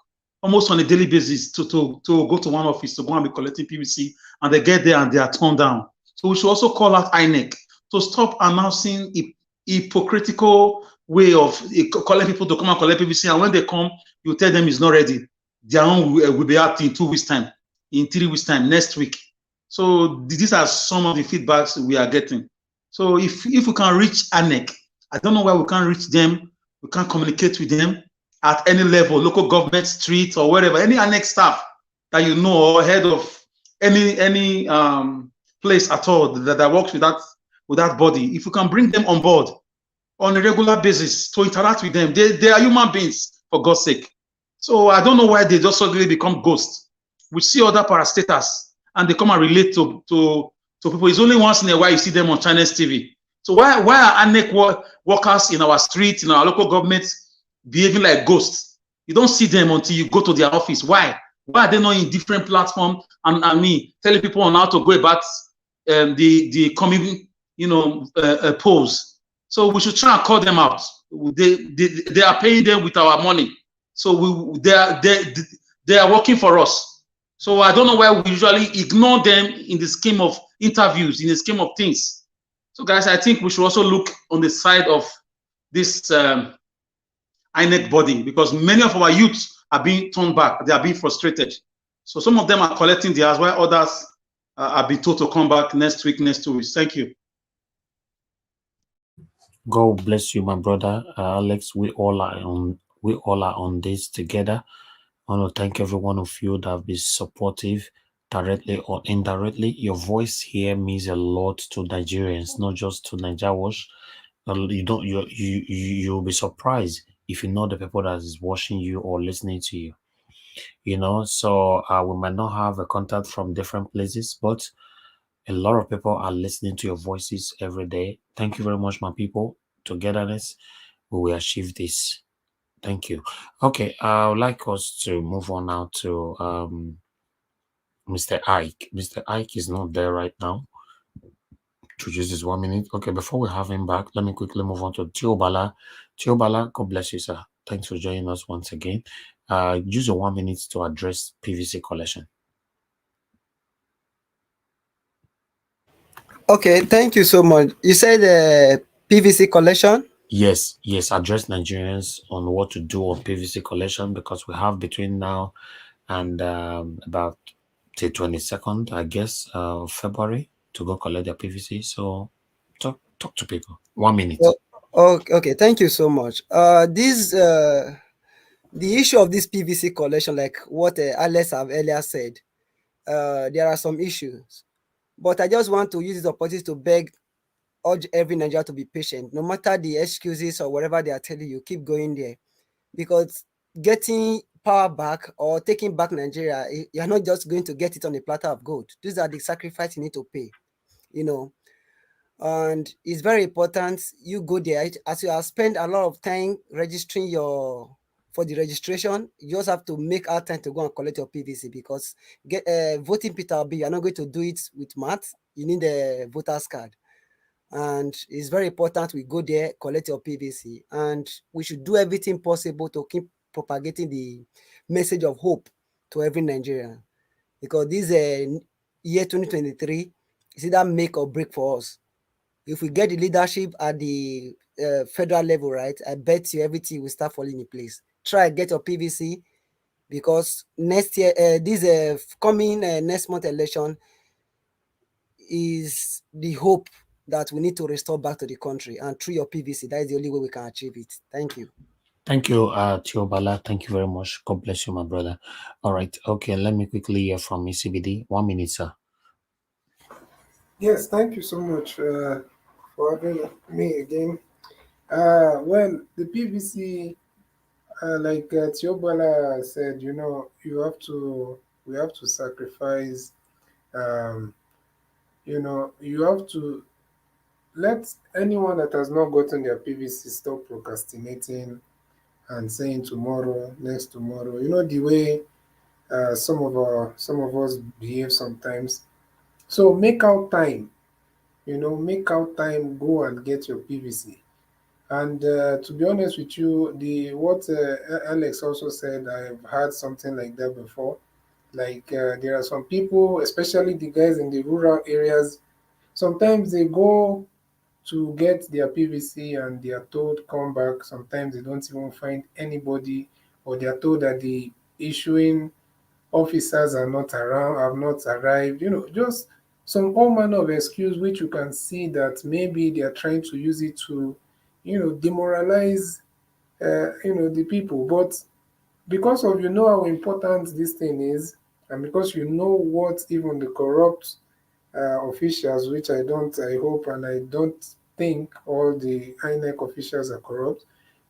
almost on a daily basis to go to one office to go and be collecting PVC, and they get there and they are turned down. So we should also call out INEC to stop announcing a hypocritical way of calling people to come and collect PVC, and when they come, you tell them it's not ready. Their own will be out in 2 weeks' time, in 3 weeks' time, next week. So these are some of the feedbacks we are getting. So if we can reach INEC, I don't know why we can't reach them. We can't communicate with them at any level, local government, street, or wherever. Any INEC staff that you know or head of any place at all that works with that body, if you can bring them on board on a regular basis to interact with them, they are human beings, for God's sake. So I don't know why they just suddenly become ghosts. We see other parastatals and they come and relate to people. It's only once in a while you see them on Chinese TV. So why are INEC workers in our streets, in our local governments, behaving like ghosts? You don't see them until you go to their office. Why? Why are they not in different platforms and me telling people on how to go about the coming, polls? So we should try and call them out. They are paying them with our money. So they are working for us. So I don't know why we usually ignore them in the scheme of interviews, in the scheme of things. So guys, I think we should also look on the side of this INEC body, because many of our youths are being turned back. They are being frustrated. So some of them are collecting theirs, while others are being told to come back next week, next 2 weeks. Thank you. God bless you, my brother Alex. We all are on this together. I want to thank every one of you that have been supportive, directly or indirectly. Your voice here means a lot to Nigerians, not just to Nigeria Watch. You'll be surprised if you know the people that is watching you or listening to you. So we might not have a contact from different places, but a lot of people are listening to your voices every day. Thank you very much, my people. Togetherness, we will achieve this. Thank you. Okay, I would like us to move on now to Mr. Ike. Mr. Ike is not there right now. To use this 1 minute. Okay, before we have him back, let me quickly move on to Tiobala. Tiobala, God bless you, sir. Thanks for joining us once again. Use your 1 minute to address PVC collection. Okay, thank you so much. You said PVC collection? Yes, address Nigerians on what to do on PVC collection, because we have between now and about the 22nd, I guess, February to go collect their PVC. So talk to people. 1 minute. Okay, thank you so much. The issue of this PVC collection, like what Alex have earlier said, there are some issues. But I just want to use this opportunity to urge every Nigerian to be patient. No matter the excuses or whatever they are telling you, keep going there. Because getting power back or taking back Nigeria, you're not just going to get it on a platter of gold. These are the sacrifices you need to pay, And it's very important you go there. As you have spent a lot of time registering for the registration, you just have to make our time to go and collect your PVC, because voting Peter Obi, you're not going to do it with math. You need a voter's card. And it's very important we go there, collect your PVC, and we should do everything possible to keep propagating the message of hope to every Nigerian, because this year 2023 is either make or break for us. If we get the leadership at the federal level, right, I bet you everything will start falling in place. Try get your PVC, because next year, this coming next month election is the hope that we need to restore back to the country, and through your PVC, that is the only way we can achieve it. Thank you. Thank you, Tiobala. Thank you very much. God bless you, my brother. All right. Okay, let me quickly hear from CBD. 1 minute, sir. Yes, thank you so much for having me again. Well, the PVC, like Tiobala said, we have to sacrifice, you have to let anyone that has not gotten their PVC stop procrastinating and saying tomorrow, next tomorrow. You know the way some of us behave sometimes. So make out time. You know, make out time. Go and get your PVC. And to be honest with you, the what Alex also said, I've heard something like that before. Like there are some people, especially the guys in the rural areas, sometimes they go to get their PVC and they are told come back. Sometimes they don't even find anybody, or they are told that the issuing officers are not around, have not arrived. You know, just some all manner of excuse which you can see that maybe they are trying to use it to, demoralize, the people. But because of how important this thing is, and because what even the corrupt officials, which I hope and I don't think all the INEC officials are corrupt,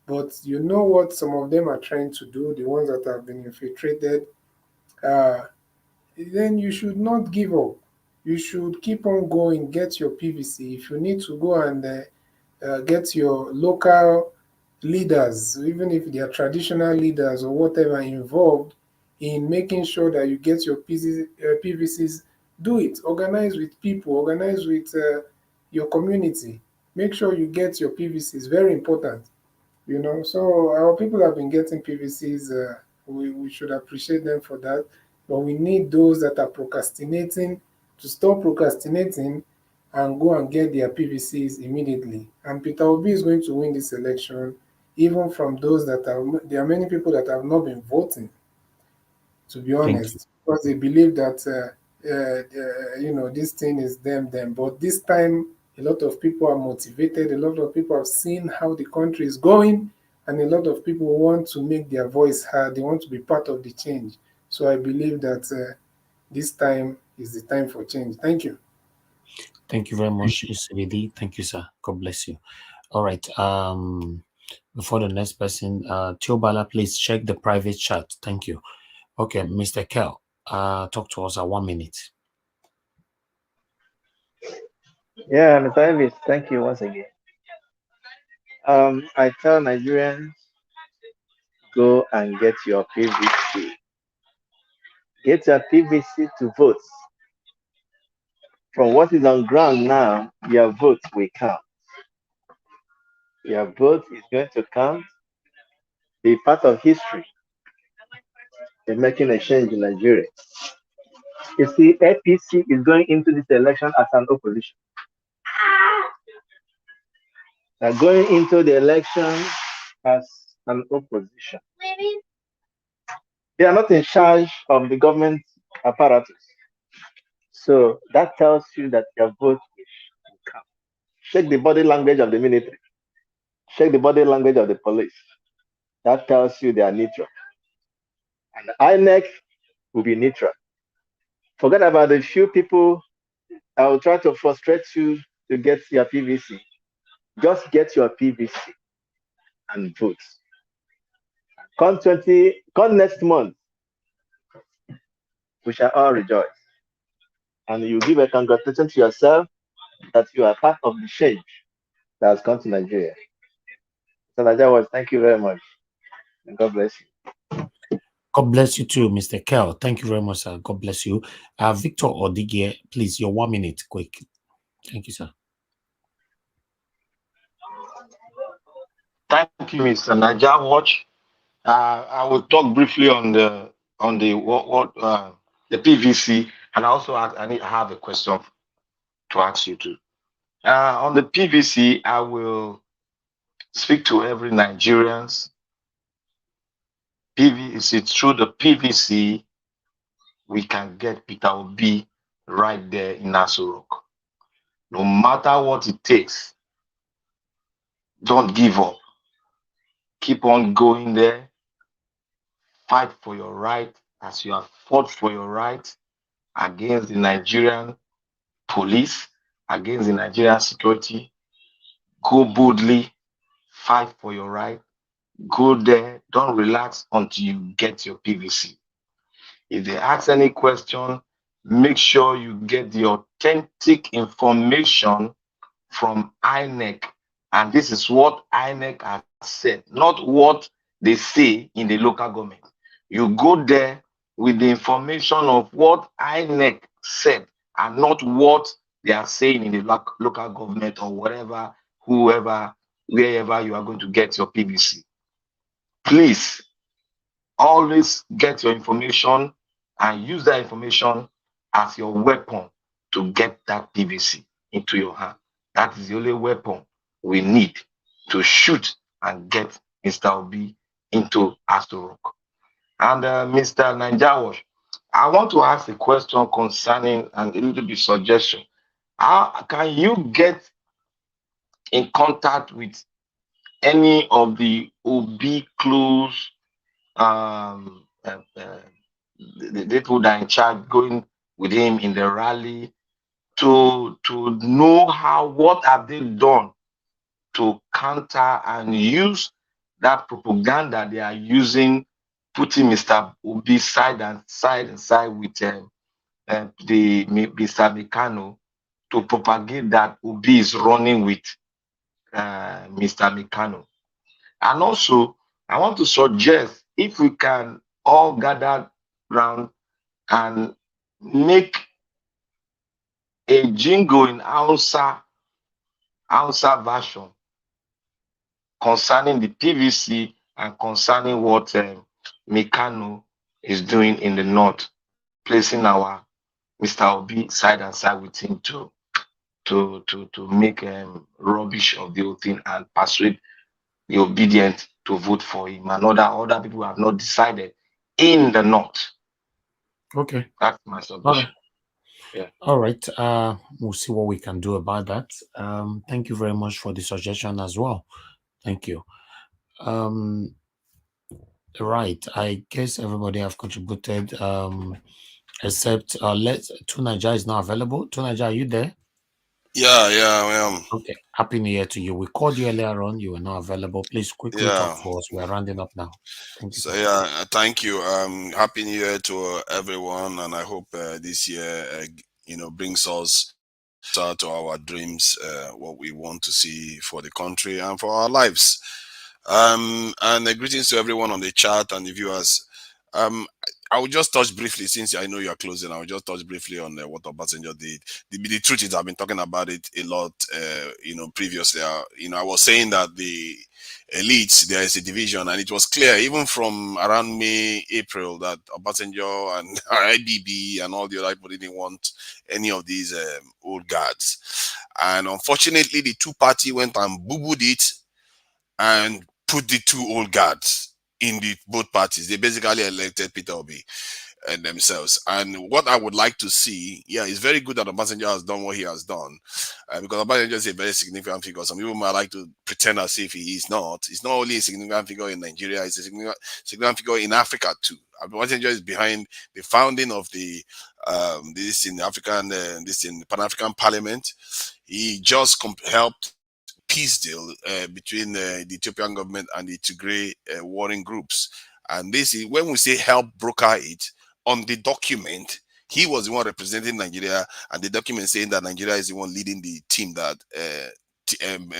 but what some of them are trying to do, the ones that have been infiltrated, uh, then you should not give up. You should keep on going, get your PVC. If you need to go and get your local leaders, even if they are traditional leaders or whatever, involved in making sure that you get your PVCs, do it. Organize with people, organize with your community. Make sure you get your PVCs. Very important. So our people have been getting PVCs. We should appreciate them for that. But we need those that are procrastinating to stop procrastinating and go and get their PVCs immediately. And Peter Obi is going to win this election, even from those that are. There are many people that have not been voting, to be Thank you. honest, because they believe that this thing is them. But this time, a lot of people are motivated. A lot of people have seen how the country is going, and a lot of people want to make their voice heard. They want to be part of the change. So I believe that this time is the time for change. Thank you. Thank you very much, Isibidi. Thank you, sir. God bless you. All right. Before the next person, Tiobala, please check the private chat. Thank you. Okay, Mr. Kel, talk to us at 1 minute. Yeah, Mr. Elvis, thank you once again. I tell Nigerians, go and get your PVC. Get your PVC to vote. From what is on ground now, your vote will count. Your vote is going to count, be part of history in making a change in Nigeria. You see, APC is going into this election as an opposition. They're going into the election as an opposition. They are not in charge of the government apparatus. So that tells you that your vote will count. Check the body language of the military. Check the body language of the police. That tells you they are neutral. And the INEC will be neutral. Forget about the few people that will try to frustrate you to get your PVC. Just get your PVC and vote. Come next month, we shall all rejoice. And you give a congratulation to yourself that you are part of the change that has come to Nigeria. So Nigeria, thank you very much. And God bless you. God bless you too, Mr. Kel. Thank you very much, sir. God bless you. Victor Odigie, please, your 1 minute, quick. Thank you, sir. Thank you, Mr. Naja Watch. I will talk briefly on the PVC, and also I have a question to ask you too. On the PVC, I will speak to every Nigerians. PVC, through the PVC, we can get Peter Obi right there in Aso Rock. No matter what it takes, don't give up. Keep on going there. Fight for your right as you have fought for your right against the Nigerian police, against the Nigerian security. Go boldly, fight for your right. Go there. Don't relax until you get your PVC. If they ask any question, make sure you get the authentic information from INEC, and this is what INEC has said, not what they say in the local government. You go there with the information of what INEC said and not what they are saying in the local government or whatever, whoever, wherever you are going to get your PVC. Please always get your information and use that information as your weapon to get that PVC into your hand. That is the only weapon we need to shoot and get Mr. Obi into Aso Rock. And Mr. Nanjawash, I want to ask a question concerning and a little bit suggestion. How can you get in contact with any of the Obi close the people that are in charge going with him in the rally to know what have they done to counter and use that propaganda they are using, putting Mr. Obi side with the Mr. Mikano to propagate that Obi is running with Mr. Mikano. And also, I want to suggest if we can all gather round and make a jingle in Hausa version concerning the PVC and concerning what Mikano is doing in the north, placing our Mr. Obi side with him to make rubbish of the whole thing and persuade the obedient to vote for him. And other people have not decided in the north. Okay. That's my suggestion. Yeah. All right. We'll see what we can do about that. Thank you very much for the suggestion as well. Thank you. Right. I guess everybody have contributed. Except Tunaja is not available. Tunaja, are you there? Yeah, I am. Okay. Happy New Year to you. We called you earlier on. You were not available. Please quickly talk to us. We are rounding up now. Thank you. So thank you. Happy New Year to everyone, and I hope this year, brings us to our dreams, what we want to see for the country and for our lives. And greetings to everyone on the chat and the viewers. I will just touch briefly, since I know you are closing. I will just touch briefly on what Obasanjo did. The truth is, I've been talking about it a lot, previously. I was saying that the elites, there is a division, and it was clear even from around May, April, that Obasanjo and IBB and all the other people didn't want any of these old guards. And unfortunately, the two party went and boo-booed it and put the two old guards in the both parties. They basically elected Peter Obi and themselves. And what I would like to see, it's very good that Obasanjo has done what he has done, because Obasanjo is a very significant figure. Some people might like to pretend as if he is not. He's not only a significant figure in Nigeria, he's a significant figure in Africa too. Obasanjo is behind the founding of the this in African this in Pan-African Parliament. He just helped peace deal between the Ethiopian government and the Tigray warring groups. And this is when we say help broker it, on the document, he was the one representing Nigeria, and the document saying that Nigeria is the one leading the team that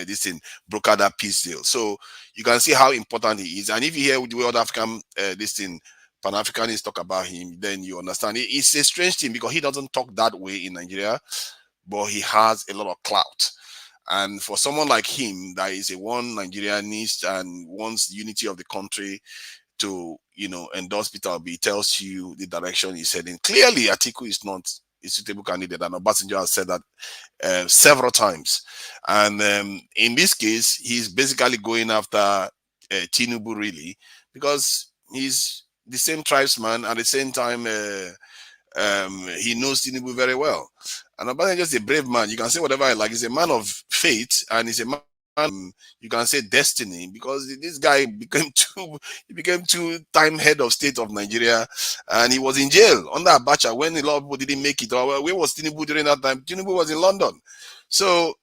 this thing broker that peace deal. So you can see how important he is. And if you hear the other African this thing Pan-Africanists talk about him, then you understand. It's a strange thing because he doesn't talk that way in Nigeria, but he has a lot of clout. And for someone like him, that is a one Nigerianist and wants the unity of the country, to endorse Peter Obi, tells you the direction he's heading. Clearly, Atiku is not a suitable candidate, and Obasanjo has said that several times. And in this case, he's basically going after Tinubu, really, because he's the same tribesman. At the same time, he knows Tinubu very well. And Obasanjo is a brave man. You can say whatever I like. He's a man of faith, and he's a man, you can say, destiny, because this guy became two-time head of state of Nigeria, and he was in jail under Abacha when a lot of people didn't make it. Or where was Tinubu during that time? Tinubu was in London. So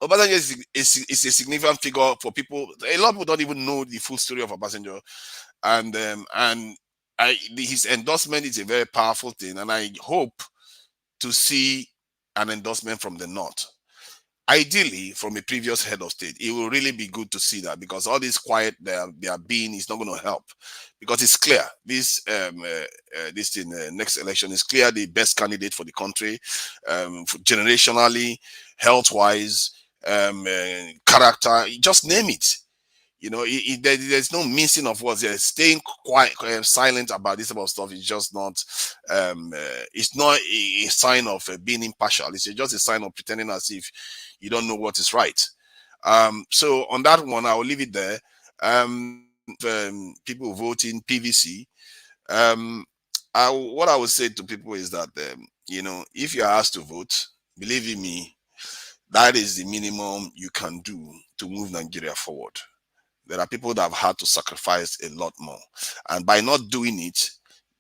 Obasanjo is a significant figure for people. A lot of people don't even know the full story of Obasanjo, and his endorsement is a very powerful thing, and I hope to see an endorsement from the North. ideally, from a previous head of state, it will really be good to see that, because all this quiet they are being is not going to help, because it's clear this thing, next election is clear the best candidate for the country, generationally, health wise, character, just name it. You know, there's no missing of words. They're staying quiet, silent about this about stuff. It's just not. It's not a sign of being impartial. It's just a sign of pretending as if you don't know what is right. So on that one, I will leave it there. People voting PVC. What I would say to people is that you know, if you are asked to vote, believe in me, that is the minimum you can do to move Nigeria forward. There are people that have had to sacrifice a lot more. And by not doing it,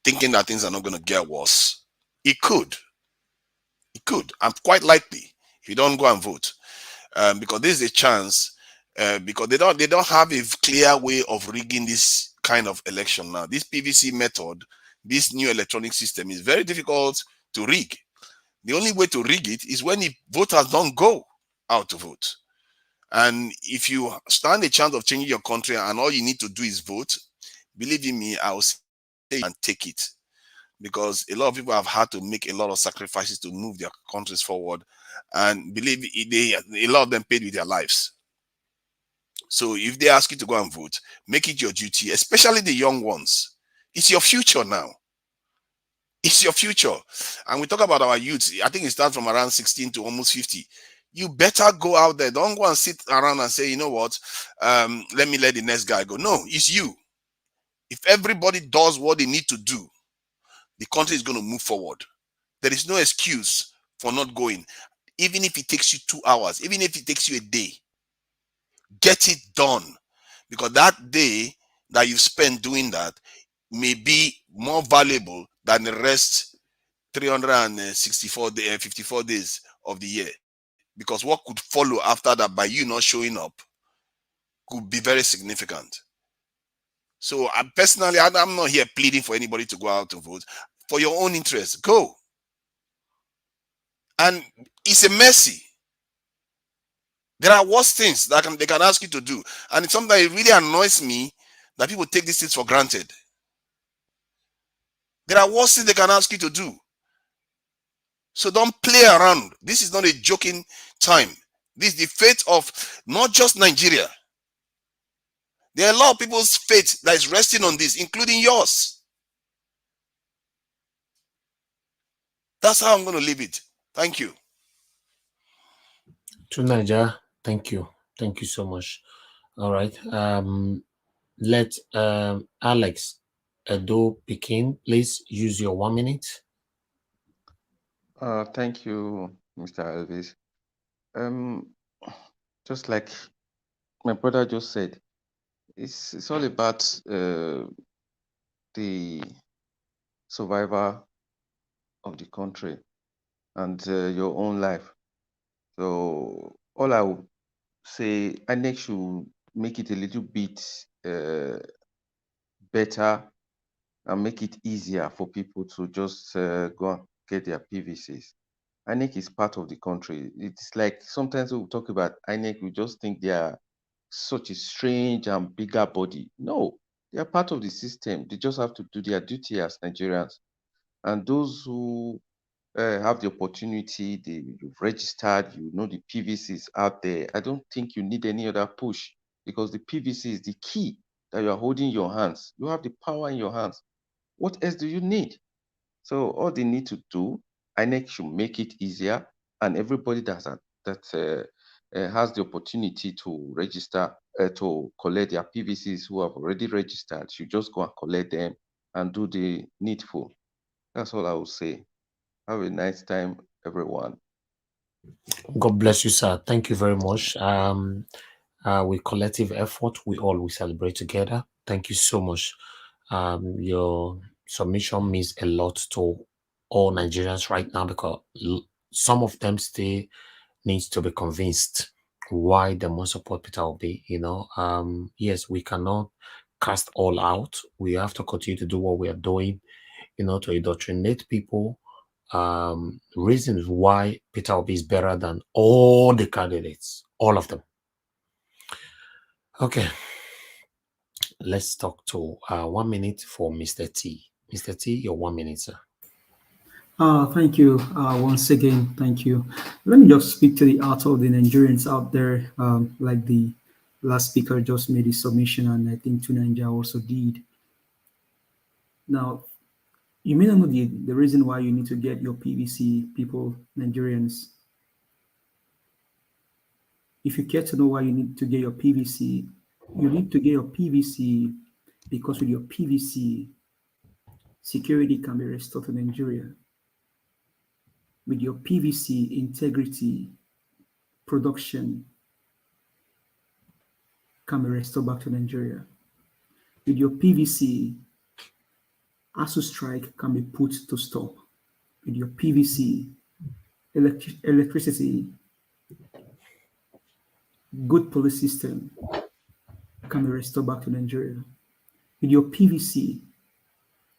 thinking that things are not going to get worse, it could. It could. And quite likely, if you don't go and vote. Because this is a chance, because they don't have a clear way of rigging this kind of election now. This PVC method, this new electronic system is very difficult to rig. The only way to rig it is when the voters don't go out to vote. And if you stand a chance of changing your country and all you need to do is vote, believe in me, I will say and take it. Because a lot of people have had to make a lot of sacrifices to move their countries forward. And believe me, a lot of them paid with their lives. So if they ask you to go and vote, make it your duty, especially the young ones. It's your future now. It's your future. And we talk about our youth. I think it starts from around 16 to almost 50. You better go out there. Don't go and sit around and say, you know what, let me let the next guy go. No, it's you. If everybody does what they need to do, the country is going to move forward. There is no excuse for not going. Even if it takes you 2 hours, even if it takes you a day, get it done. Because that day that you spend doing that may be more valuable than the rest 54 days of the year. Because what could follow after that by you not showing up could be very significant. So I'm not here pleading for anybody to go out to vote. For your own interest, go. And it's a mercy. There are worse things that they can ask you to do. And sometimes it really annoys me that people take these things for granted. There are worse things they can ask you to do. So don't play around. This is not a joking time. This is the fate of not just Nigeria. There are a lot of people's fate that is resting on this, including yours. That's how I'm going to leave it. Thank you. To Nigeria, thank you. Thank you so much. All right. Let Alex Debunking, please use your 1 minute. Thank you, Mr. Elvis. Just like my brother just said, it's all about the survival of the country and your own life. So all I would say, INEC should make it a little bit better and make it easier for people to just go and get their PVCs. INEC is part of the country. It's like sometimes we talk about INEC, we just think they are such a strange and bigger body. No, they are part of the system. They just have to do their duty as Nigerians. And those who have the opportunity, you've registered, you know the PVC is out there. I don't think you need any other push, because the PVC is the key that you are holding in your hands. You have the power in your hands. What else do you need? So all they need to do, INEC should make it easier, and everybody that has the opportunity to register, to collect their PVCs who have already registered, should just go and collect them and do the needful. That's all I will say. Have a nice time, everyone. God bless you, sir. Thank you very much. With collective effort, we all will celebrate together. Thank you so much. Your submission means a lot to all Nigerians right now, because some of them still needs to be convinced why they must support Peter Obi. You know, yes, we cannot cast all out. We have to continue to do what we are doing, you know, to indoctrinate people reasons why Peter Obi is better than all the candidates, all of them. Okay, let's talk to 1 minute for Mr. T. Mr. T, your 1 minute, sir. Thank you once again. Thank you. Let me just speak to the art of the Nigerians out there, like the last speaker just made his submission, and I think Tunanja also did. Now, you may not know the reason why you need to get your PVC, people, Nigerians. If you care to know why you need to get your PVC, you need to get your PVC because with your PVC, security can be restored to Nigeria. With your PVC, integrity, production can be restored back to Nigeria. With your PVC, ASU strike can be put to stop. With your PVC, electricity, good police system can be restored back to Nigeria. With your PVC,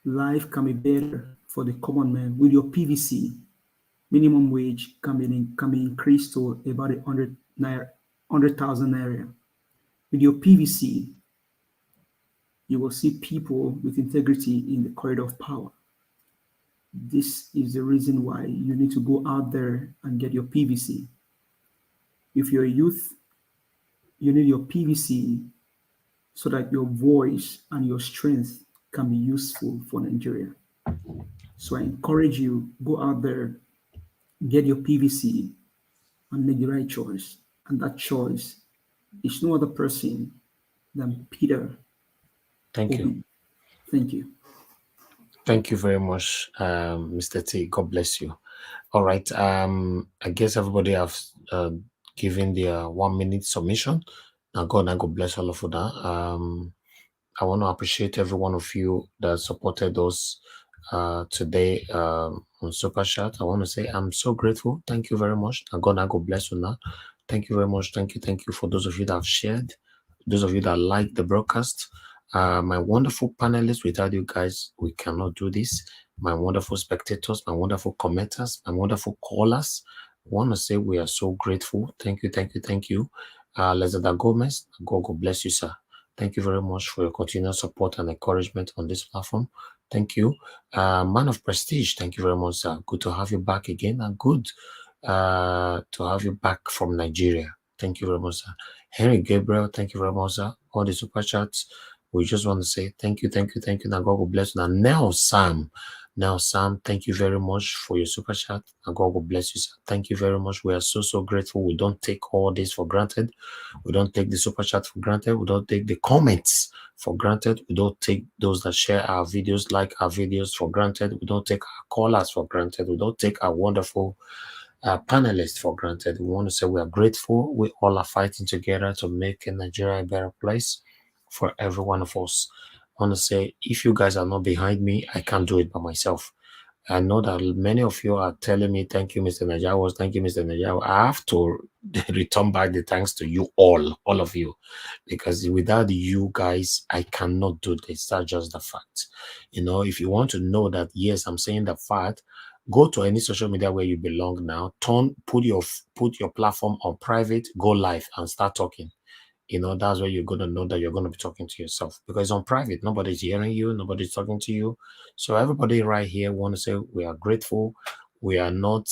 life can be better for the common man. With your PVC, minimum wage can be increased to about 100,000 naira. With your PVC, you will see people with integrity in the corridor of power. This is the reason why you need to go out there and get your PVC. If you're a youth, you need your PVC so that your voice and your strength can be useful for Nigeria. So I encourage you, go out there, get your PVC, and make the right choice. And that choice is no other person than Peter Thank Obi. you. Thank you. Thank you very much, Mr. T. God bless you. All right. I guess everybody has given their 1 minute submission. Now, God bless all of you. I want to appreciate every one of you that supported us today on Super Chat. I want to say I'm so grateful. Thank you very much. Now, God bless you now. Thank you very much. Thank you for those of you that have shared, those of you that like the broadcast. My wonderful panelists, without you guys, we cannot do this. My wonderful spectators, my wonderful commenters, my wonderful callers. I want to say we are so grateful. Thank you. Lezada Gomez, God bless you, sir. Thank you very much for your continued support and encouragement on this platform. Thank you. Man of Prestige, thank you very much, sir. Good to have you back again, and good to have you back from Nigeria. Thank you very much, sir. Henry Gabriel, thank you very much, sir. All the super chats. We just want to say thank you. Now God will bless you. Now Sam, thank you very much for your super chat. And God will bless you, sir. Thank you very much. We are so grateful. We don't take all this for granted. We don't take the super chat for granted. We don't take the comments for granted. We don't take those that share our videos, like our videos, for granted. We don't take our callers for granted. We don't take our wonderful panelists for granted. We want to say we are grateful. We all are fighting together to make Nigeria a better place for every one of us. I want to say, if you guys are not behind me, I can't do it by myself. I know that many of you are telling me, thank you, Mr. Najawas, thank you, Mr. Najawas. I have to return back the thanks to you all of you, because without you guys, I cannot do this. That's just the fact. You know, if you want to know that, yes, I'm saying the fact, go to any social media where you belong now, put your platform on private, go live and start talking. You know, that's where you're going to know that you're going to be talking to yourself, because on private, nobody's hearing you, nobody's talking to you. So everybody right here want to say we are grateful. We are not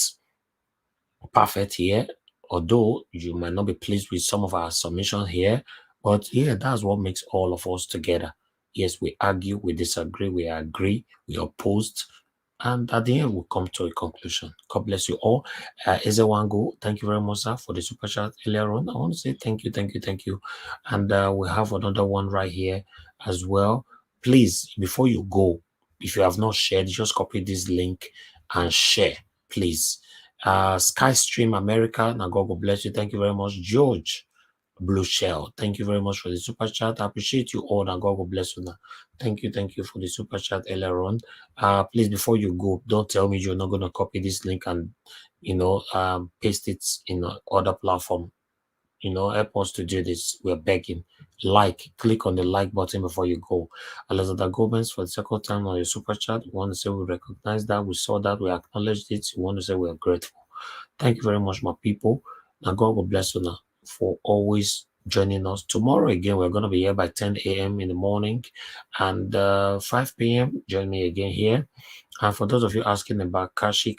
perfect here, although you might not be pleased with some of our submissions here, but yeah, that's what makes all of us together. Yes, we argue, we disagree, we agree, we oppose, and at the end, we'll come to a conclusion. God bless you all. Ezewango, thank you very much, sir, for the super chat earlier on. I want to say thank you. And we have another one right here as well. Please, before you go, if you have not shared, just copy this link and share, please. Skystream America, now God will bless you. Thank you very much. George Blue Shell, thank you very much for the super chat. I appreciate you all. Now God will bless you. Now, thank you for the super chat earlier on. Please, before you go, don't tell me you're not going to copy this link and paste it in other platform. Help us to do this. We're begging. click on the like button before you go. Elizabeth Gomez, for the second time on your super chat, we want to say we recognize that, we saw that, we acknowledged it, we want to say we are grateful. Thank you very much, my people. Now God will bless you now for always joining us. Tomorrow again, we're going to be here by 10 a.m. in the morning, and 5 p.m. join me again here. And for those of you asking about Kashi,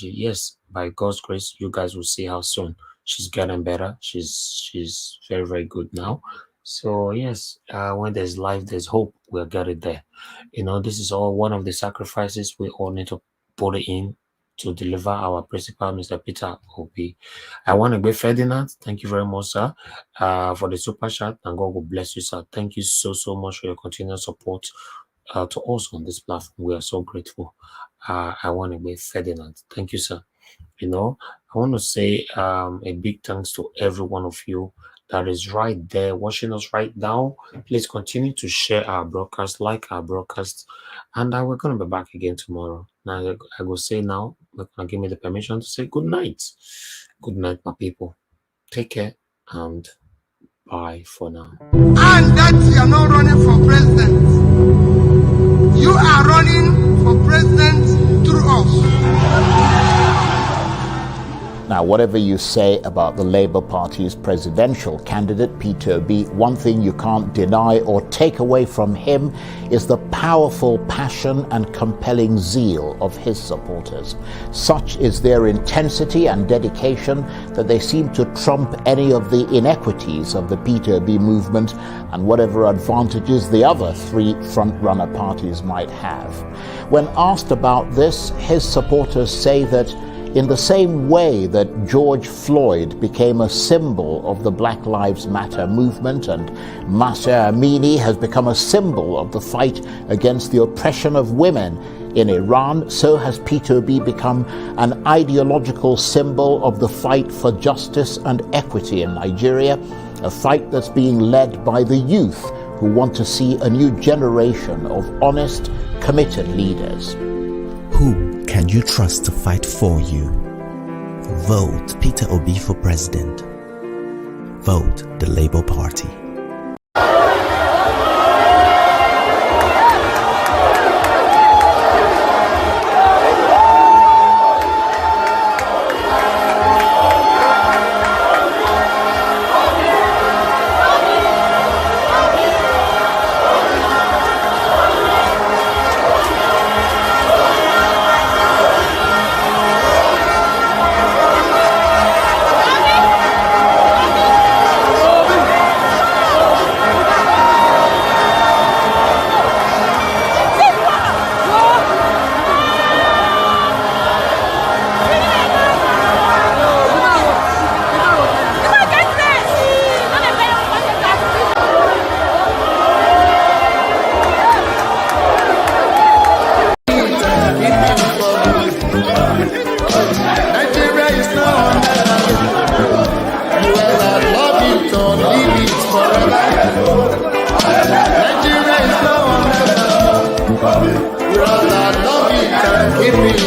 yes, by God's grace, you guys will see how soon she's getting better. She's very, very good now. So yes, when there's life, there's hope. We'll get it there. You know, this is all one of the sacrifices we all need to put in to deliver our principal, Mr. Peter Obi. I want to be Ferdinand. Thank you very much, sir, for the super chat, and God will bless you, sir. Thank you so much for your continued support to us on this platform. We are so grateful. I want to be Ferdinand. Thank you, sir. You know, I want to say a big thanks to every one of you that is right there watching us right now. Please continue to share our broadcast, like our broadcast, and we're going to be back again tomorrow. Now, I will say now, we're going to give me the permission to say good night. Good night, my people. Take care and bye for now. And that you are not running for president. You are running for president through us. Now, whatever you say about the Labour Party's presidential candidate, Peter Obi, one thing you can't deny or take away from him is the powerful passion and compelling zeal of his supporters. Such is their intensity and dedication that they seem to trump any of the inequities of the Peter Obi movement and whatever advantages the other three front-runner parties might have. When asked about this, his supporters say that in the same way that George Floyd became a symbol of the Black Lives Matter movement and Mahsa Amini has become a symbol of the fight against the oppression of women in Iran, so has Peter Obi become an ideological symbol of the fight for justice and equity in Nigeria, a fight that's being led by the youth who want to see a new generation of honest, committed leaders. Who can you trust to fight for you? Vote Peter Obi for president. Vote the Labour Party. Keep me